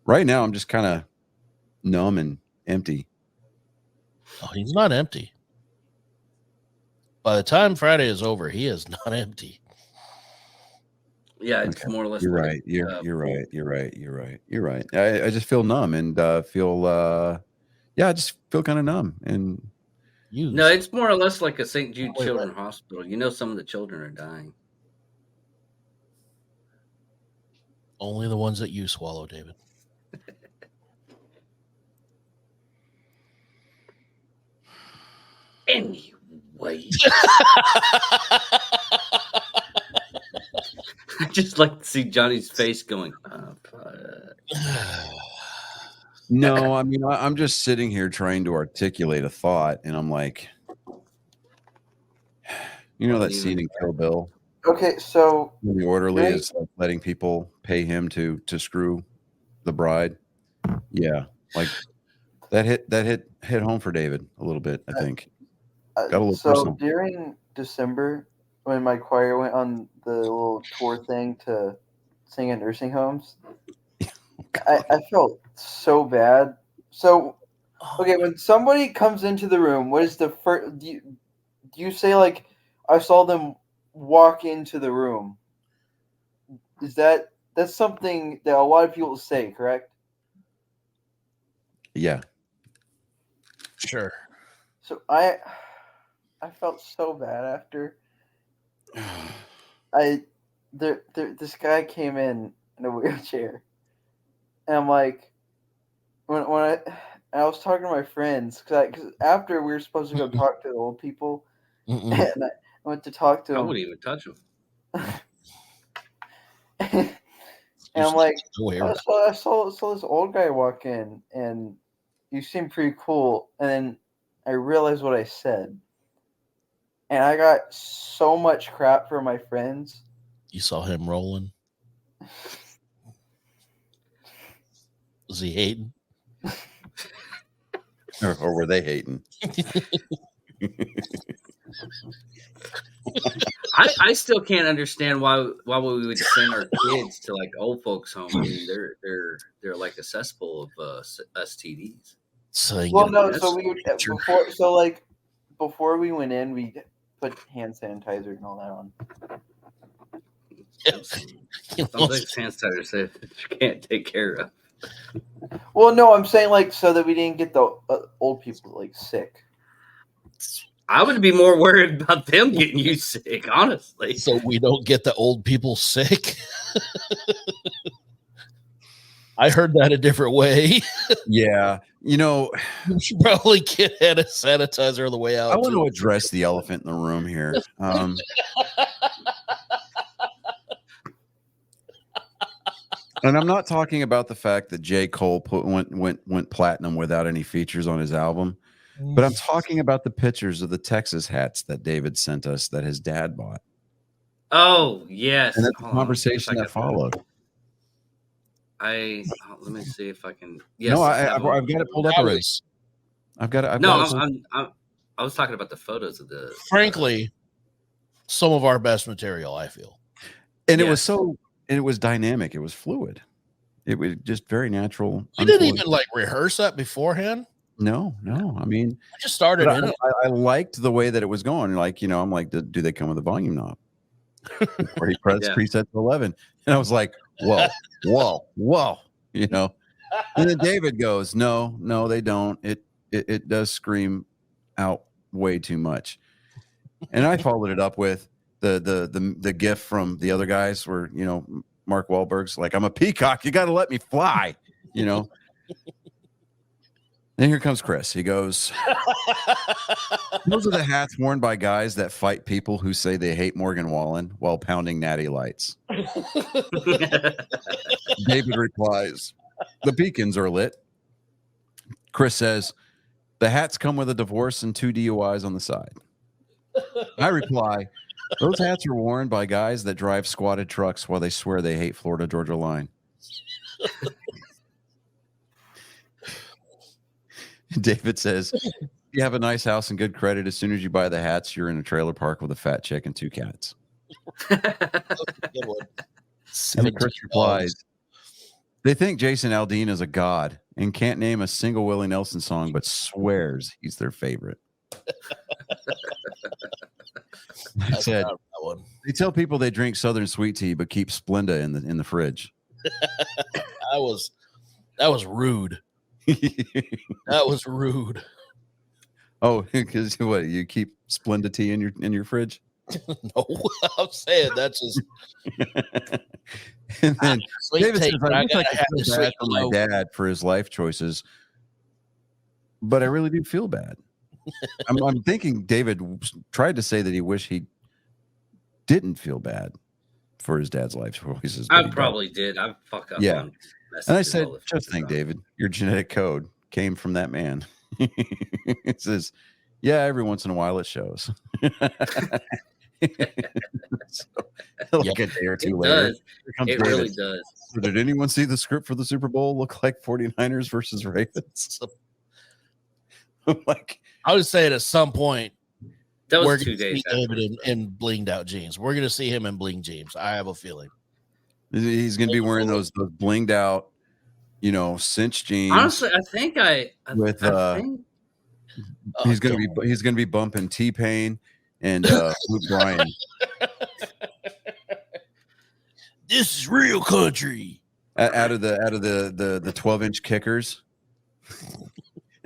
right now I'm just kind of numb and empty. Oh, he's not empty. By the time Friday is over, he is not empty. Yeah, it's Okay. more or less. You're like, right. You're right. I just feel numb and feel I just feel kind of numb and No, it's more or less like a St. Jude Children's Hospital. You know, some of the children are dying. Only the ones that you swallow, David. Anyway. I just like to see Johnny's face going, no, I mean, I'm just sitting here trying to articulate a thought, and I'm like, you know that scene in Kill Bill? Okay, so when the orderly is like letting people pay him to screw the bride. Yeah, like that hit home for David a little bit. I think got a little personal. During December, when my choir went on the little tour thing to sing at nursing homes, I felt so bad. So, okay, when somebody comes into the room, what is the first? Do you say like, I saw them walk into the room? Is that's something that a lot of people say, correct? Yeah. Sure. So I felt so bad after. This guy came in a wheelchair, and I'm like, when I was talking to my friends, because after we were supposed to go talk to the old people, and I went to talk to them. I wouldn't even touch them. And I'm like, I saw this old guy walk in, and you seem pretty cool. And then I realized what I said, and I got so much crap from my friends. You saw him rolling. Was he hating? Or were they hating? I still can't understand why we would send our kids to like old folks' home. I mean, they're like a cesspool of STDs. So we would before we went in, we put hand sanitizer and all that on. Sometimes hand sanitizer that you can't take care of. Well, no, I'm saying like so that we didn't get the old people like sick. I would be more worried about them getting you sick, honestly. So we don't get the old people sick. I heard that a different way. Yeah, you should probably get hand sanitizer on the way out. I want to address the elephant in the room here. And I'm not talking about the fact that J. Cole went platinum without any features on his album, but I'm talking about the pictures of the Texas hats that David sent us that his dad bought. Oh, yes. And that's the conversation that followed. Let me see if I can. Yes, no, I've got it pulled up already. I was talking about the photos of the. Frankly, some of our best material, I feel. And it was dynamic. It was fluid. It was just very natural. You didn't even like rehearse that beforehand. No. I mean, I just started in it. I liked the way that it was going. Like, I'm like, do they come with a volume knob? Where he pressed preset 11, and I was like, whoa. And then David goes, no, they don't. It does scream out way too much. And I followed it up with the gif from the other guys where Mark Wahlberg's like, I'm a peacock, you got to let me fly. Then here comes Chris. He goes, those are the hats worn by guys that fight people who say they hate Morgan Wallen while pounding natty lights. David replies, the beacons are lit. Chris says, the hats come with a divorce and 2 DUIs on the side. I reply, those hats are worn by guys that drive squatted trucks while they swear they hate Florida Georgia Line. David says, you have a nice house and good credit. As soon as you buy the hats, you're in a trailer park with a fat chick and 2 cats. And then Chris replies, they think Jason Aldean is a god and can't name a single Willie Nelson song, but swears he's their favorite. I said, they tell people they drink Southern sweet tea, but keep Splenda in the fridge. That was rude. That was rude. Oh, because what, you keep Splenda tea in your fridge? No, I'm saying that's just. And then David says, I wish I gotta could have feel this bad sweet for my low. dad for his life choices, but I really do feel bad. I'm thinking David tried to say that he wished he didn't feel bad for his dad's life choices. I probably did. I fuck up. Yeah. on messages And I said, all the just fucking think, time. David, your genetic code came from that man. It says, yeah, every once in a while it shows. So, like a day or two It later, does. here comes It David. really does. So did anyone see the script for the Super Bowl look like 49ers versus Ravens? I'm like, I would say at some point That we're was 2 going to days see after. David in blinged out jeans. We're going to see him in bling jeans. I have a feeling. he's going to be wearing those blinged out, cinch jeans. Honestly, I think I With, think he's going to be bumping T-Pain and Luke Bryan. This is real country. out of the 12-inch kickers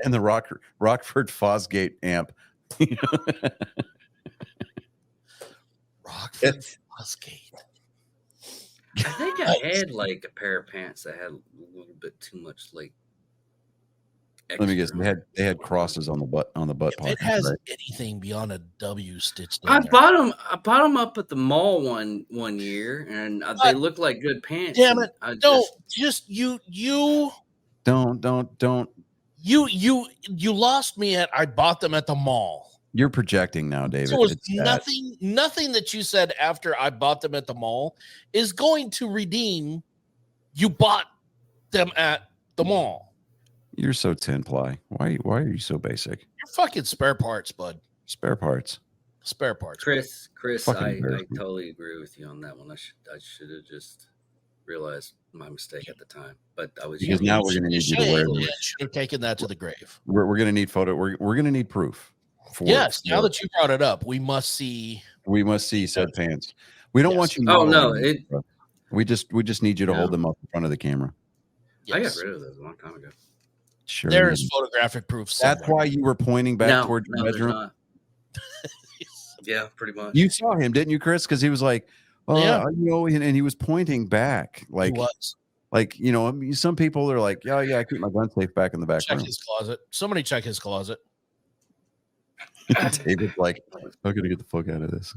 and the Rockford Fosgate amp. Rockford Fosgate. I think I had like a pair of pants that had a little bit too much like. Let me guess. extra. They had crosses on the butt If pocket. it has right? anything beyond a W stitched in I there. bought them up at the mall one year, and they look like good pants. Damn and it! I Don't just- just you Don't. lost me at I bought them at the mall. You're projecting now, David. So it's It's that. nothing that you said after I bought them at the mall is going to redeem you bought them at the mall. You're so 10-ply. Why are you so basic? You're fucking spare parts, bud. Spare parts. Spare parts. Chris, Fucking I embarrassing. totally agree with you on that one. I should have just realized my mistake at the time, but I was Because young. now we're going to need you to wear them. Should have taken that to the grave. We're going to need photo. We're going to need proof. Yes, now that you brought it up, we must see. we must see said pants. We don't Yes. want you. Oh, no, modeling them. We just need you to hold No. them up in front of the camera. I Yes. got rid of those a long time ago. Sure. There man. is photographic proof. That's somewhere. why you were pointing back No, towards your no, there's bedroom. not. Yeah, pretty much. You saw him, didn't you, Chris? Because he was like, "Oh, Yeah. and he was pointing back, He like, was. I mean, some people are like, "Yeah, I keep my gun safe back in the back Check room." his closet. Somebody check his closet. David's like, "I'm gonna get the fuck out of this."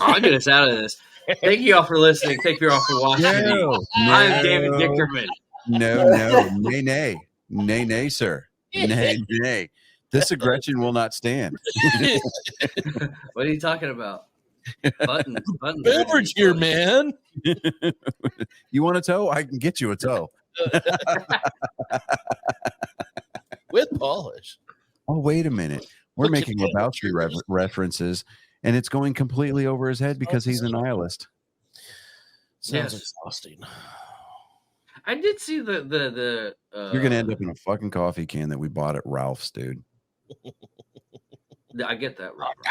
I'll get us out of this. Thank you all for listening. Thank you all for watching. I'm David Dickerman. Nay, sir. Nay. This aggression will not stand. What are you talking about? Buttons. Beverage here, man. You want a toe? I can get you a toe. With polish. Oh, wait a minute. We're Look at making that. Lebowski references, and it's going completely over his head because he's a nihilist. Sounds Yes. exhausting. I did see the You're gonna end up in a fucking coffee can that we bought at Ralph's, dude. I get that, Robert.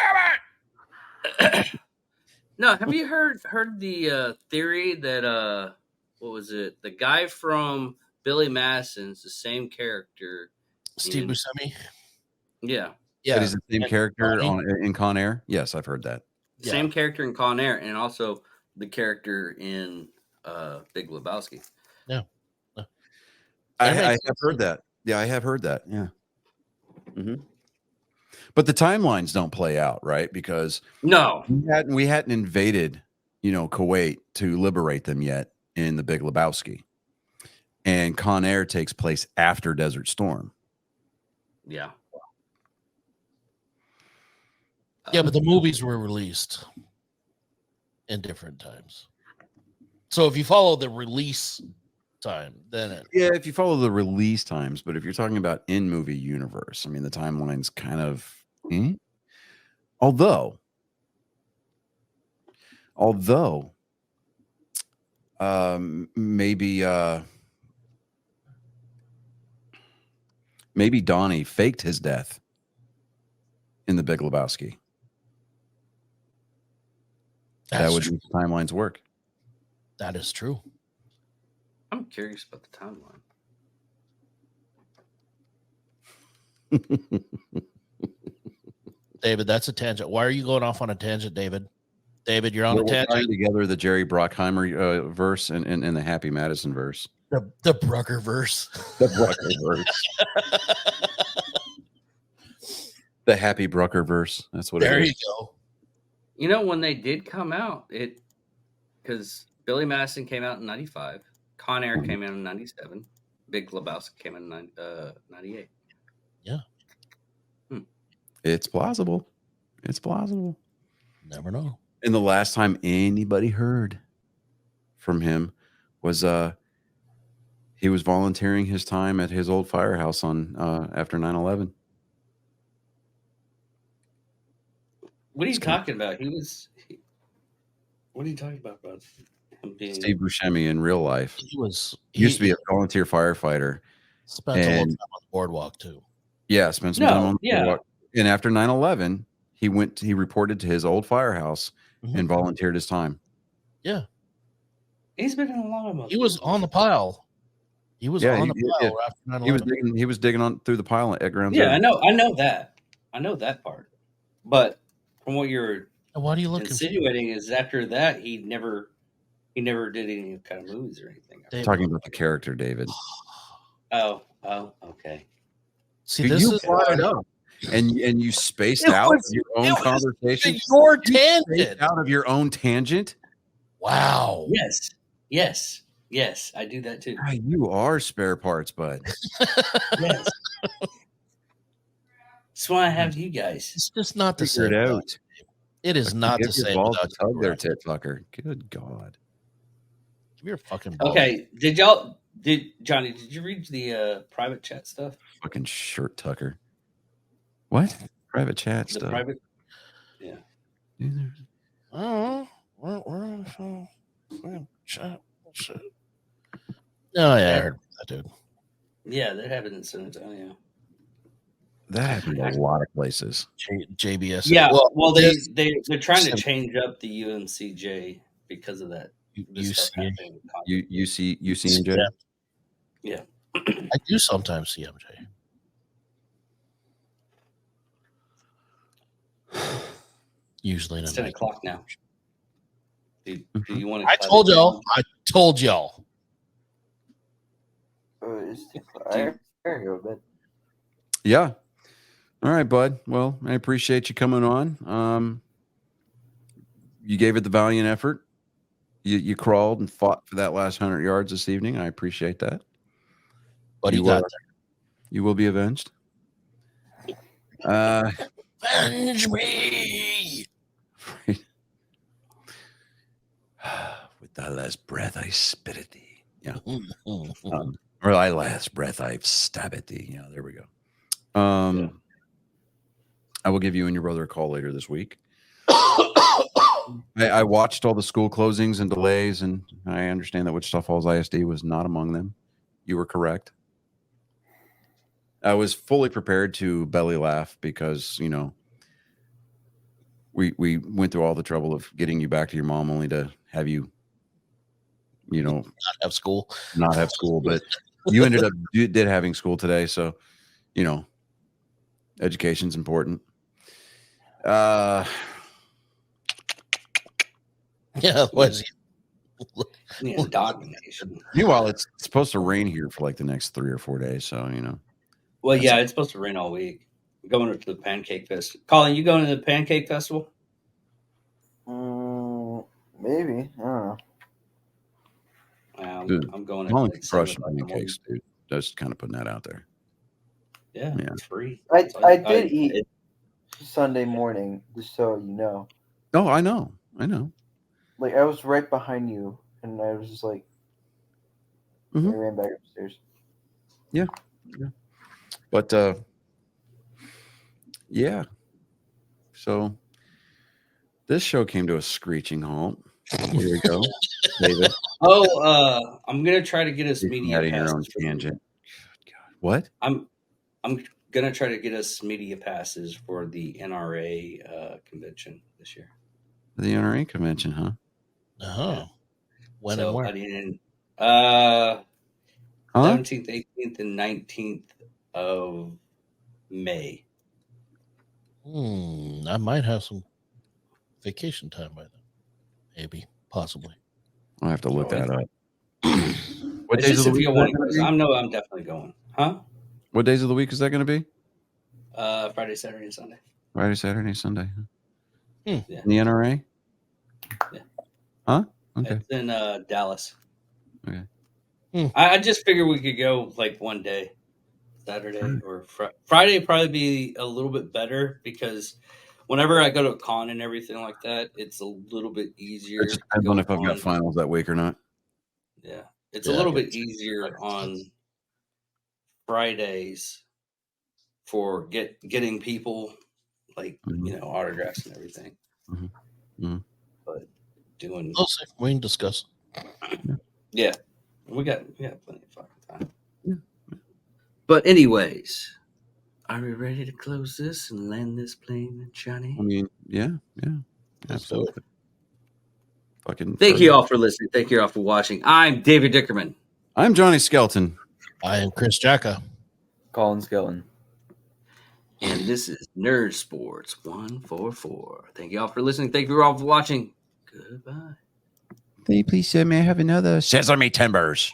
No, have you heard the theory that what was it? The guy from Billy Madison's the same character. Steve Mm. Buscemi. Yeah, That Yeah. is the same And character Connie. in Con Air. Yes, I've heard that. Yeah. same character in Con Air, and also the character in Big Lebowski. Yeah. I That makes have heard that. Yeah, I have heard that. Yeah. But the timelines don't play out, right? Because No. we hadn't invaded, Kuwait to liberate them yet in the Big Lebowski. And Con Air takes place after Desert Storm. Yeah. Yeah, but the movies were released in different times. So if you follow the release time, then Yeah, if you follow the release times, but if you're talking about in movie universe, I mean the timeline's kind of although maybe Donnie faked his death in the Big Lebowski. That would make the timelines work. That is true. I'm curious about the timeline. David, that's a tangent. Why are you going off on a tangent, David? David, you're on a We're tying tangent. together the Jerry Bruckheimer verse and the Happy Madison verse. The Brucker verse. The Brucker verse. The Happy Brucker verse. That's what There it you is. go. You know, when they did come out, because Billy Madison came out in 95, Con Air came out in 97, Big Lebowski came in 98. Yeah. It's plausible. It's plausible. Never know. And the last time anybody heard from him was he was volunteering his time at his old firehouse on after 9/11. What are you talking about? What are you talking about, bro? Steve Buscemi in real life. He Used to be a volunteer firefighter. Spent a little time on the boardwalk too. Yeah, spent some time on the boardwalk. And after 9/11, he reported to his old firehouse and volunteered his time. Yeah. He's been in a lot of He was on the pile. He was on the pile after 9/11. He was digging on through the pile at ground zero. zero. I know that. I know that part. But from what you're why do you look insinuating is after that he never did any kind of movies or anything. I'm talking about the character, David. Oh, okay. See, this is brought it up. And you spaced out your own conversation. Your tangent. Out of your own tangent. Wow. Yes. I do that too. You are spare parts, bud. Yes. That's why I have you guys. It's just not the Figure same. it out. It is not the same. Tug there, tit fucker. Good God. Give me your fucking ball. Okay. Johnny, did you read the private chat stuff? Fucking shirt tucker. What? Private chat stuff. Private. Yeah. Oh, yeah, I heard that, dude. Yeah, they're having it in San Antonio. That happened a lot of places. JBS. Yeah, well, they're trying to change up the UNCJ because of that. UCMJ. Yeah. I do sometimes see MJ. Usually it's 10 o'clock now. Do you want to? I told y'all. There you go, bud. Yeah. All right, bud. Well, I appreciate you coming on. You gave it the valiant effort. You crawled and fought for that last 100 yards this evening. I appreciate that. But you will be avenged. Avenge me. With thy last breath, I spit at thee. Yeah. Or thy last breath, I stab at thee. Yeah, there we go. I will give you and your brother a call later this week. I watched all the school closings and delays, and I understand that Wichita Falls ISD was not among them. You were correct. I was fully prepared to belly laugh because, we went through all the trouble of getting you back to your mom only to have you, not have school. But you ended up did having school today. So, education's important. Yeah, was dog nation. Meanwhile, it's supposed to rain here for like the next 3 or 4 days. So, Well, That's yeah, it's supposed to rain all week. I'm going to the Pancake Festival. Colin, you going to the Pancake Festival? Maybe. I don't know. Dude, I'm going at Colin like can 7 crush o'clock in the morning. pancakes, dude. Just kind of putting that out there. Yeah, Yeah. it's free. I did eat Sunday morning, just so you know. Oh, I know. I know. Like I was right behind you, and I was just like, Mhm. I ran back upstairs. But yeah. So this show came to a screeching halt. Here we go, David. Oh, I'm gonna try to get us Getting media out of your own passes. tangent. God. What? I'm gonna try to get us media passes for the NRA convention this year. The NRA convention, huh? Oh. When So and where? I didn't. Huh? 17th, 18th, and 19th of May. I might have some vacation time by then. Maybe, possibly. I'll have to look So that up. What It's days just of the if week you is want that to. going to be? I'm definitely going. Huh? What days of the week is that going to be? Friday, Saturday, and Sunday. Friday, Saturday, Sunday. Huh? Yeah. In the NRA? Yeah. Huh? Okay. It's in Dallas. Okay. I just figured we could go like one day, Saturday or Friday. Would probably be a little bit better because whenever I go to a con and everything like that, it's a little bit easier. It just depends on if I've got finals that week or not. Yeah, it's Yeah, a little I bit easier on Fridays for getting people like autographs and everything. But doing We'll see. We can discuss. yeah, we got plenty of fucking time. Yeah. But anyways, are we ready to close this and land this plane, Johnny? I mean, yeah. Let's do it. Absolutely. Fucking Thank you all for listening. Thank you all for watching. I'm David Dickerman. I'm Johnny Skelton. I am Chris Jacka. Colin Skelton. And this is Nerd Sports 144. Thank you all for listening. Thank you all for watching. Goodbye. Please, sir, may I have another Sesame Timbers?